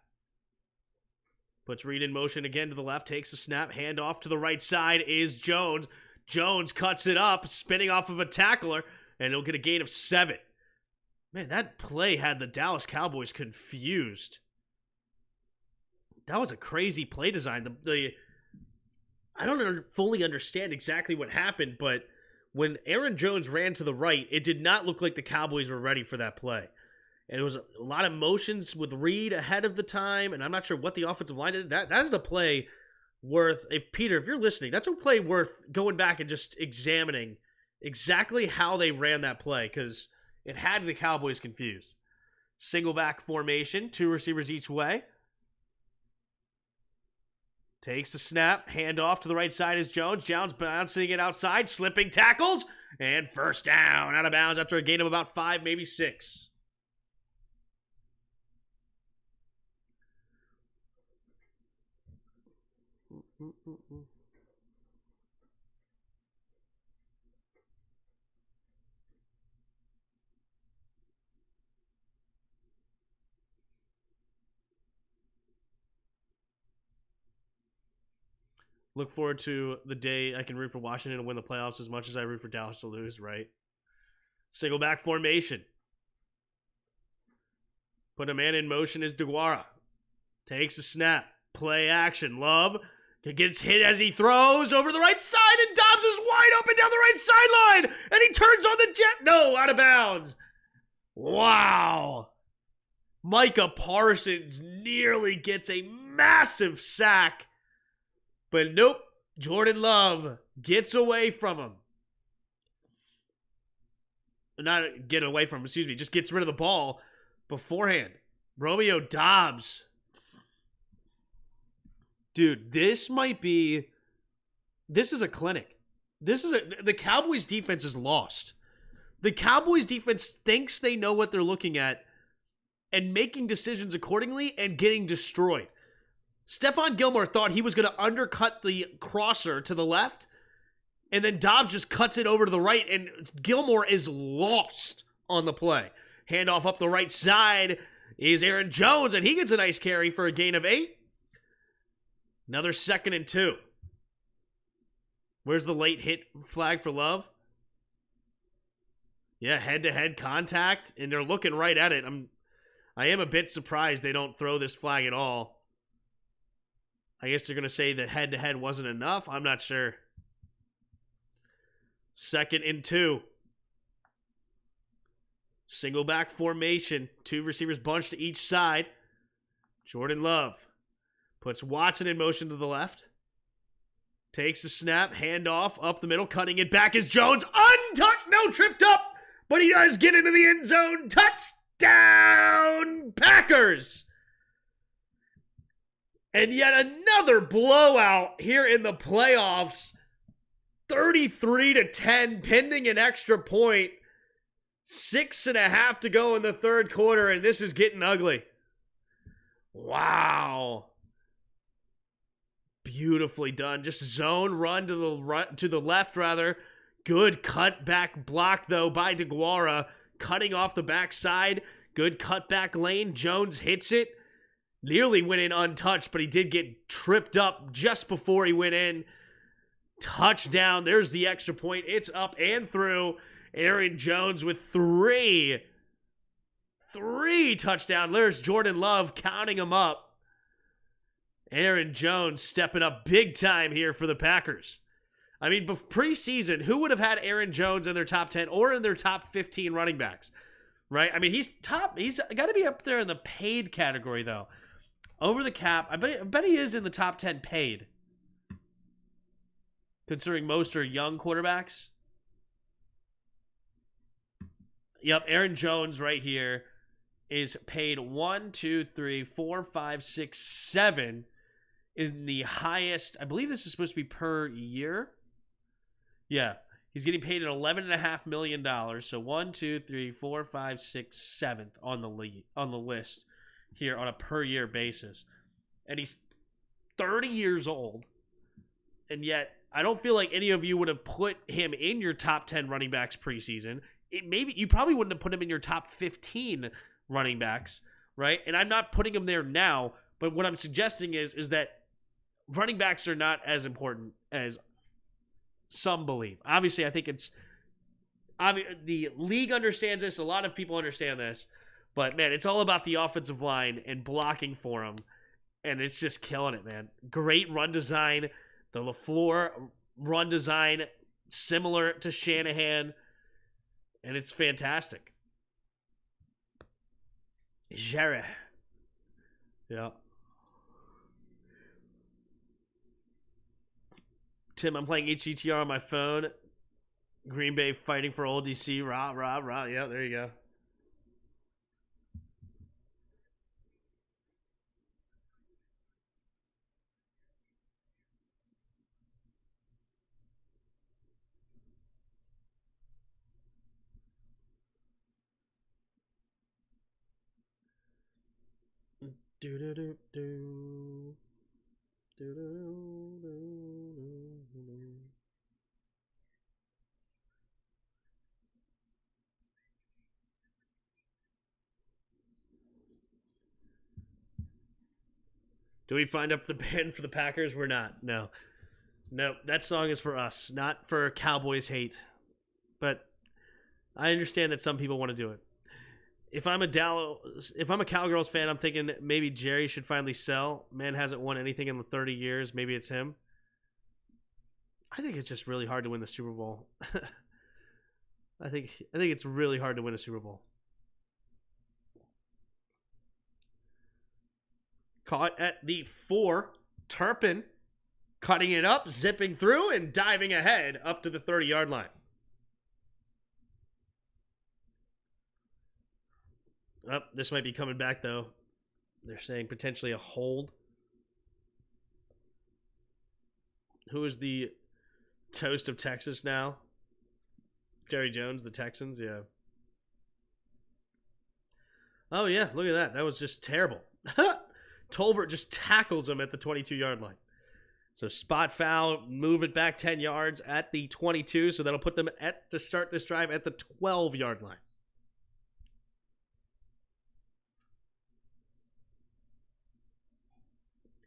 Puts Reed in motion again to the left. Takes a snap. Hand off to the right side is Jones. Jones cuts it up, spinning off of a tackler, and he'll get a gain of 7. Man, that play had the Dallas Cowboys confused. That was a crazy play design. I don't fully understand exactly what happened, but when Aaron Jones ran to the right, it did not look like the Cowboys were ready for that play. And it was a lot of motions with Reed ahead of the time, and I'm not sure what the offensive line did. That is a play worth, Peter, if you're listening, that's a play worth going back and just examining exactly how they ran that play, because it had the Cowboys confused. Single back formation, 2 receivers each way. Takes the snap, hand off to the right side is Jones. Jones bouncing it outside, slipping tackles, and first down, out of bounds after a gain of about 5, maybe 6. Look forward to the day I can root for Washington to win the playoffs as much as I root for Dallas to lose, right? Single back formation. Put a man in motion is DeGuara. Takes a snap. Play action. Love gets hit as he throws over the right side, and Dobbs is wide open down the right sideline, and he turns on the jet. No, out of bounds. Wow. Micah Parsons nearly gets a massive sack. But nope, Jordan Love gets away from him. Not get away from him, excuse me. Just gets rid of the ball beforehand. Romeo Dobbs. Dude, this is a clinic. The Cowboys defense is lost. The Cowboys defense thinks they know what they're looking at and making decisions accordingly and getting destroyed. Stephon Gilmore thought he was going to undercut the crosser to the left, and then Dobbs just cuts it over to the right, and Gilmore is lost on the play. Handoff up the right side is Aaron Jones, and he gets a nice carry for a gain of 8. Another 2nd and 2. Where's the late hit flag for Love? Yeah, head-to-head contact, and they're looking right at it. I am a bit surprised they don't throw this flag at all. I guess they're going to say that head-to-head wasn't enough. I'm not sure. 2nd and 2. Single back formation. 2 receivers bunched to each side. Jordan Love puts Watson in motion to the left. Takes the snap. Handoff up the middle. Cutting it back is Jones. Untouched. No, tripped up. But he does get into the end zone. Touchdown, Packers. And yet another blowout here in the playoffs. 33-10, pending an extra point. 6.5 to go in the third quarter, and this is getting ugly. Wow. Beautifully done. Just zone run to the left, rather. Good cutback block, though, by DeGuara. Cutting off the backside. Good cutback lane. Jones hits it. Nearly went in untouched, but he did get tripped up just before he went in. Touchdown. There's the extra point. It's up and through. Aaron Jones with three touchdowns. There's Jordan Love counting them up. Aaron Jones stepping up big time here for the Packers. I mean, preseason, who would have had Aaron Jones in their top 10 or in their top 15 running backs? Right? I mean, he's got to be up there in the paid category, though. Over the cap, I bet he is in the top 10 paid. Considering most are young quarterbacks. Yep, Aaron Jones right here is paid 1, 2, 3, 4, 5, 6, 7. Is the highest. I believe this is supposed to be per year. Yeah, he's getting paid at $11.5 million. So 1, 2, 3, 4, 5, 6, 7th on the list here on a per year basis, and he's 30 years old, and yet I don't feel like any of you would have put him in your top 10 running backs preseason. Maybe you probably wouldn't have put him in your top 15 running backs, right? And I'm not putting him there now, but what I'm suggesting is that running backs are not as important as some believe. Obviously, I think the league understands this. A lot of people understand this. But, man, it's all about the offensive line and blocking for them. And it's just killing it, man. Great run design. The LaFleur run design, similar to Shanahan. And it's fantastic. Jerry. Yeah. Tim, I'm playing HGTR on my phone. Green Bay fighting for old DC. Rah, rah, rah. Yeah, there you go. Do do do do. Do do do do. Do we find up the band for the Packers? We're not. No. No, that song is for us, not for Cowboys hate. But I understand that some people want to do it. If I'm a Cowgirls fan, I'm thinking maybe Jerry should finally sell. Man hasn't won anything in 30 years. Maybe it's him. I think it's just really hard to win the Super Bowl. I think it's really hard to win a Super Bowl. Caught at the 4. Turpin cutting it up, zipping through, and diving ahead up to the 30-yard line. Oh, this might be coming back, though. They're saying potentially a hold. Who is the toast of Texas now? Jerry Jones, the Texans, yeah. Oh, yeah, look at that. That was just terrible. Tolbert just tackles him at the 22-yard line. So spot foul, move it back 10 yards at the 22, so that'll put them to start this drive at the 12-yard line.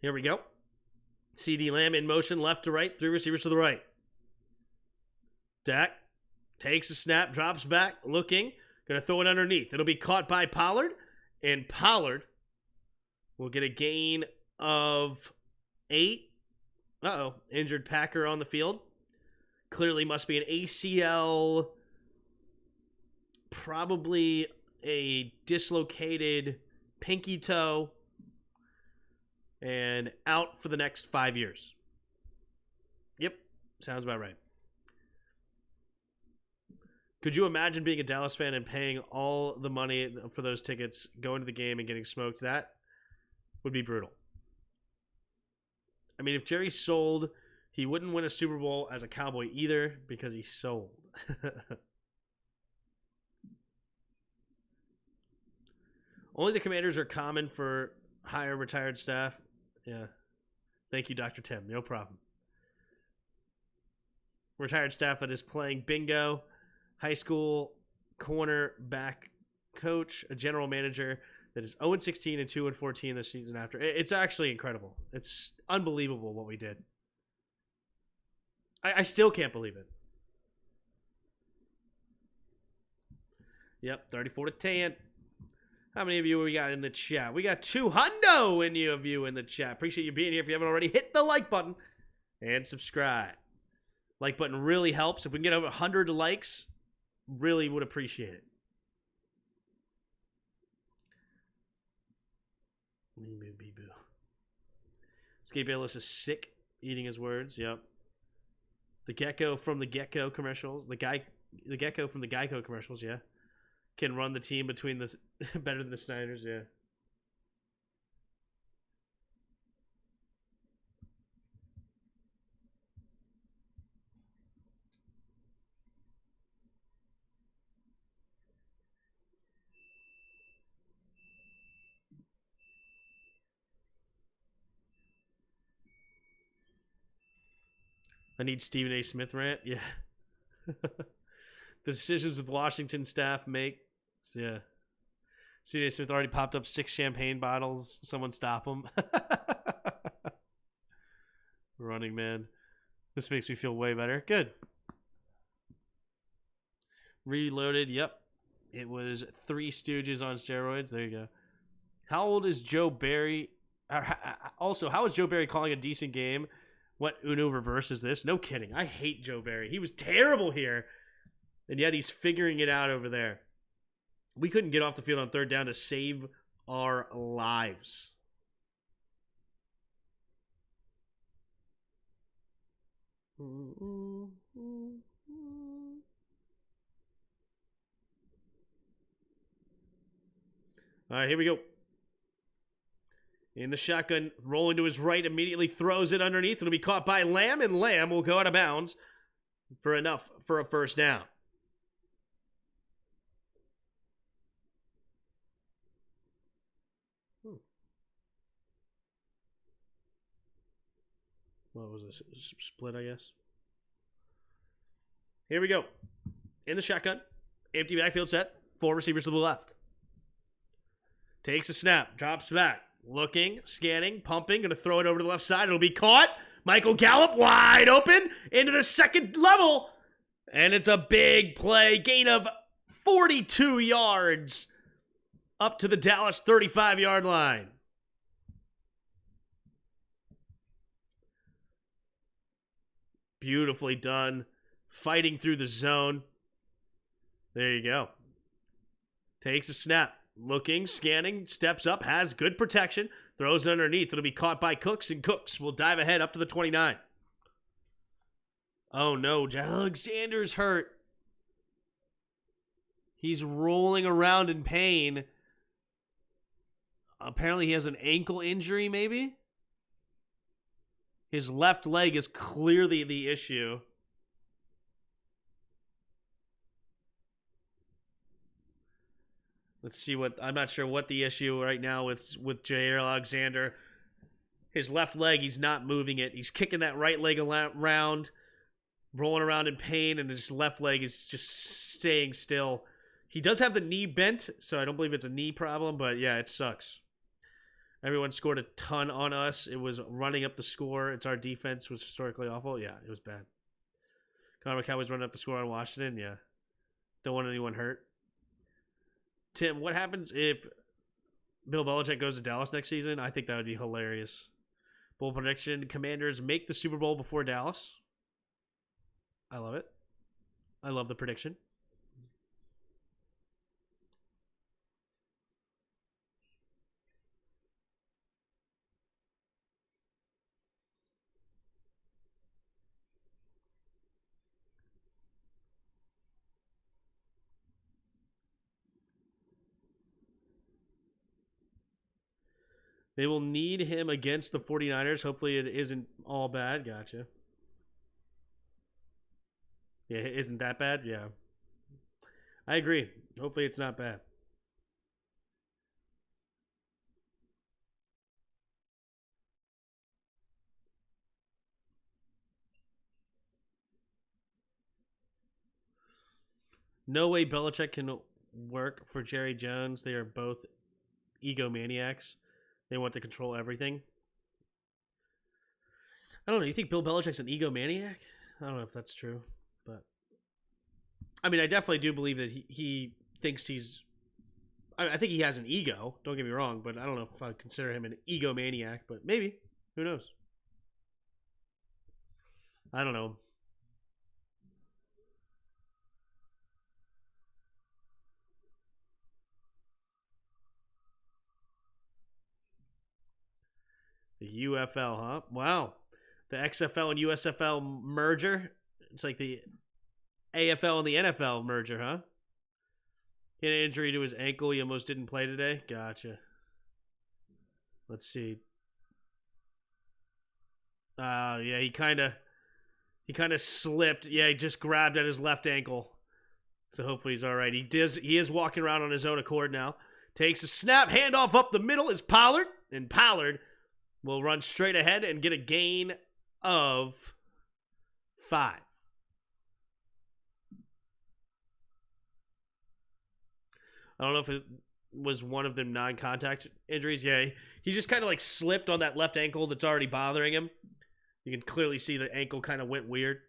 Here we go. CeeDee Lamb in motion, left to right, 3 receivers to the right. Dak takes a snap, drops back, looking, going to throw it underneath. It'll be caught by Pollard, and Pollard will get a gain of 8. Uh-oh, injured Packer on the field. Clearly must be an ACL, probably a dislocated pinky toe, and out for the next 5 years. Yep, sounds about right. Could you imagine being a Dallas fan and paying all the money for those tickets, going to the game and getting smoked? That would be brutal. I mean, if Jerry sold, he wouldn't win a Super Bowl as a Cowboy either because he sold. Only the Commanders are common for higher retired staff. Yeah. Thank you, Dr. Tim. No problem. Retired staff that is playing bingo, high school cornerback coach, a general manager that is 0-16 and 2-14 this season after. It's actually incredible. It's unbelievable what we did. I still can't believe it. Yep, 34-10. How many of you we got in the chat? We got 200 of you in the chat. Appreciate you being here. If you haven't already, hit the like button and subscribe. Like button really helps. If we can get over 100 likes, really would appreciate it. Escape Bayless is sick, eating his words. Yep. The gecko from the Gecko commercials. The gecko from the Geico commercials. Yeah. Can run the team between the better than the Snyder's. Yeah. I need Stephen A. Smith rant. Yeah. The decisions with Washington staff make. Yeah. Stephen A. Smith already popped up 6 champagne bottles. Someone stop him. Running man. This makes me feel way better. Good. Reloaded. Yep. It was Three Stooges on steroids. There you go. How old is Joe Barry? Also, how is Joe Barry calling a decent game? What Uno reverse is this? No kidding. I hate Joe Barry. He was terrible here, and yet he's figuring it out over there. We couldn't get off the field on third down to save our lives. All right, here we go. In the shotgun, rolling to his right, immediately throws it underneath. It'll be caught by Lamb, and Lamb will go out of bounds for enough for a first down. What was this? Split, I guess. Here we go. In the shotgun, empty backfield set, 4 receivers to the left. Takes a snap, drops back. Looking, scanning, pumping, going to throw it over to the left side. It'll be caught. Michael Gallup wide open into the second level. And it's a big play. Gain of 42 yards up to the Dallas 35-yard line. Beautifully done. Fighting through the zone. There you go. Takes a snap. Looking, scanning, steps up, has good protection, throws it underneath. It'll be caught by Cooks, and Cooks will dive ahead up to the 29. Oh no, Alexander's hurt. He's rolling around in pain. Apparently he has an ankle injury, maybe? His left leg is clearly the issue. Let's see what, I'm not sure what the issue right now with Jair Alexander. His left leg, he's not moving it. He's kicking that right leg around, rolling around in pain, and his left leg is just staying still. He does have the knee bent, so I don't believe it's a knee problem, but yeah, it sucks. Everyone scored a ton on us. It was running up the score. It's our defense was historically awful. Yeah, it was bad. Connor Cowboys running up the score on Washington. Yeah. Don't want anyone hurt. Tim, what happens if Bill Belichick goes to Dallas next season? I think that would be hilarious. Bowl prediction: Commanders make the Super Bowl before Dallas. I love it. I love the prediction. They will need him against the 49ers. Hopefully it isn't all bad. Gotcha. Yeah, isn't that bad? Yeah. I agree. Hopefully it's not bad. No way Belichick can work for Jerry Jones. They are both egomaniacs. They want to control everything. I don't know. You think Bill Belichick's an egomaniac? I don't know if that's true, but I mean, I definitely do believe that he thinks he's. I think he has an ego. Don't get me wrong, but I don't know if I consider him an egomaniac. But maybe. Who knows? I don't know. The UFL, huh? Wow. The XFL and USFL merger. It's like the AFL and the NFL merger, huh? He had an injury to his ankle. He almost didn't play today. Gotcha. Let's see. Yeah, he kind of slipped. Yeah, he just grabbed at his left ankle. So hopefully he's all right. He is walking around on his own accord now. Takes a snap, handoff up the middle is Pollard, and Pollard will run straight ahead and get a gain of 5. I don't know if it was one of them non-contact injuries. Yeah, he just kind of like slipped on that left ankle that's already bothering him. You can clearly see the ankle kind of went weird.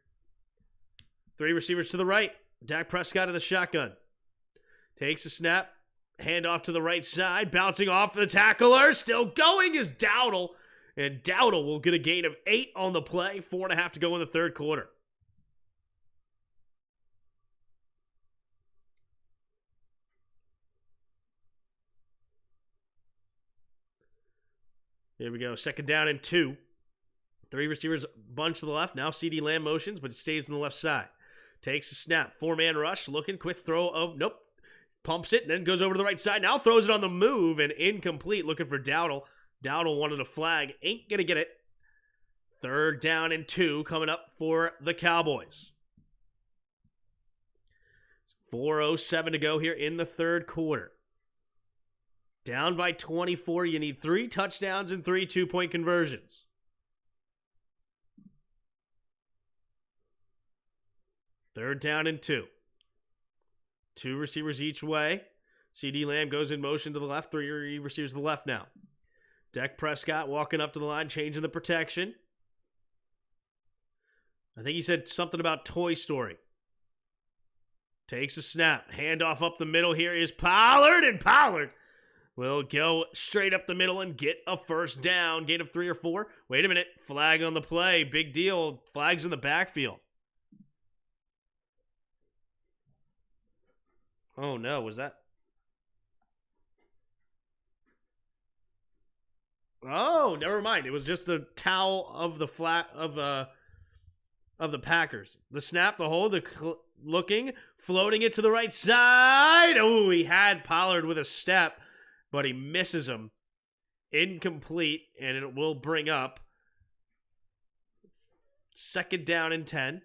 3 receivers to the right. Dak Prescott in the shotgun. Takes a snap. Handoff to the right side. Bouncing off the tackler. Still going is Dowdle. And Dowdle will get a gain of 8 on the play. 4.5 to go in the third quarter. Here we go. Second down and 2. 3 receivers bunch to the left. Now CeeDee Lamb motions, but it stays on the left side. Takes a snap. 4-man rush. Looking. Quick throw of. Nope. Pumps it and then goes over to the right side. Now throws it on the move and incomplete. Looking for Dowdle. Dowdle wanted a flag. Ain't going to get it. Third down and 2 coming up for the Cowboys. 4:07 to go here in the third quarter. Down by 24. You need 3 touchdowns and 3 2-point conversions. Third down and 2. 2 receivers each way. CeeDee Lamb goes in motion to the left. 3 receivers to the left now. Dak Prescott walking up to the line, changing the protection. I think he said something about Toy Story. Takes a snap. Handoff up the middle. Here is Pollard, and Pollard will go straight up the middle and get a first down. Gain of 3 or 4. Wait a minute. Flag on the play. Big deal. Flags in the backfield. Oh no, was that? Oh, never mind. It was just the towel of the flat of the Packers. The snap, the hold, looking, floating it to the right side. Oh, he had Pollard with a step, but he misses him. Incomplete, and it will bring up second down and 10.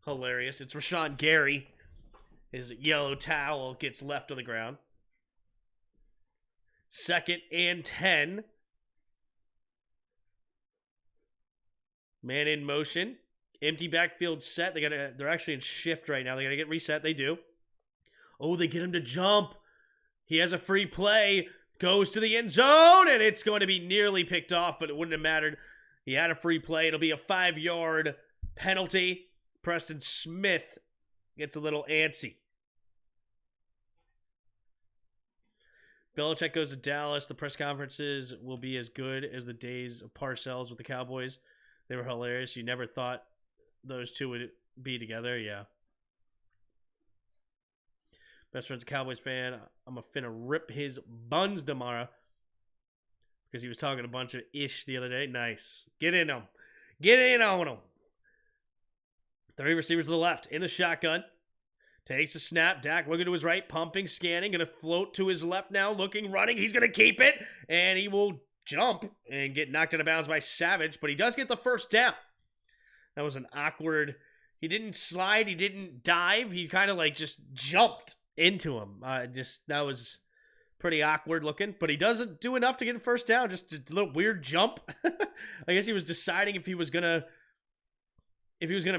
Hilarious. It's Rashawn Gary. His yellow towel gets left on the ground. Second and 10. Man in motion. Empty backfield set. They're actually in shift right now. They gotta get reset. They do. Oh, they get him to jump. He has a free play. Goes to the end zone, and it's going to be nearly picked off, but it wouldn't have mattered. He had a free play. It'll be a 5-yard penalty. Preston Smith gets a little antsy. Belichick goes to Dallas. The press conferences will be as good as the days of Parcells with the Cowboys. They were hilarious. You never thought those two would be together. Yeah. Best friend's a Cowboys fan. I'm finna rip his buns tomorrow because he was talking a bunch of ish the other day. Nice. Get in him. Get in on him. 3 receivers to the left in the shotgun. Takes a snap. Dak looking to his right, pumping, scanning, going to float to his left now, looking, running. He's going to keep it, and he will jump and get knocked out of bounds by Savage, but he does get the first down. That was an awkward... He didn't slide. He didn't dive. He kind of like just jumped into him. That was pretty awkward looking, but he doesn't do enough to get a first down. Just a little weird jump. I guess he was deciding if he was gonna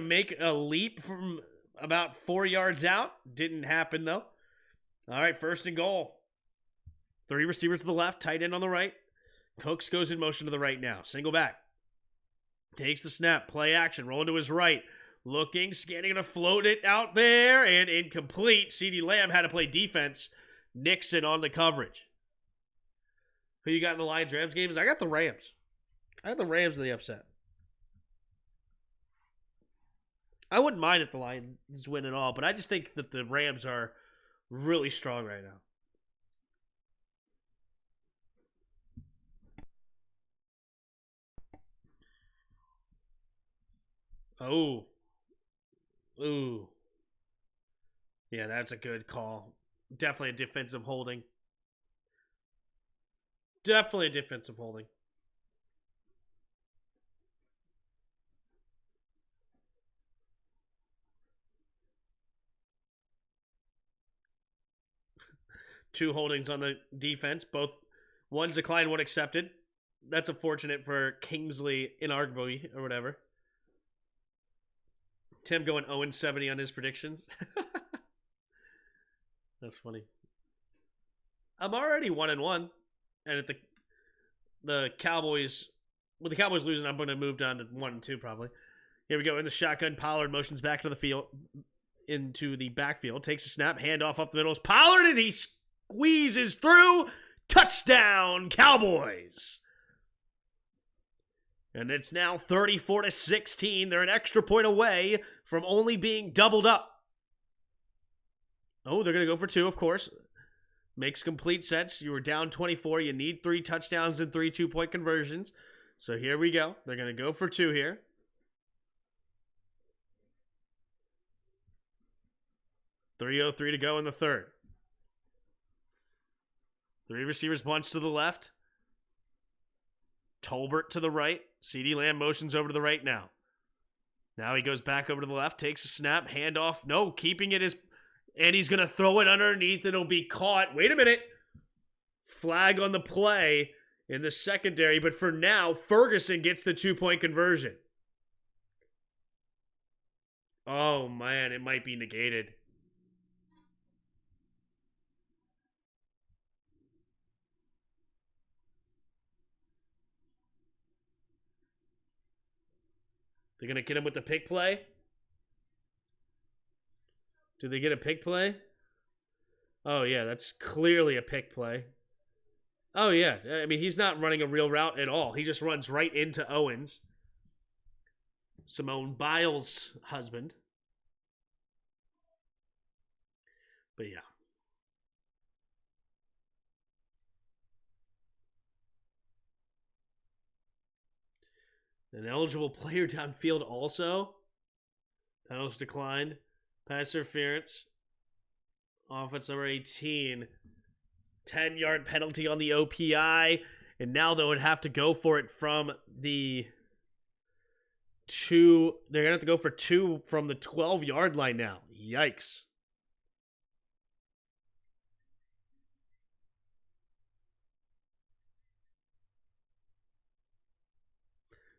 make a leap from about 4 yards out. Didn't happen though. All right, first and goal. 3 receivers to the left, tight end on the right. Cooks goes in motion to the right now. Single back. Takes the snap. Play action. Rolling to his right. Looking, scanning, going to float it out there, and incomplete. CeeDee Lamb had to play defense. Nixon on the coverage. Who you got in the Lions-Rams games? I got the Rams. I got the Rams in the upset. I wouldn't mind if the Lions win at all, but I just think that the Rams are really strong right now. Oh. Ooh. Yeah, that's a good call. Definitely a defensive holding. Definitely a defensive holding. Two holdings on the defense. One's declined, one accepted. That's unfortunate for Kingsley inarguably or whatever. Tim going 0-70 on his predictions. That's funny. I'm already 1-1. And if the Cowboys, with the Cowboys losing, I'm going to move down to 1-2 probably. Here we go. In the shotgun, Pollard motions back to the field, into the backfield. Takes a snap, handoff up the middle. It's Pollard, and he squeezes through. Touchdown, Cowboys. And it's now 34-16. They're an extra point away from only being doubled up. Oh, they're going to go for 2, of course. Makes complete sense. You were down 24. You need 3 touchdowns and 3 2-point conversions. So here we go. They're going to go for 2 here. .303 to go in the third. 3 receivers bunch to the left. Tolbert to the right. CeeDee Lamb motions over to the right now. Now he goes back over to the left, takes a snap, handoff. No, keeping it is, and he's going to throw it underneath. It'll be caught. Wait a minute. Flag on the play in the secondary, but for now, Ferguson gets the 2-point conversion. Oh, man, it might be negated. They're going to get him with the pick play? Do they get a pick play? Oh, yeah, that's clearly a pick play. Oh, yeah. I mean, he's not running a real route at all. He just runs right into Owens. Simone Biles' husband. But, yeah. An eligible player downfield also. Penalties declined. Pass interference. Offense number 18. 10-yard penalty on the OPI. And now they would have to go for it from the 2. They're going to have to go for 2 from the 12-yard line now. Yikes.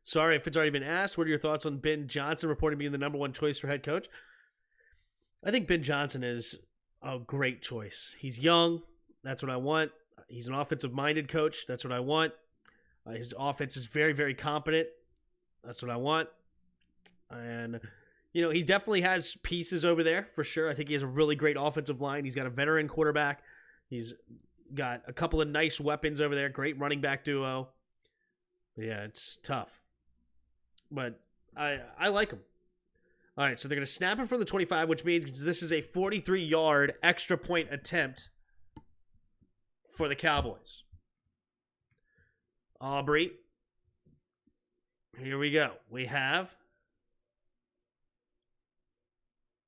Sorry if it's already been asked. What are your thoughts on Ben Johnson reporting being the number 1 choice for head coach? I think Ben Johnson is a great choice. He's young. That's what I want. He's an offensive-minded coach. That's what I want. His offense is very, very competent. That's what I want. And, you know, he definitely has pieces over there for sure. I think he has a really great offensive line. He's got a veteran quarterback. He's got a couple of nice weapons over there. Great running back duo. Yeah, it's tough. But I like him. All right, so they're going to snap him from the 25, which means this is a 43-yard extra point attempt for the Cowboys. Aubrey. Here we go. We have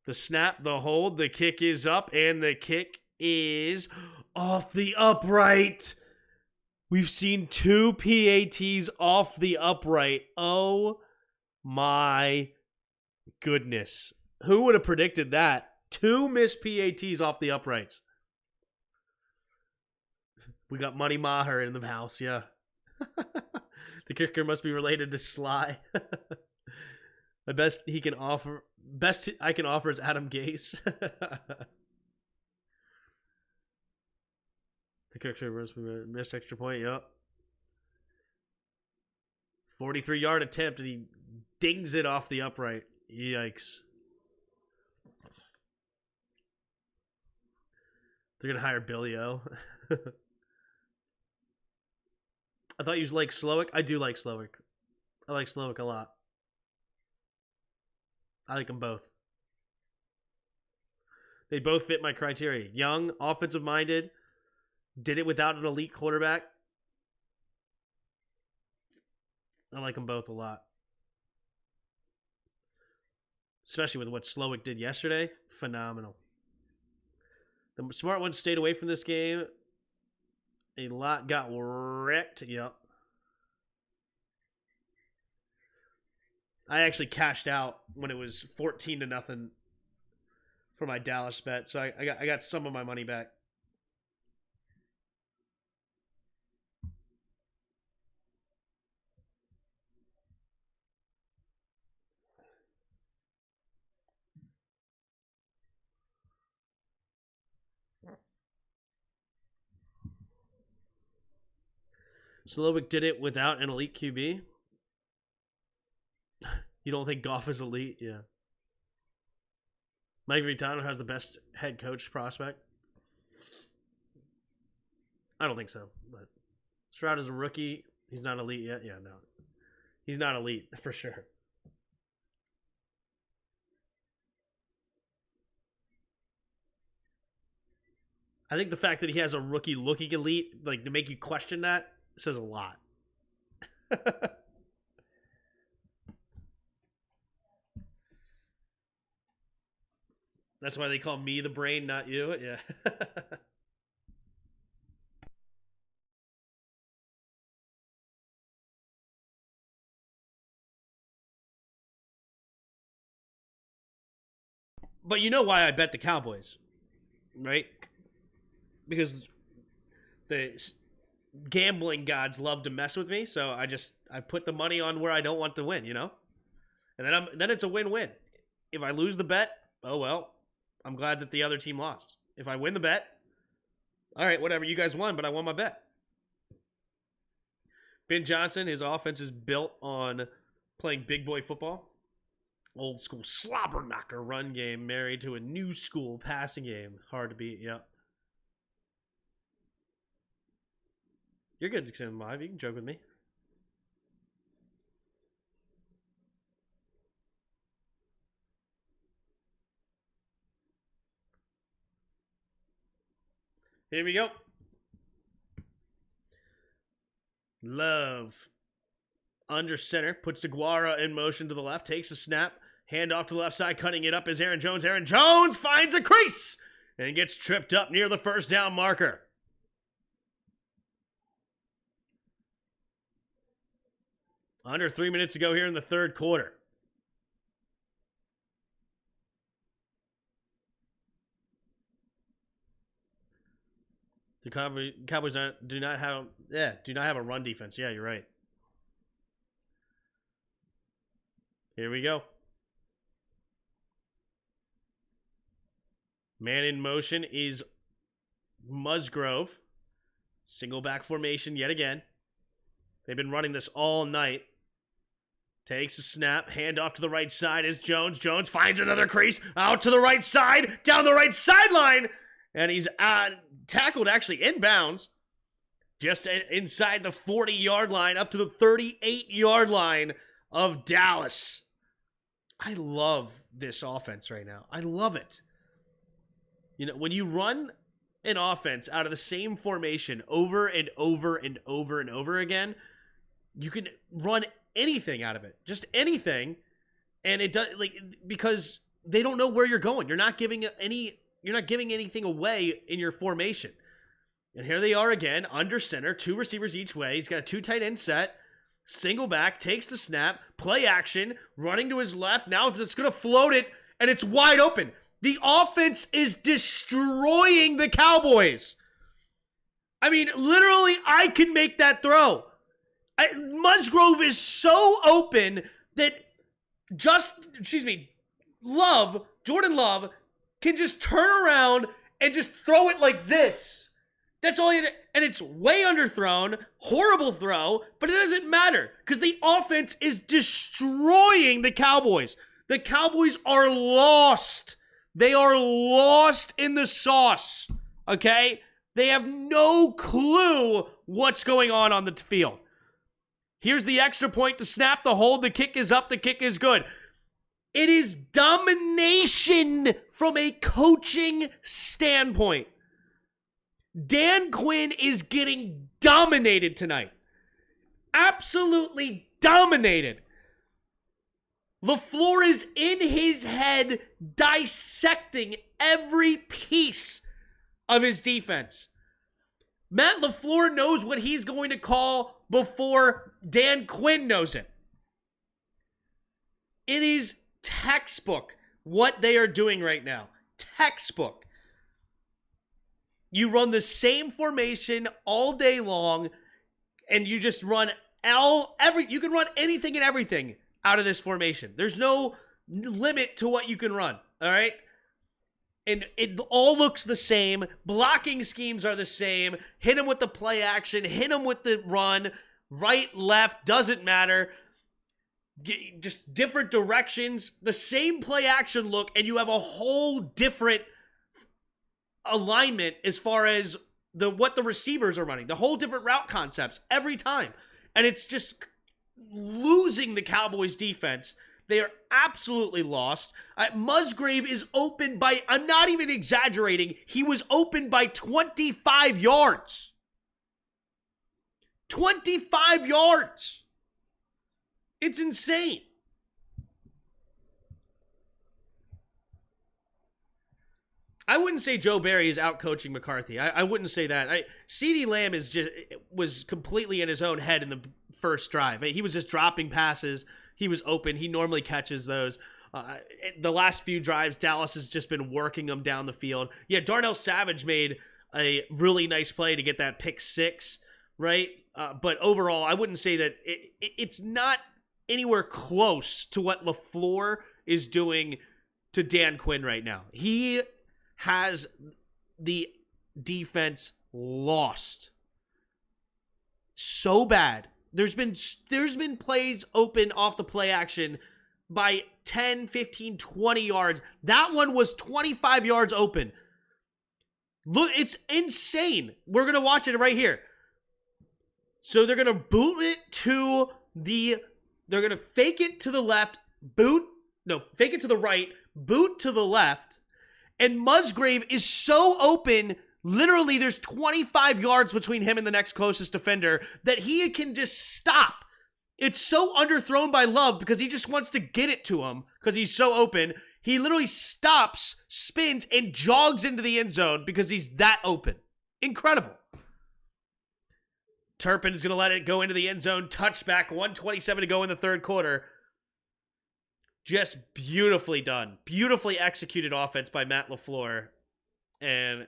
The snap, the hold, the kick is up, and the kick is off the upright. We've seen 2 PATs off the upright. Oh my goodness. Who would have predicted that? 2 missed PATs off the uprights. We got Money Maher in the house, yeah. The kicker must be related to Sly. The best I can offer is Adam Gase. The kicker must be missed extra point, yep. 43-yard attempt, and he dings it off the upright. Yikes. They're going to hire Billy O. I thought you was like Slowick. I do like Slowick. I like Slowick a lot. I like them both. They both fit my criteria. Young, offensive-minded, did it without an elite quarterback. I like them both a lot. Especially with what Slowick did yesterday. Phenomenal. The smart ones stayed away from this game. A lot got wrecked. Yep. I actually cashed out when it was 14-0 for my Dallas bet, so I got some of my money back. Slowick did it without an elite QB. You don't think Goff is elite? Yeah. Mike Vitano has the best head coach prospect. I don't think so. But Stroud is a rookie. He's not elite yet. Yeah, no. He's not elite for sure. I think the fact that he has a rookie looking elite, like to make you question that, says a lot. That's why they call me the brain, not you. Yeah. But you know why I bet the Cowboys, right? Because the gambling gods love to mess with me, so I put the money on where I don't want to win, you know? And then it's a win-win. If I lose the bet, oh well, I'm glad that the other team lost. If I win the bet, all right, whatever, you guys won, but I won my bet. Ben Johnson, his offense is built on playing big boy football. Old school slobber knocker run game married to a new school passing game. Hard to beat, yep. You're good, Extend Live. You can joke with me. Here we go. Love. Under center. Puts DeGuara in motion to the left. Takes a snap. Hand off to the left side. Cutting it up is Aaron Jones. Aaron Jones finds a crease and gets tripped up near the first down marker. Under 3 minutes to go here in the third quarter. The Cowboys do not have a run defense. Yeah, you're right. Here we go. Man in motion is Musgrove. Single back formation yet again. They've been running this all night. Takes a snap. Hand off to the right side is Jones. Jones finds another crease. Out to the right side. Down the right sideline. And he's tackled actually inbounds. Just inside the 40-yard line. Up to the 38-yard line of Dallas. I love this offense right now. I love it. You know, when you run an offense out of the same formation over and over and over and over again, you can run anything out of it. Just anything. And it does, like, because they don't know where you're going. You're not giving anything away in your formation. And here they are again, under center, 2 receivers each way. He's got a 2 tight end set, single back, takes the snap, play action, running to his left. Now it's going to float it, and it's wide open. The offense is destroying the Cowboys. I mean, literally, I can make that throw. Musgrove is so open that Jordan Love can just turn around and just throw it like this. That's all and it's way underthrown, horrible throw, but it doesn't matter because the offense is destroying the Cowboys. The Cowboys are lost. They are lost in the sauce, okay? They have no clue what's going on the field. Here's the extra point, the snap, the hold, the kick is up, the kick is good. It is domination from a coaching standpoint. Dan Quinn is getting dominated tonight. Absolutely dominated. LaFleur is in his head dissecting every piece of his defense. Matt LaFleur knows what he's going to call before Dan Quinn knows it. It is textbook what they are doing right now. Textbook. You run the same formation all day long, and you just run you can run anything and everything out of this formation. There's no limit to what you can run, all right? And it all looks the same. Blocking schemes are the same. Hit him with the play action. Hit him with the run. Right, left, doesn't matter. Just different directions. The same play action look, and you have a whole different alignment as far as what the receivers are running. The whole different route concepts every time. And it's just losing the Cowboys defense. They are absolutely lost. Musgrave is open by, I'm not even exaggerating, he was open by 25 yards. 25 yards. It's insane. I wouldn't say Joe Barry is out-coaching McCarthy. I wouldn't say that. CeeDee Lamb was completely in his own head in the first drive. He was just dropping passes. He was open. He normally catches those. The last few drives, Dallas has just been working them down the field. Yeah, Darnell Savage made a really nice play to get that pick 6, right? But overall, I wouldn't say that it's not anywhere close to what LaFleur is doing to Dan Quinn right now. He has the defense lost so bad. There's been plays open off the play action by 10, 15, 20 yards. That one was 25 yards open. Look, it's insane. We're going to watch it right here. So they're going to boot it to they're going to fake it to the left, fake it to the right, boot to the left, and Musgrave is so open, literally there's 25 yards between him and the next closest defender that he can just stop. It's so underthrown by Love because he just wants to get it to him because he's so open. He literally stops, spins, and jogs into the end zone because he's that open. Incredible. Turpin is going to let it go into the end zone. Touchback, 1:27 to go in the third quarter. Just beautifully done. Beautifully executed offense by Matt LaFleur. And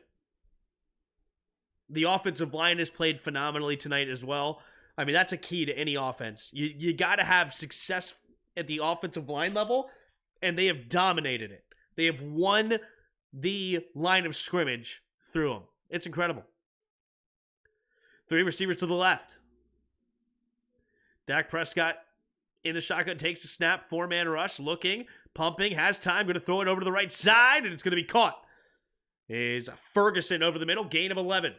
the offensive line has played phenomenally tonight as well. I mean, that's a key to any offense. You got to have success at the offensive line level, and they have dominated it. They have won the line of scrimmage through them. It's incredible. 3 receivers to the left. Dak Prescott in the shotgun, takes a snap, 4-man rush, looking, pumping, has time, going to throw it over to the right side, and it's going to be caught. Is Ferguson over the middle, gain of 11.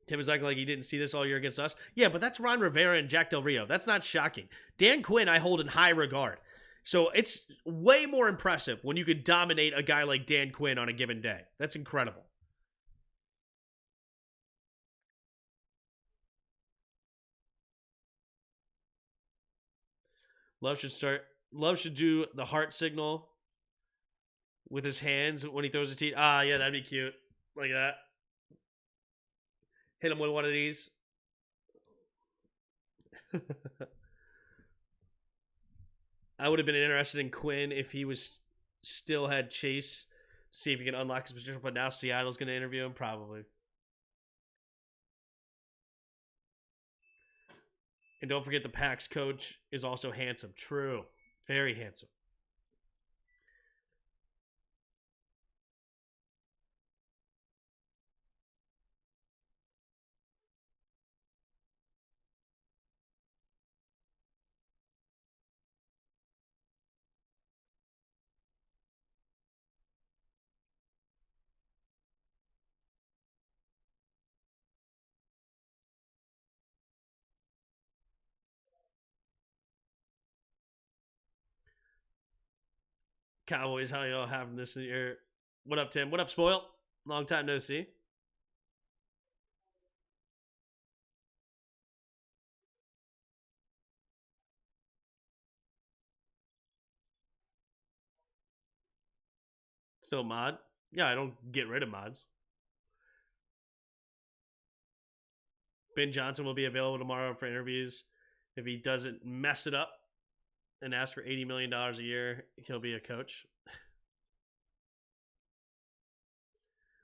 Tim is acting like he didn't see this all year against us. Yeah, but that's Ron Rivera and Jack Del Rio. That's not shocking. Dan Quinn I hold in high regard. So it's way more impressive when you could dominate a guy like Dan Quinn on a given day. That's incredible. Love should do the heart signal with his hands when he throws his teeth. Ah, yeah, that'd be cute. Like that. Hit him with one of these. I would have been interested in Quinn if he was still had Chase to see if he can unlock his position, but now Seattle's going to interview him, probably. And don't forget the Pax coach is also handsome. True. Very handsome. Cowboys, how y'all having this year? What up, Tim? What up, Spoil? Long time no see. Still mod? Yeah, I don't get rid of mods. Ben Johnson will be available tomorrow for interviews. If he doesn't mess it up and ask for $80 million a year, he'll be a coach.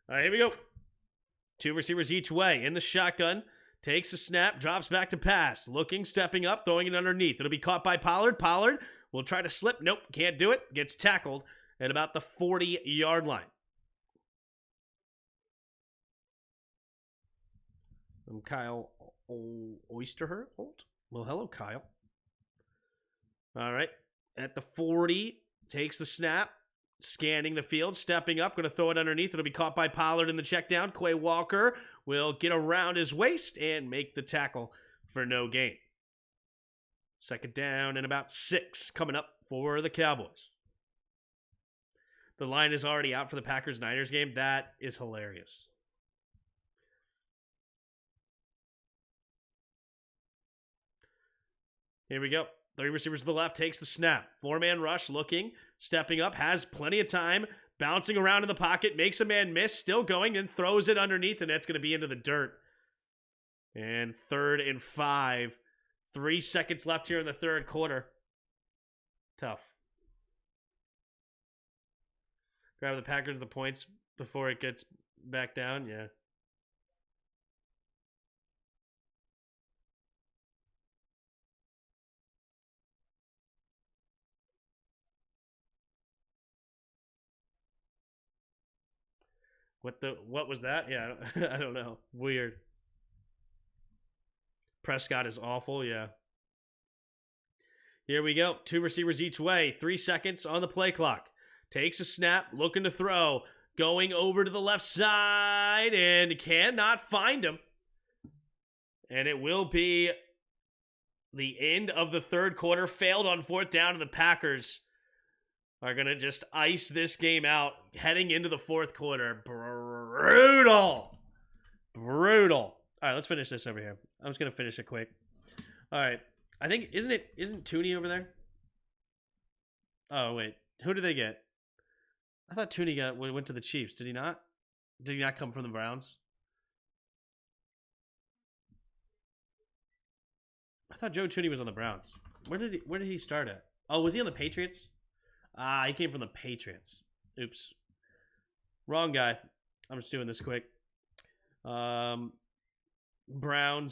All right, here we go. 2 receivers each way in the shotgun. Takes a snap, drops back to pass. Looking, stepping up, throwing it underneath. It'll be caught by Pollard. Pollard will try to slip. Nope, can't do it. Gets tackled at about the 40-yard line. I'm Kyle Oysterholt. Well, hello, Kyle. All right. At the 40, takes the snap, scanning the field, stepping up, going to throw it underneath. It'll be caught by Pollard in the check down. Quay Walker will get around his waist and make the tackle for no gain. Second down and about 6 coming up for the Cowboys. The line is already out for the Packers-Niners game. That is hilarious. Here we go. 3 receivers to the left, takes the snap. 4-man rush, looking, stepping up, has plenty of time, bouncing around in the pocket, makes a man miss, still going, and throws it underneath, and that's going to be into the dirt. And 3rd and 5. 3 seconds left here in the third quarter. Tough. Grab the Packers the points before it gets back down, yeah. What was that? Yeah, I don't know. Weird. Prescott is awful, yeah. Here we go. 2 receivers each way. 3 seconds on the play clock. Takes a snap, looking to throw. Going over to the left side and cannot find him. And it will be the end of the third quarter. Failed on 4th down, and the Packers are going to just ice this game out heading into the fourth quarter. Brutal. Brutal. All right, let's finish this over here. I'm just going to finish it quick. All right. I think, isn't Tooney over there? Oh, wait. Who did they get? I thought Tooney went to the Chiefs. Did he not? Did he not come from the Browns? I thought Joe Tooney was on the Browns. Where did he start at? Oh, was he on the Patriots? Ah, he came from the Patriots. Oops. Wrong guy. I'm just doing this quick. Browns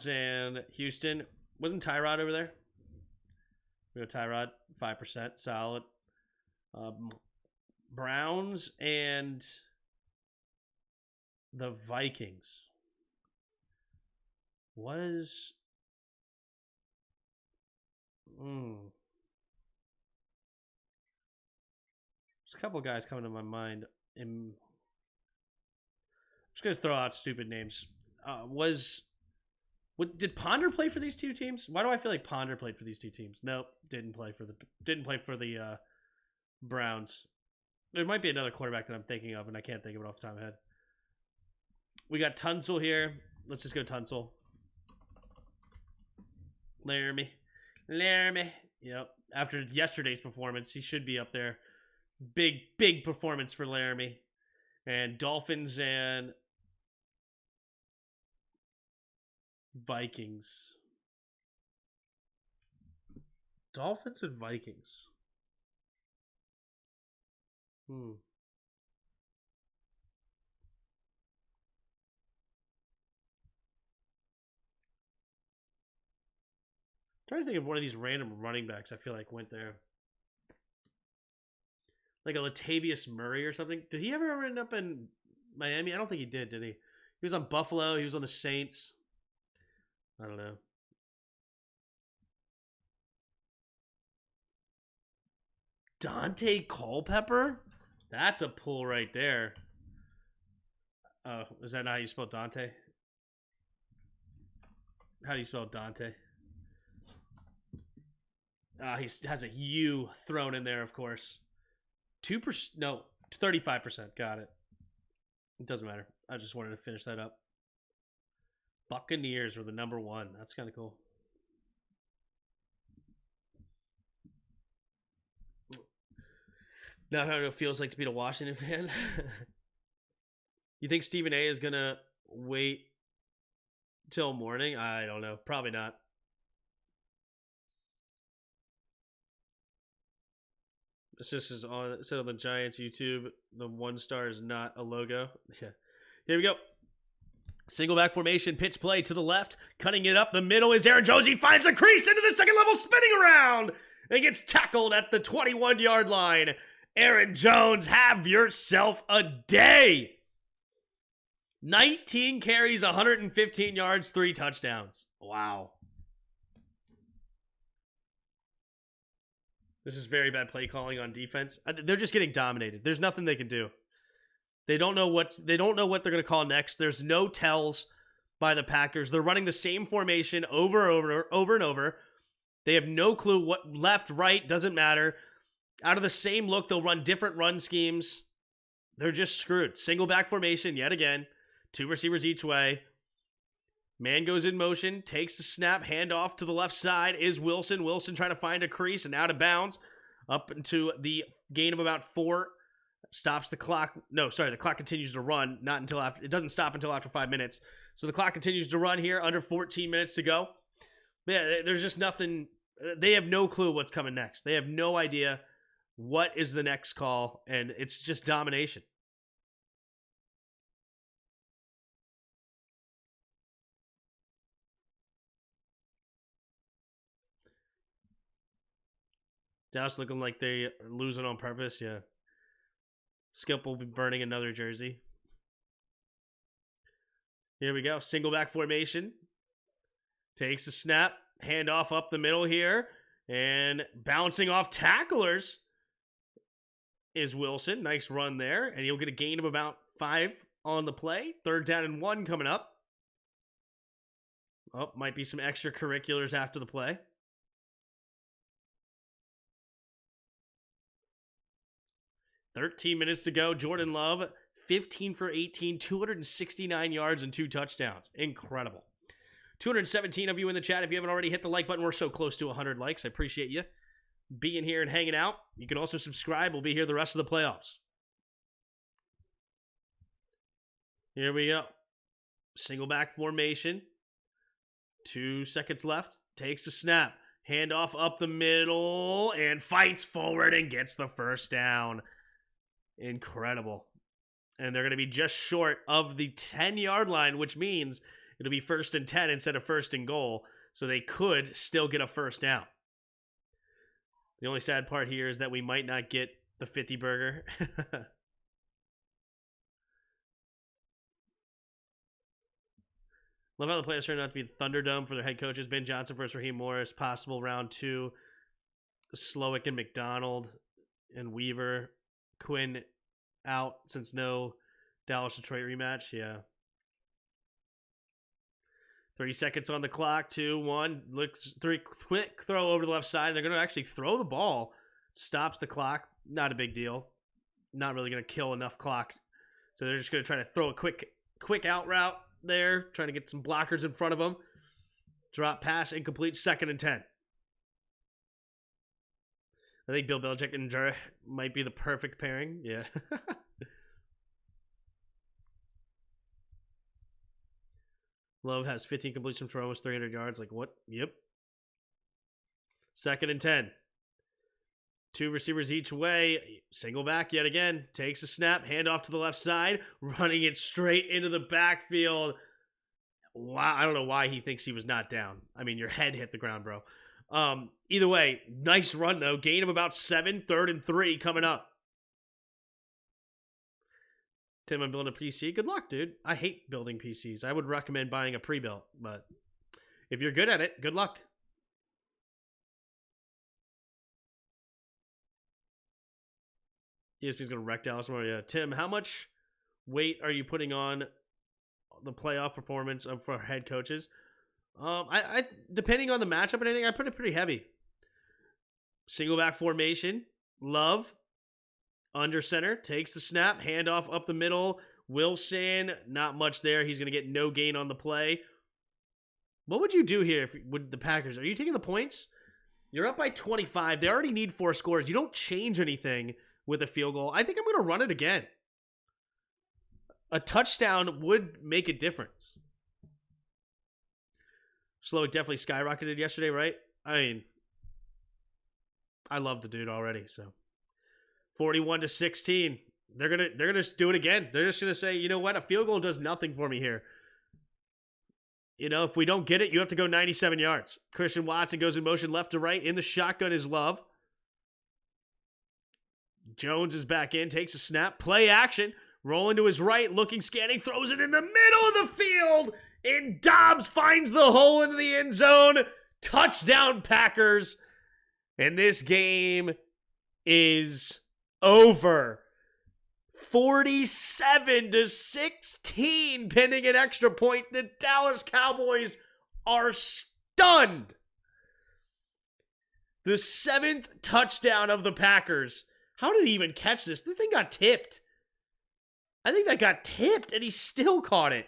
and Houston. Wasn't Tyrod over there? We got Tyrod, 5%, solid. Browns and the Vikings. Was... There's a couple of guys coming to my mind. I'm just going to throw out stupid names. Did Ponder play for these two teams? Why do I feel like Ponder played for these two teams? Nope, didn't play for the Browns. There might be another quarterback that I'm thinking of, and I can't think of it off the top of my head. We got Tunsil here. Let's just go Tunsil. Laramie. Yep. After yesterday's performance, he should be up there Big performance for Laramie. And Dolphins and Vikings. Dolphins and Vikings. Trying to think of one of these random running backs I feel like went there. Like a Latavius Murray or something. Did he ever end up in Miami? I don't think he did he? He was on Buffalo. He was on the Saints. I don't know. Dante Culpepper? That's a pull right there. Oh, is that not how you spell Dante? How do you spell Dante? He has a U thrown in there, of course. 2%, no, 35%. Got it. It doesn't matter. I just wanted to finish that up. Buccaneers were the number 1. That's kind of cool. Now how it feels like to be a Washington fan. You think Stephen A is going to wait till morning? I don't know. Probably not. It's just as on said on the Giants YouTube, the 1 star is not a logo. Yeah. Here we go. Single back formation, pitch play to the left. Cutting it up the middle is Aaron Jones. He finds a crease into the second level, spinning around. And gets tackled at the 21-yard line. Aaron Jones, have yourself a day. 19 carries, 115 yards, 3 touchdowns. Wow. This is very bad play calling on defense. They're just getting dominated. There's nothing they can do. They don't know what they're going to call next. There's no tells by the Packers. They're running the same formation over and over. They have no clue what left, right, doesn't matter. Out of the same look, they'll run different run schemes. They're just screwed. Single back formation yet again. 2 receivers each way. Man goes in motion, takes the snap, handoff to the left side is Wilson. Wilson trying to find a crease and out of bounds. Up into the gain of about 4. Stops the clock. No, sorry, the clock continues to run. Not until after. It doesn't stop until after 5 minutes. So the clock continues to run here. Under 14 minutes to go. But yeah, there's just nothing. They have no clue what's coming next. They have no idea what is the next call. And it's just domination. Dallas looking like they are losing on purpose. Yeah. Skip will be burning another jersey. Here we go. Single back formation. Takes the snap. Handoff up the middle here. And bouncing off tacklers is Wilson. Nice run there. And he'll get a gain of about 5 on the play. 3rd down and 1 coming up. Oh, might be some extracurriculars after the play. 13 minutes to go. Jordan Love, 15 for 18, 269 yards and 2 touchdowns. Incredible. 217 of you in the chat. If you haven't already hit the like button, we're so close to 100 likes. I appreciate you being here and hanging out. You can also subscribe. We'll be here the rest of the playoffs. Here we go. Single back formation. 2 seconds left. Takes the snap. Handoff up the middle and fights forward and gets the first down. Incredible. And they're going to be just short of the 10-yard line, which means it'll be 1st and 10 instead of 1st and goal. So they could still get a first down. The only sad part here is that we might not get the 50 burger. Love how the players turned out to be the Thunderdome for their head coaches. Ben Johnson versus Raheem Morris. Possible round 2. Slowick and McDonald and Weaver. Quinn out since no Dallas-Detroit rematch. Yeah. 30 seconds on the clock. 2, 1. Looks 3. Quick throw over the left side. They're going to actually throw the ball. Stops the clock. Not a big deal. Not really going to kill enough clock. So they're just going to try to throw a quick out route there. Trying to get some blockers in front of them. Drop pass. Incomplete. 2nd and 10. I think Bill Belichick and Jura might be the perfect pairing. Yeah. Love has 15 completions for almost 300 yards. Like, what? Yep. 2nd and 10. 2 receivers each way. Single back yet again. Takes a snap. Handoff to the left side. Running it straight into the backfield. Wow. I don't know why he thinks he was not down. I mean, your head hit the ground, bro. Either way, nice run, though. Gain of about 7. 3rd and 3 coming up. Tim, I'm building a PC. Good luck, dude. I hate building PCs. I would recommend buying a pre-built, but if you're good at it, good luck. ESPN's going to wreck Dallas tomorrow. Yeah. Tim, how much weight are you putting on the playoff performance for head coaches? I depending on the matchup and anything, I put it pretty heavy. Single back formation. Love. Under center, takes the snap, handoff up the middle. Wilson, not much there. He's going to get no gain on the play. What would you do here with the Packers? Are you taking the points? You're up by 25. They already need 4 scores. You don't change anything with a field goal. I think I'm going to run it again. A touchdown would make a difference. Slowick definitely skyrocketed yesterday, right? I mean, I love the dude already, so. 41-16. They're gonna just do it again. They're just gonna say, you know what, a field goal does nothing for me here. You know, if we don't get it, you have to go 97 yards. Christian Watson goes in motion left to right. In the shotgun is Love. Jones is back in, takes a snap, play action, rolling to his right, looking, scanning, throws it in the middle of the field, and Dobbs finds the hole into the end zone. Touchdown, Packers. And this game is over. 47-16, pending an extra point. The Dallas Cowboys are stunned. The 7th touchdown of the Packers. How did he even catch this? The thing got tipped. I think that got tipped, and he still caught it.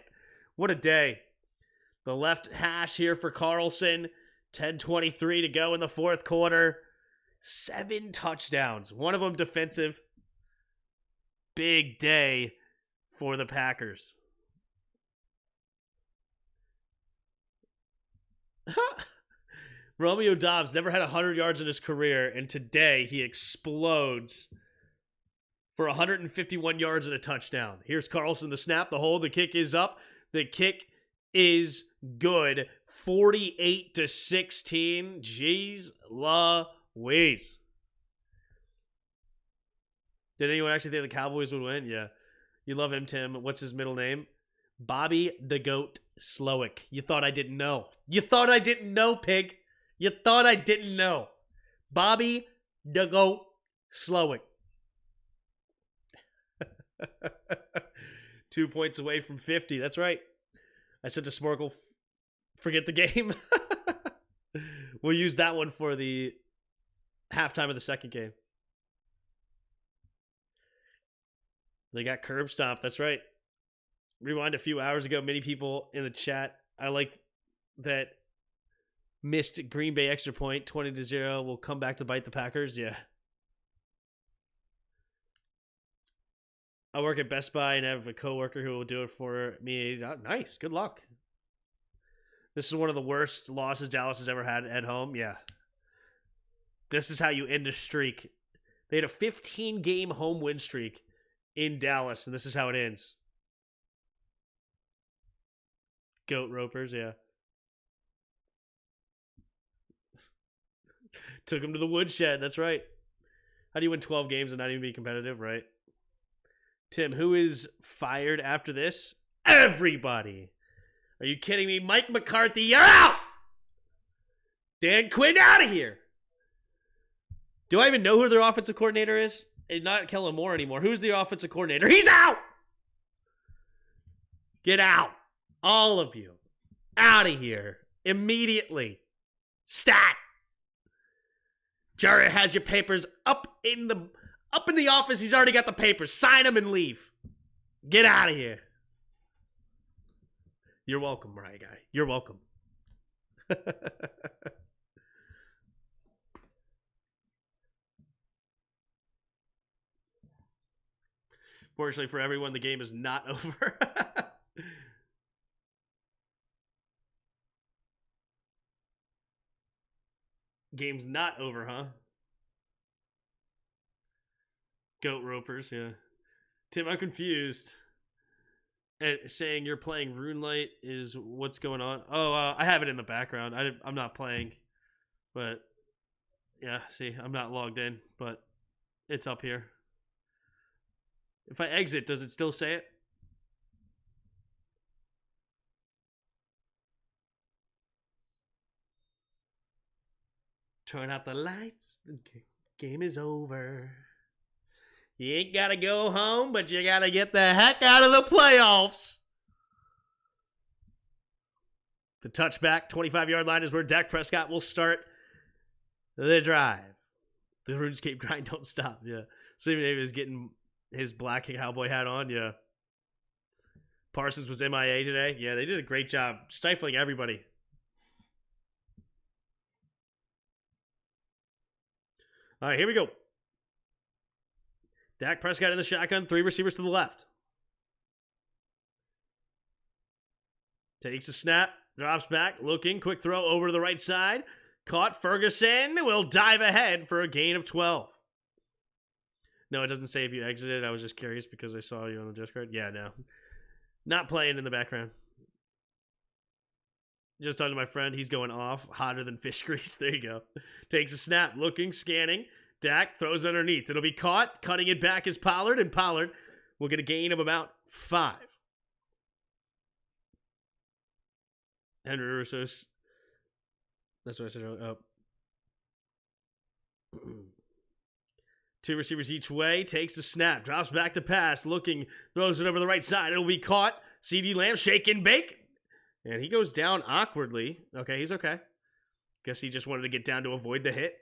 What a day. The left hash here for Carlson. 10:23 to go in the 4th quarter. 7 touchdowns. One of them defensive. Big day for the Packers. Romeo Dobbs never had 100 yards in his career, and today he explodes for 151 yards and a touchdown. Here's Carlson, the snap, the hold, the kick is up. The kick is good. 48-16. Jeez Louise. Did anyone actually think the Cowboys would win? Yeah. You love him, Tim. What's his middle name? Bobby the Goat Slowick. You thought I didn't know. You thought I didn't know, pig. You thought I didn't know. Bobby the Goat Slowick. 2 points away from 50. That's right. I said to Snorkel, forget the game. We'll use that one for the halftime of the second game. They got curb stomped. That's right. Rewind a few hours ago. Many people in the chat. I like that missed Green Bay extra point. 20-0. We'll come back to bite the Packers. Yeah. I work at Best Buy and have a coworker who will do it for me. Nice. Good luck. This is one of the worst losses Dallas has ever had at home. Yeah. This is how you end a streak. They had a 15-game home win streak in Dallas, and this is how it ends. Goat ropers, yeah. Took him to the woodshed, that's right. How do you win 12 games and not even be competitive, right? Tim, who is fired after this? Everybody. Are you kidding me? Mike McCarthy, you're out! Dan Quinn, out of here! Do I even know who their offensive coordinator is? It's not Kellen Moore anymore. Who's the offensive coordinator? He's out! Get out. All of you. Out of here. Immediately. Stat! Jarrett has your papers up in the office. He's already got the papers. Sign them and leave. Get out of here. You're welcome, Mariah Guy. You're welcome. Fortunately for everyone, the game is not over. Game's not over, huh? Goat ropers, yeah. Tim, I'm confused. Saying you're playing RuneLight is what's going on? Oh, I have it in the background. I'm not playing, but yeah. See, I'm not logged in, but it's up here. If I exit, does it still say it? Turn out the lights. The game is over. You ain't got to go home, but you got to get the heck out of the playoffs. The touchback, 25-yard line is where Dak Prescott will start the drive. The RuneScape grind don't stop, yeah. Stephen Davis getting his black cowboy hat on, yeah. Parsons was MIA today. Yeah, they did a great job stifling everybody. All right, here we go. Dak Prescott in the shotgun, 3 receivers to the left. Takes a snap, drops back, looking, quick throw over to the right side. Caught, Ferguson will dive ahead for a gain of 12. No, it doesn't say if you exited. I was just curious because I saw you on the Discord. Yeah, no. Not playing in the background. Just talking to my friend. He's going off. Hotter than fish grease. There you go. Takes a snap, looking, scanning. Dak throws underneath. It'll be caught. Cutting it back is Pollard, and Pollard will get a gain of about 5. Henry Russo's. That's what I said earlier. Oh. 2 receivers each way. Takes the snap. Drops back to pass. Looking. Throws it over the right side. It'll be caught. CeeDee Lamb shake and bake. And he goes down awkwardly. Okay, he's okay. Guess he just wanted to get down to avoid the hit.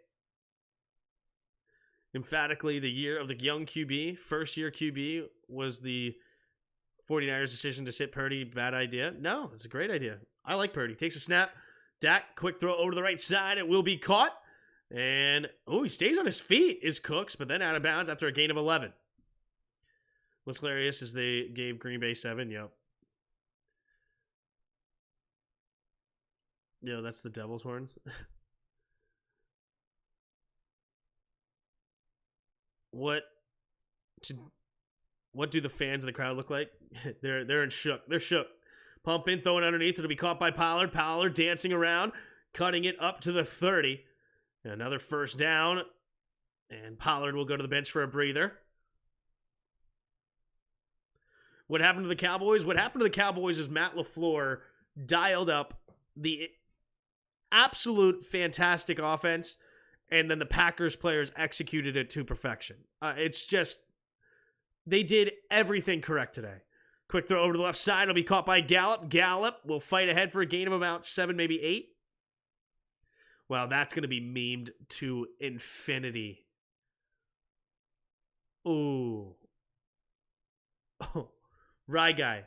Emphatically, the year of the young QB. First year QB was the 49ers' decision to sit Purdy. Bad idea? No, it's a great idea. I like Purdy. Takes a snap. Dak, quick throw over to the right side. It will be caught. And, he stays on his feet, is Cooks, but then out of bounds after a gain of 11. What's hilarious is they gave Green Bay 7. Yep. Yo, that's the Devil's Horns. What do the fans of the crowd look like? They're in shook. They're shook. Pumping, throwing underneath. It'll be caught by Pollard. Pollard dancing around, cutting it up to the 30. Another first down. And Pollard will go to the bench for a breather. What happened to the Cowboys? What happened to the Cowboys is Matt LaFleur dialed up the absolute fantastic offense, and then the Packers players executed it to perfection. It's just, they did everything correct today. Quick throw over to the left side. It'll be caught by Gallup. Gallup will fight ahead for a gain of about 7, maybe 8. Wow, that's going to be memed to infinity. Ooh. Oh, Rye Guy.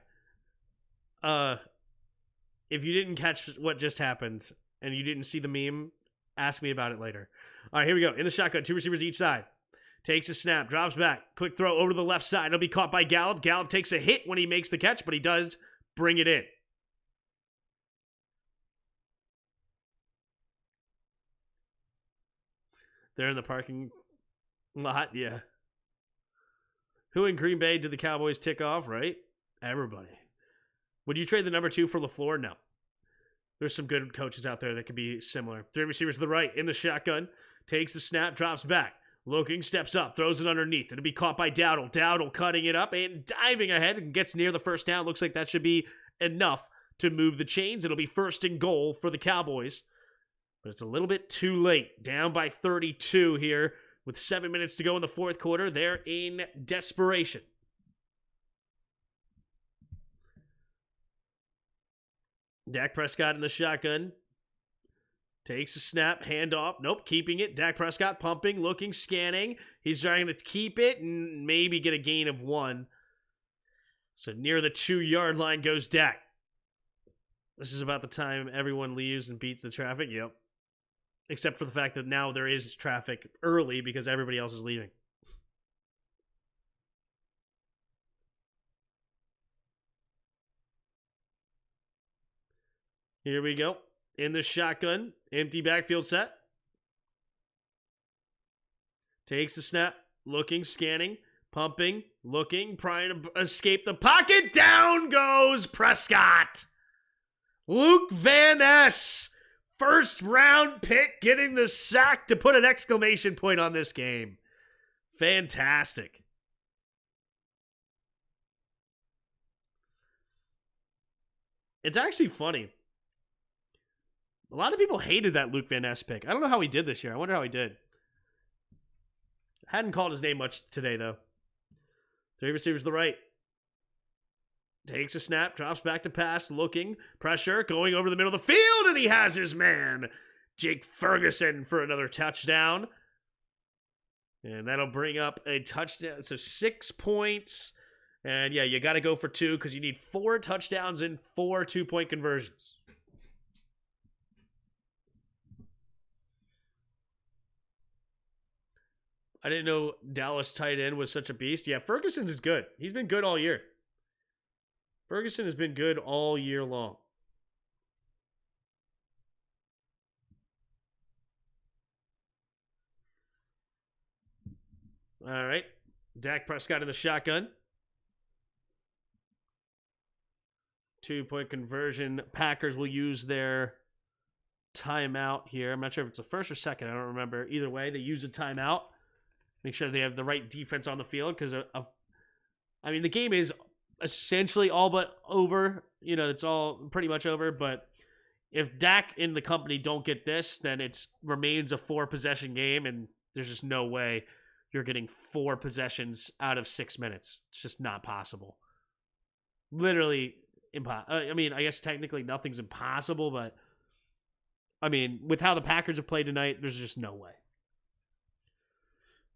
If you didn't catch what just happened and you didn't see the meme, ask me about it later. All right, here we go. In the shotgun, 2 receivers each side. Takes a snap, drops back. Quick throw over to the left side. It'll be caught by Gallup. Gallup takes a hit when he makes the catch, but he does bring it in. They're in the parking lot, yeah. Who in Green Bay did the Cowboys tick off, right? Everybody. Would you trade the number 2 for LaFleur? No. There's some good coaches out there that could be similar. 3 receivers to the right in the shotgun. Takes the snap, drops back. Looking, steps up, throws it underneath. It'll be caught by Dowdle. Dowdle cutting it up and diving ahead and gets near the first down. Looks like that should be enough to move the chains. It'll be 1st and goal for the Cowboys. But it's a little bit too late. Down by 32 here with 7 minutes to go in the 4th quarter. They're in desperation. Dak Prescott in the shotgun. Takes a snap, handoff. Nope, keeping it. Dak Prescott pumping, looking, scanning. He's trying to keep it and maybe get a gain of 1. So near the 2-yard line goes Dak. This is about the time everyone leaves and beats the traffic. Yep. Except for the fact that now there is traffic early because everybody else is leaving. Here we go. In the shotgun. Empty backfield set. Takes the snap. Looking, scanning, pumping, looking, trying to escape the pocket. Down goes Prescott. Luke Van Ness. First round pick getting the sack to put an exclamation point on this game. Fantastic. It's actually funny. A lot of people hated that Luke Van Ness pick. I don't know how he did this year. I wonder how he did. Hadn't called his name much today, though. 3 receivers to the right. Takes a snap, drops back to pass, looking, pressure, going over the middle of the field, and he has his man, Jake Ferguson, for another touchdown. And that'll bring up a touchdown. So 6 points. And yeah, you got to go for 2 because you need 4 touchdowns and 4 2-point conversions. I didn't know Dallas tight end was such a beast. Yeah, Ferguson is good. He's been good all year. Ferguson has been good all year long. All right. Dak Prescott in the shotgun. 2-point conversion. Packers will use their timeout here. I'm not sure if it's the first or second. I don't remember. Either way, they use a timeout. Make sure they have the right defense on the field because, I mean, the game is essentially all but over. You know, it's all pretty much over. But if Dak and the company don't get this, then it remains a 4-possession game, and there's just no way you're getting 4 possessions out of 6 minutes. It's just not possible. Literally impossible. I mean, I guess technically nothing's impossible, but I mean, with how the Packers have played tonight, there's just no way.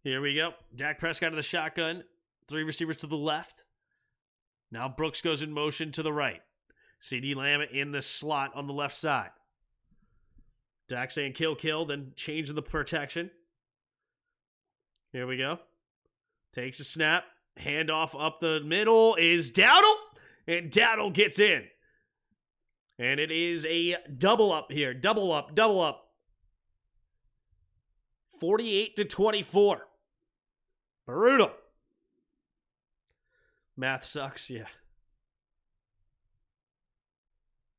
Here we go. Dak Prescott in the shotgun. 3 receivers to the left. Now Brooks goes in motion to the right. CeeDee Lamb in the slot on the left side. Dak saying kill, then changing the protection. Here we go. Takes a snap. Handoff up the middle is Dowdle. And Dowdle gets in. And it is a double up here. Double up. 48-24. Brutal. Math sucks, yeah.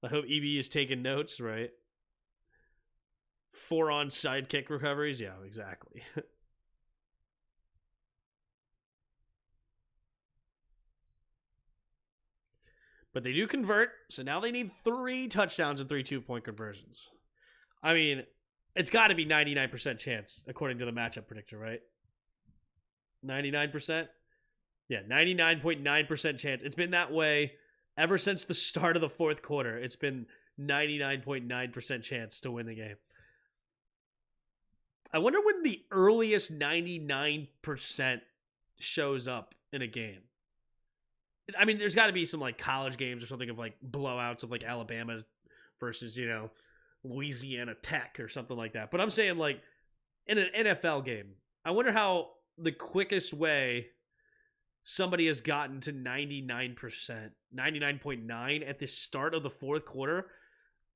I hope EB is taking notes, right? 4 onside kick recoveries, yeah, exactly. But they do convert, so now they need 3 touchdowns and 3 2-point conversions. I mean, it's got to be 99% chance, according to the matchup predictor, right? 99%? Yeah, 99.9% chance. It's been that way ever since the start of the 4th quarter. It's been 99.9% chance to win the game. I wonder when the earliest 99% shows up in a game. I mean, there's got to be some like college games or something of like blowouts of like Alabama versus, you know, Louisiana Tech or something like that. But I'm saying like in an NFL game, I wonder how the quickest way somebody has gotten to 99%, 99.9 at the start of the 4th quarter.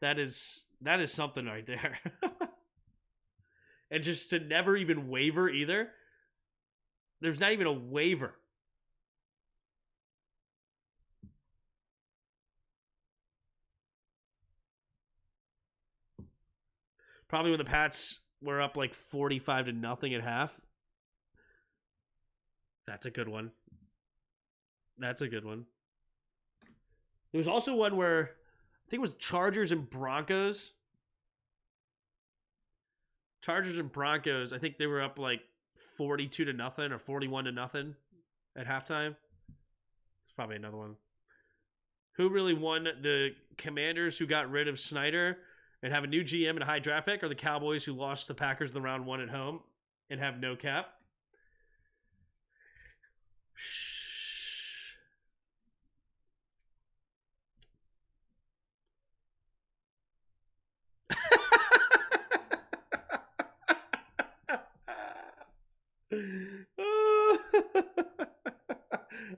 That is something right there. And just to never even waver either. There's not even a waiver. Probably when the Pats were up like 45-0 at half. That's a good one. There was also one where I think it was Chargers and Broncos. I think they were up like 42-0 or 41-0 at halftime. It's probably another one. Who really won? The Commanders who got rid of Snyder and have a new GM and a high draft pick, or the Cowboys who lost the Packers in the round 1 at home and have no cap? Shh.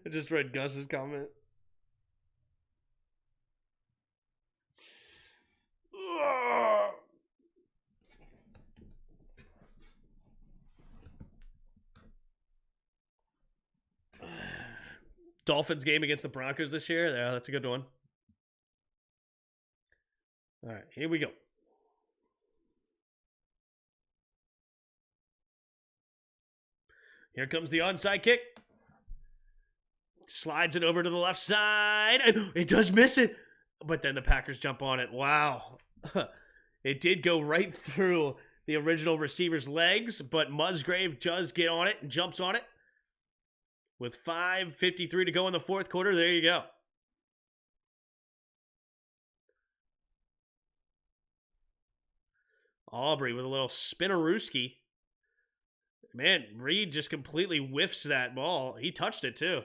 I just read Gus's comment. Dolphins game against the Broncos this year. Yeah, that's a good one. All right, here we go. Here comes the onside kick. Slides it over to the left side. And it does miss it. But then the Packers jump on it. Wow. It did go right through the original receiver's legs, but Musgrave does get on it and jumps on it. With 5:53 to go in the fourth quarter, there you go. Aubrey with a little spinnerooski. Man, Reed just completely whiffs that ball. He touched it too.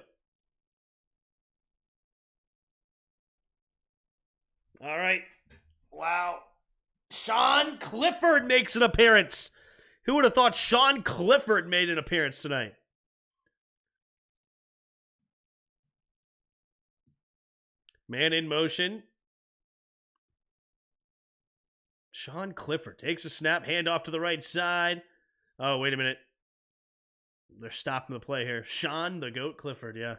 All right. Wow. Sean Clifford makes an appearance. Who would have thought Sean Clifford made an appearance tonight? Man in motion. Sean Clifford takes a snap, handoff to the right side. Oh, wait a minute. They're stopping the play here. Sean the Goat Clifford, yeah.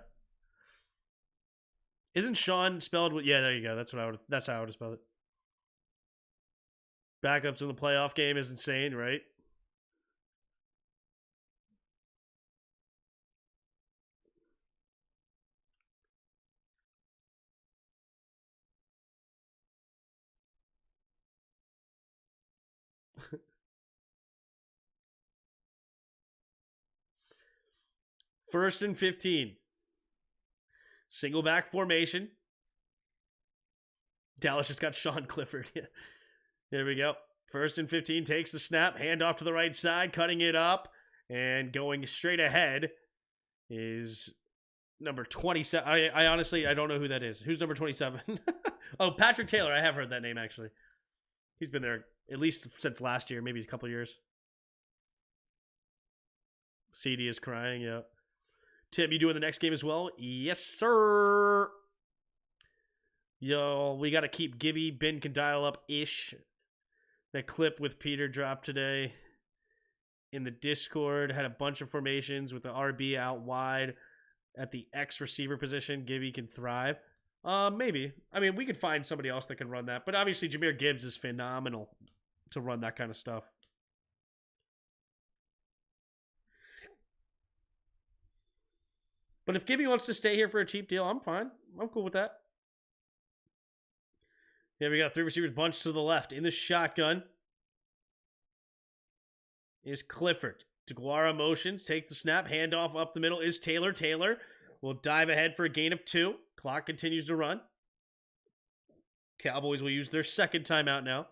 Isn't Sean spelled with... Yeah, there you go. That's how I would have spelled it. Backups in the playoff game is insane, right? First and 15. Single back formation. Dallas just got Sean Clifford. There we go. First and 15, takes the snap, handoff to the right side, cutting it up, and going straight ahead is number 27. I honestly, I don't know who that is. Who's number 27? Oh, Patrick Taylor. I have heard that name, actually. He's been there at least since last year, maybe a couple years. CD is crying, yeah. Tim, you doing the next game as well? Yes, sir. Yo, we got to keep Gibby. Ben can dial up-ish. That clip with Peter dropped today in the Discord had a bunch of formations with the RB out wide at the X receiver position. Gibby can thrive. Maybe. I mean, we could find somebody else that can run that. But obviously, Jahmyr Gibbs is phenomenal to run that kind of stuff. But if Gibby wants to stay here for a cheap deal, I'm fine. I'm cool with that. Here we got three receivers bunched to the left. In the shotgun is Clifford. DeGuara motions, takes the snap, handoff up the middle is Taylor. Taylor will dive ahead for a gain of 2. Clock continues to run. Cowboys will use their second timeout now.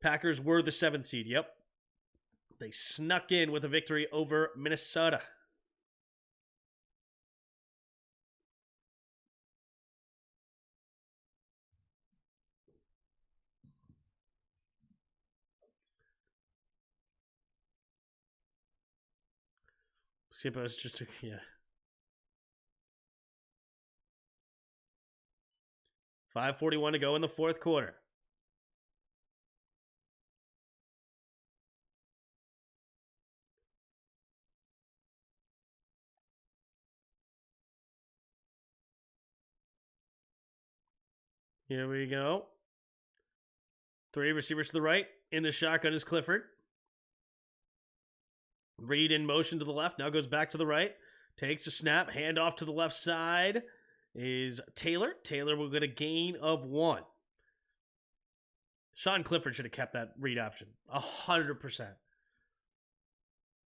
Packers were the 7th seed, yep. They snuck in with a victory over Minnesota. Skipper's just yeah. 5:41 to go in the fourth quarter. Here we go. 3 receivers to the right. In the shotgun is Clifford. Reed in motion to the left. Now goes back to the right. Takes a snap. Handoff to the left side is Taylor. Taylor will get a gain of 1. Sean Clifford should have kept that read option. 100%.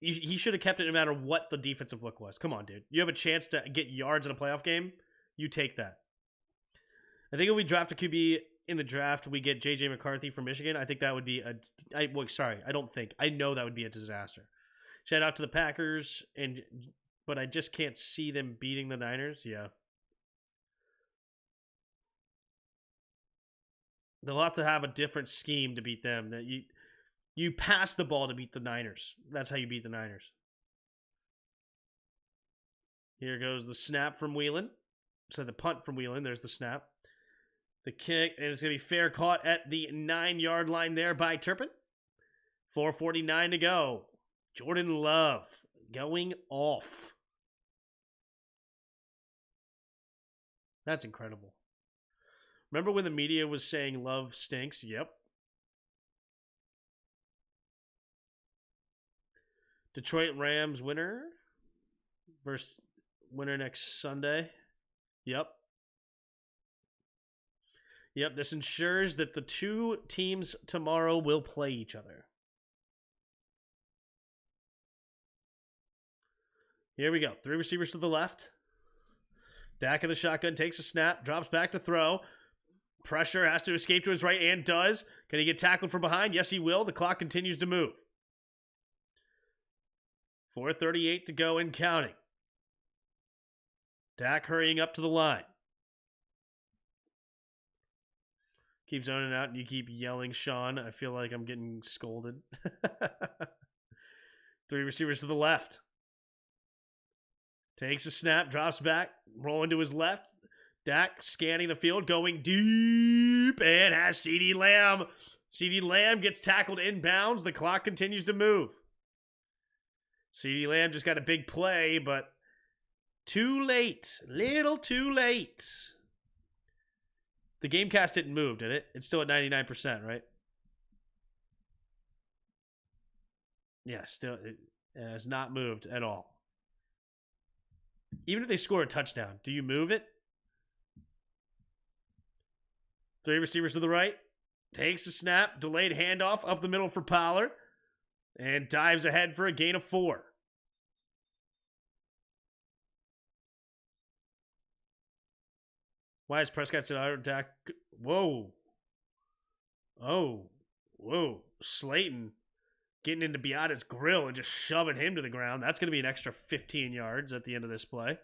He should have kept it no matter what the defensive look was. Come on, dude. You have a chance to get yards in a playoff game. You take that. I think if we draft a QB in the draft, we get J.J. McCarthy from Michigan. I think that would be I don't think. I know that would be a disaster. Shout out to the Packers, but I just can't see them beating the Niners. Yeah. They'll have to have a different scheme to beat them. That you pass the ball to beat the Niners. That's how you beat the Niners. Here goes the snap from Whelan. So the punt from Whelan. There's the snap. The kick, and it's going to be fair caught at the 9-yard line there by Turpin. 4:49 to go. Jordan Love going off. That's incredible. Remember when the media was saying Love stinks? Yep. Detroit Rams winner versus winner next Sunday. Yep. Yep, this ensures that the two teams tomorrow will play each other. Here we go. Three receivers to the left. Dak in the shotgun takes a snap, drops back to throw. Pressure, has to escape to his right and does. Can he get tackled from behind? Yes, he will. The clock continues to move. 4:38 to go and counting. Dak hurrying up to the line. Keep zoning out and you keep yelling, Sean. I feel like I'm getting scolded. Three receivers to the left. Takes a snap, drops back, rolling to his left. Dak scanning the field, going deep, and has CeeDee Lamb. CeeDee Lamb gets tackled inbounds. The clock continues to move. CeeDee Lamb just got a big play, but too late. Little too late. The Gamecast didn't move, did it? It's still at 99%, right? Yeah, still, it has not moved at all. Even if they score a touchdown, do you move it? Three receivers to the right. Takes a snap. Delayed handoff up the middle for Pollard. And dives ahead for a gain of 4. Why is Prescott said Dak? Whoa. Oh. Whoa. Slayton getting into Beata's grill and just shoving him to the ground. That's going to be an extra 15 yards at the end of this play.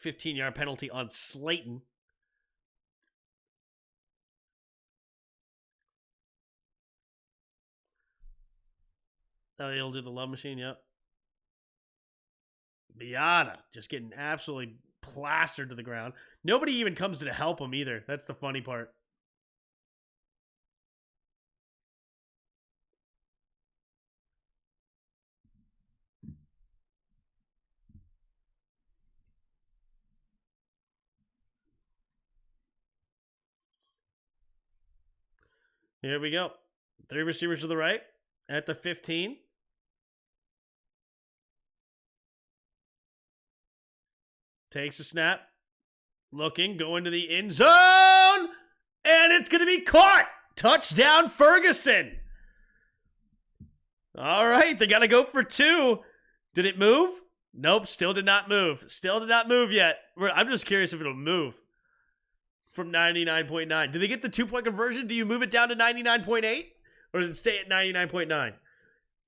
$15-yard penalty on Slayton. Oh, he'll do the love machine, yep. Beata just getting absolutely plastered to the ground. Nobody even comes to help him either. That's the funny part. Here we go. Three receivers to the right at the 15. Takes a snap. Looking, going to the end zone. And it's going to be caught. Touchdown, Ferguson. All right, they got to go for 2. Did it move? Nope, still did not move. Still did not move yet. I'm just curious if it'll move from 99.9. Do they get the 2-point conversion? Do you move it down to 99.8? Or does it stay at 99.9?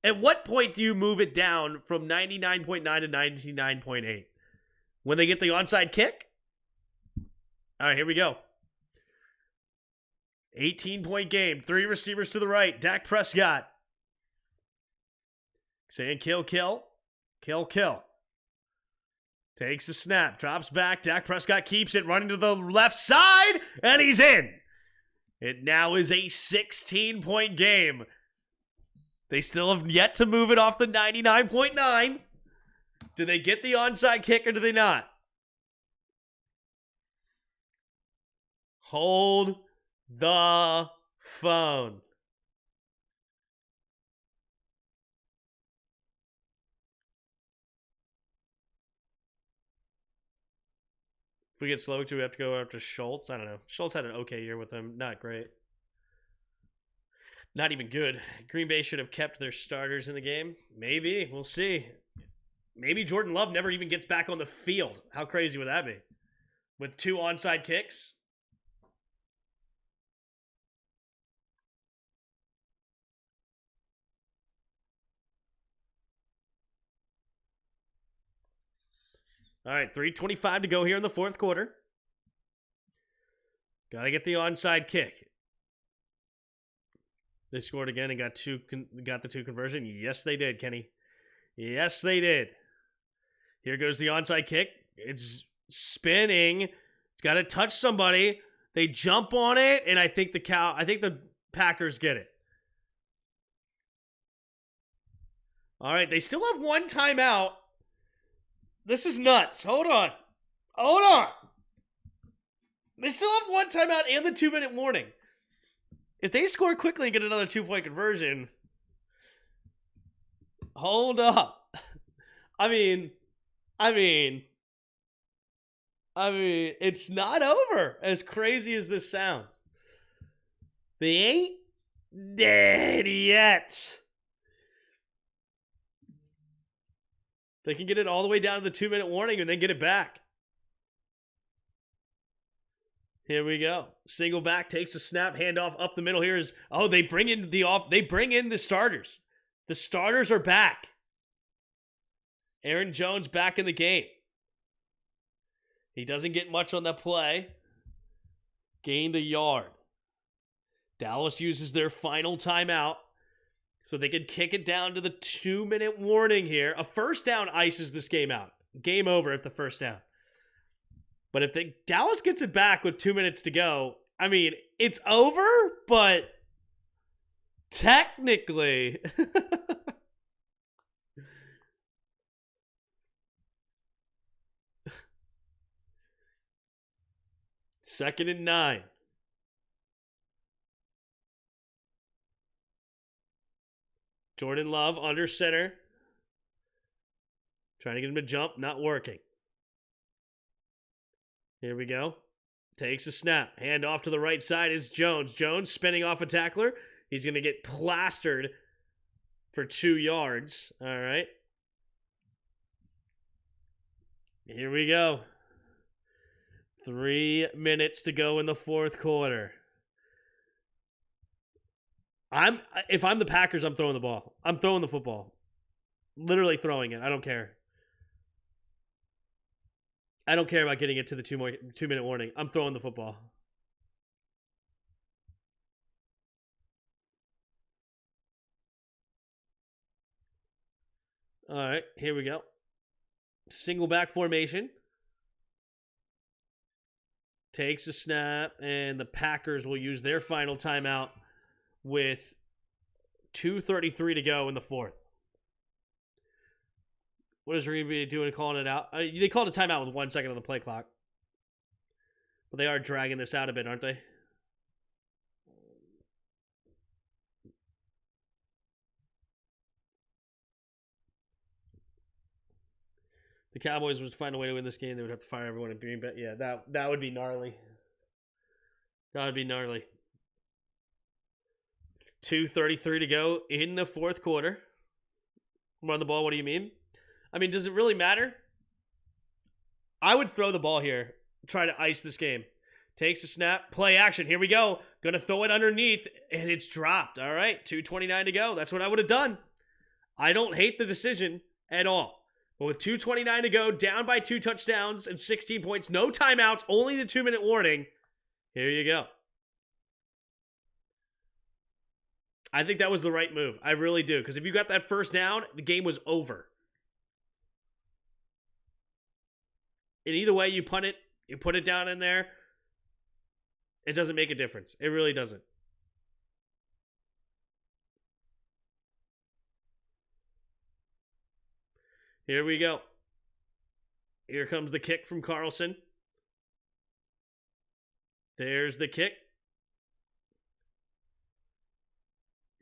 At what point do you move it down from 99.9 to 99.8? When they get the onside kick? All right, here we go. 18-point game. 3 receivers to the right. Dak Prescott. Saying kill, kill. Kill, kill. Takes the snap. Drops back. Dak Prescott keeps it. Running to the left side. And he's in. It now is a 16-point game. They still have yet to move it off the 99.9. Do they get the onside kick or do they not? Hold the phone. If we get slow too, we have to go after Schultz. I don't know. Schultz had an okay year with them. Not great. Not even good. Green Bay should have kept their starters in the game. Maybe. We'll see. Maybe Jordan Love never even gets back on the field. How crazy would that be? With 2 onside kicks? All right, 3:25 to go here in the fourth quarter. Got to get the onside kick. They scored again and got the 2 conversion. Yes, they did, Kenny. Yes, they did. Here goes the onside kick. It's spinning. It's got to touch somebody. They jump on it, and I think the Packers get it. All right, they still have one timeout. This is nuts. Hold on. Hold on. They still have one timeout and the 2-minute warning. If they score quickly and get another 2-point conversion, hold up. I mean, it's not over, as crazy as this sounds. They ain't dead yet. They can get it all the way down to the 2-minute warning and then get it back. Here we go. Single back, takes a snap, handoff up the middle. Here's they bring in the starters. The starters are back. Aaron Jones back in the game. He doesn't get much on that play. Gained a yard. Dallas uses their final timeout so they can kick it down to the 2-minute warning here. A first down ices this game out. Game over at the first down. But if Dallas gets it back with 2 minutes to go, I mean, it's over, but technically. Second and 9. Jordan Love under center. Trying to get him to jump, not working. Here we go. Takes a snap. Hand off to the right side is Jones. Jones spinning off a tackler. He's going to get plastered for 2 yards. All right. Here we go. 3 minutes to go in the fourth quarter. If I'm the Packers, I'm throwing the ball. I'm throwing the football. Literally throwing it. I don't care. I don't care about getting it to the 2-minute warning. I'm throwing the football. All right, here we go. Single back formation. Takes a snap, and the Packers will use their final timeout with 2:33 to go in the fourth. What is Reed doing calling it out? They called a timeout with 1 second on the play clock. But they are dragging this out a bit, aren't they? The Cowboys would find a way to win this game. They would have to fire everyone in Green Bay. Yeah, that would be gnarly. That would be gnarly. 2:33 to go in the fourth quarter. Run the ball, what do you mean? I mean, does it really matter? I would throw the ball here. Try to ice this game. Takes a snap. Play action. Here we go. Gonna throw it underneath, and it's dropped. All right, 2:29 to go. That's what I would have done. I don't hate the decision at all. But with 2:29 to go, down by 2 touchdowns and 16 points, no timeouts, only the 2-minute warning. Here you go. I think that was the right move. I really do. Because if you got that first down, the game was over. And either way you punt it, you put it down in there, it doesn't make a difference. It really doesn't. Here we go. Here comes the kick from Carlson. There's the kick.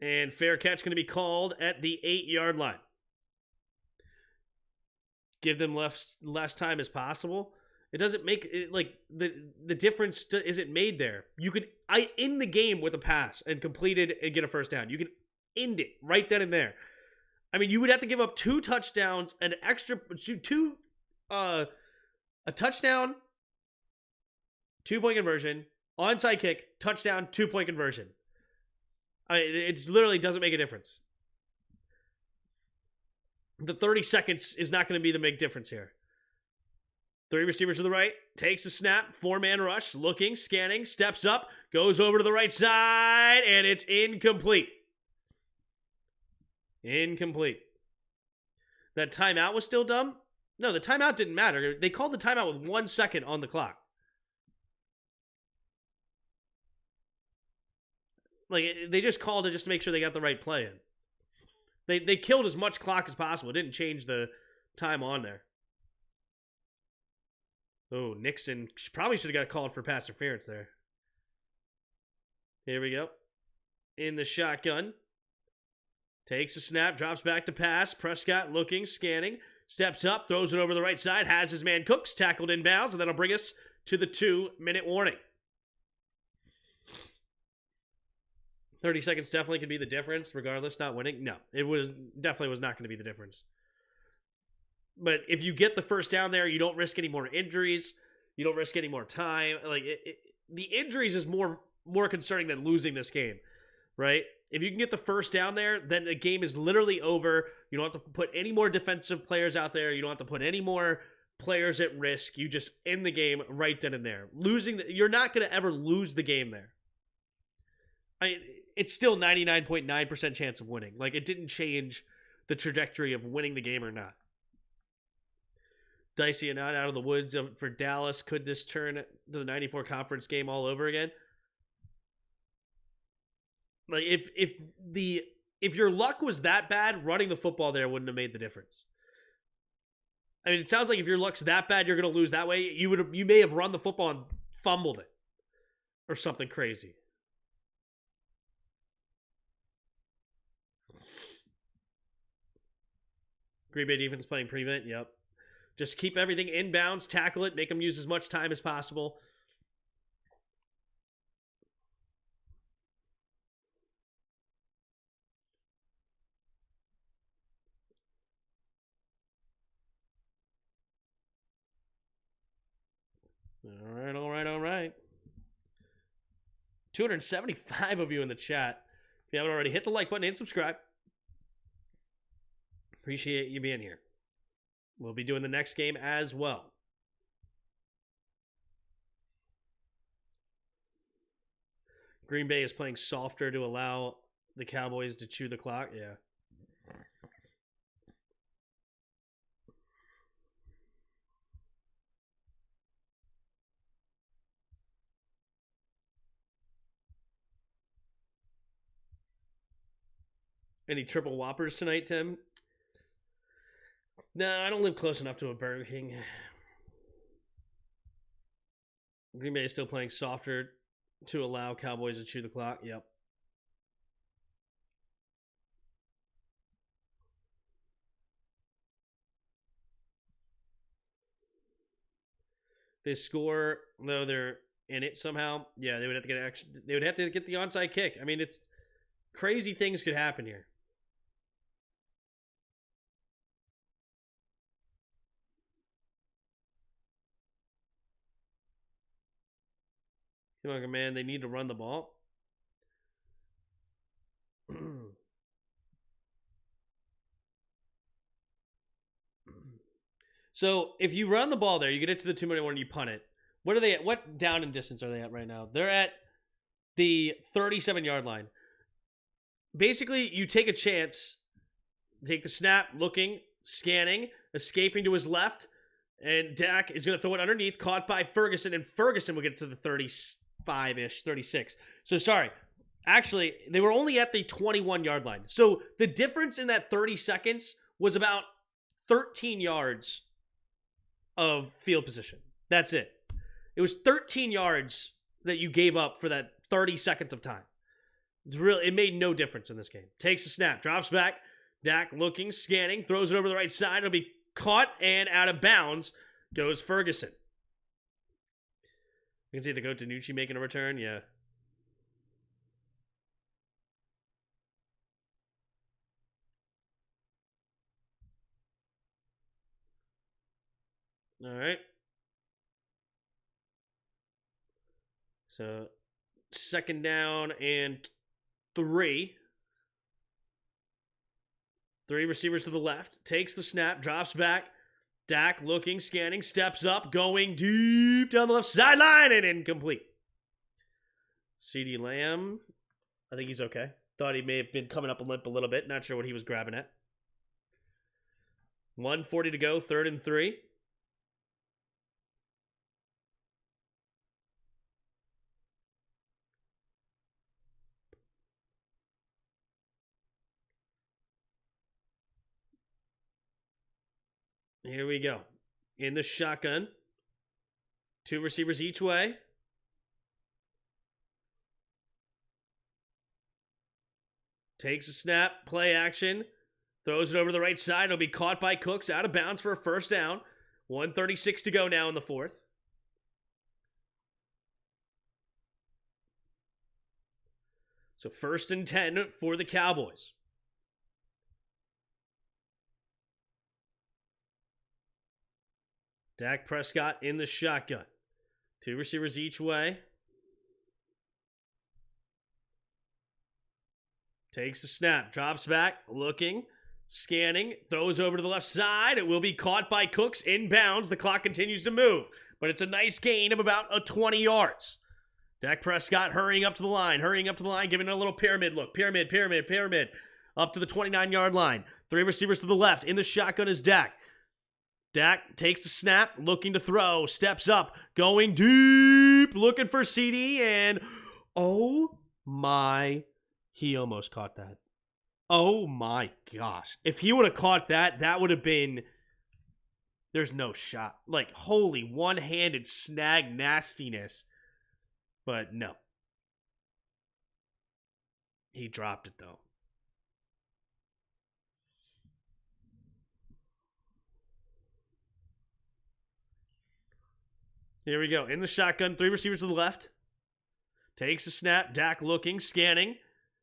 And fair catch going to be called at the 8-yard line. Give them less time as possible. It doesn't make it like the difference isn't made there. You could end the game with a pass and complete it and get a first down. You can end it right then and there. I mean, you would have to give up 2 touchdowns, an extra a touchdown, 2-point conversion, onside kick, touchdown, 2-point conversion. It literally doesn't make a difference. The 30 seconds is not going to be the big difference here. 3 receivers to the right, takes a snap, 4-man rush, looking, scanning, steps up, goes over to the right side, and it's incomplete. Incomplete. That timeout was still dumb? No, the timeout didn't matter. They called the timeout with 1 second on the clock. Like, they just called it just to make sure they got the right play in. They killed as much clock as possible. It didn't change the time on there. Oh, Nixon probably should have got called for pass interference there. Here we go. In the shotgun. Takes a snap, drops back to pass. Prescott looking, scanning. Steps up, throws it over the right side. Has his man Cooks tackled inbounds, and that'll bring us to the 2-minute warning. 30 seconds definitely could be the difference, regardless, not winning. No, it definitely was not going to be the difference. But if you get the first down there, you don't risk any more injuries. You don't risk any more time. Like the injuries is more concerning than losing this game, right? If you can get the first down there, then the game is literally over. You don't have to put any more defensive players out there. You don't have to put any more players at risk. You just end the game right then and there. You're not going to ever lose the game there. It's still 99.9% chance of winning. Like, it didn't change the trajectory of winning the game or not. Dicey and not out of the woods for Dallas. Could this turn to the 94 conference game all over again? Like, if your luck was that bad, running the football there wouldn't have made the difference. I mean, it sounds like if your luck's that bad, you're going to lose that way. You may have run the football and fumbled it or something crazy. Green Bay defense playing prevent. Yep. Just keep everything inbounds, tackle it, make them use as much time as possible. All right. 275 of you in the chat. If you haven't already, hit the like button and subscribe. Appreciate you being here. We'll be doing the next game as well. Green Bay is playing softer to allow the Cowboys to chew the clock. Yeah. Any triple whoppers tonight, Tim? No, I don't live close enough to a Burger King. Green Bay is still playing softer to allow Cowboys to chew the clock. Yep. They score, though they're in it somehow. Yeah, they would have to get the onside kick. I mean, it's crazy things could happen here. Come on, man, they need to run the ball. So if you run the ball there, you get it to the 2-minute warning, you punt it. What are they at? What down and distance are they at right now? They're at the 37-yard line. Basically, you take a chance, take the snap, looking, scanning, escaping to his left, and Dak is going to throw it underneath, caught by Ferguson, and Ferguson will get to the 35-ish, 36. So, sorry. Actually, they were only at the 21-yard line. So, the difference in that 30 seconds was about 13 yards of field position. That's it. It was 13 yards that you gave up for that 30 seconds of time. It made no difference in this game. Takes a snap, drops back. Dak looking, scanning, throws it over the right side. It'll be caught and out of bounds goes Ferguson. You can see the goat Danucci making a return. Yeah. All right. So, second down and 3. 3 receivers to the left. Takes the snap, drops back. Dak looking, scanning, steps up, going deep down the left sideline and incomplete. CeeDee Lamb, I think he's okay. Thought he may have been coming up a limp a little bit. Not sure what he was grabbing at. 1:40 to go, 3rd and 3. Here we go. In the shotgun. 2 receivers each way. Takes a snap, play action. Throws it over to the right side. It'll be caught by Cooks, out of bounds for a first down. 1:36 to go now in the fourth. So 1st and 10 for the Cowboys. Dak Prescott in the shotgun. 2 receivers each way. Takes a snap, drops back, looking, scanning, throws over to the left side. It will be caught by Cooks, inbounds. The clock continues to move, but it's a nice gain of about 20 yards. Dak Prescott hurrying up to the line, giving it a little pyramid look. Pyramid. Up to the 29-yard line. 3 receivers to the left. In the shotgun is Dak. Dak takes the snap, looking to throw, steps up, going deep, looking for CD, and oh my, he almost caught that. Oh my gosh. If he would have caught that, that would have been, there's no shot. Like, holy one-handed snag nastiness. But no. He dropped it though. Here we go. In the shotgun, 3 receivers to the left. Takes a snap. Dak looking, scanning.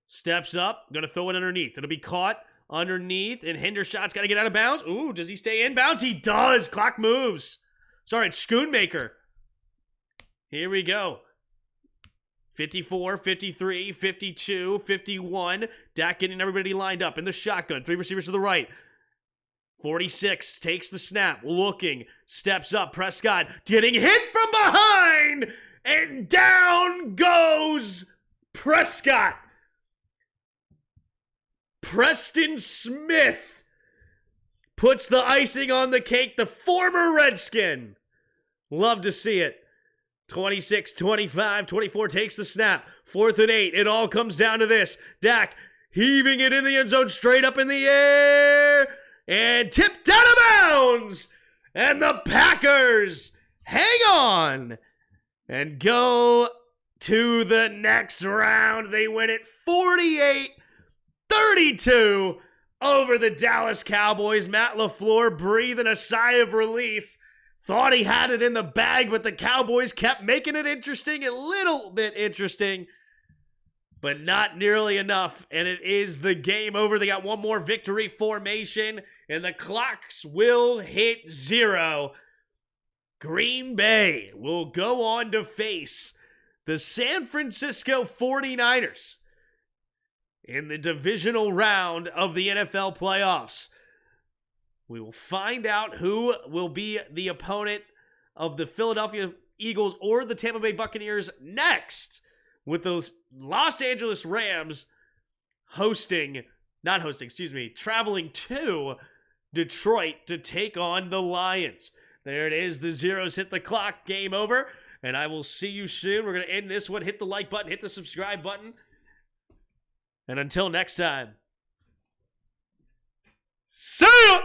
Steps up. Going to throw it underneath. It'll be caught underneath. And Hendershot's got to get out of bounds. Ooh, does he stay in bounds? He does. Clock moves. Sorry, it's Schoonmaker. Here we go. 54, 53, 52, 51. Dak getting everybody lined up in the shotgun. 3 receivers to the right. 46 takes the snap, looking, steps up. Prescott getting hit from behind, and down goes Prescott. Preston Smith puts the icing on the cake, the former Redskin. Love to see it. 26, 25, 24 takes the snap. 4th and 8. It all comes down to this. Dak heaving it in the end zone, straight up in the air. And tipped out of bounds. And the Packers hang on and go to the next round. They win it 48-32 over the Dallas Cowboys. Matt LaFleur breathing a sigh of relief. Thought he had it in the bag, but the Cowboys kept making it interesting, a little bit interesting, but not nearly enough. And it is the game over. They got one more victory formation, and the clocks will hit 0. Green Bay will go on to face the San Francisco 49ers in the divisional round of the NFL playoffs. We will find out who will be the opponent of the Philadelphia Eagles or the Tampa Bay Buccaneers next, with those Los Angeles Rams traveling to Detroit to take on the Lions. There it is. The zeros hit the clock. Game over. And I will see you soon. We're going to end this one. Hit the like button. Hit the subscribe button. And until next time, see ya!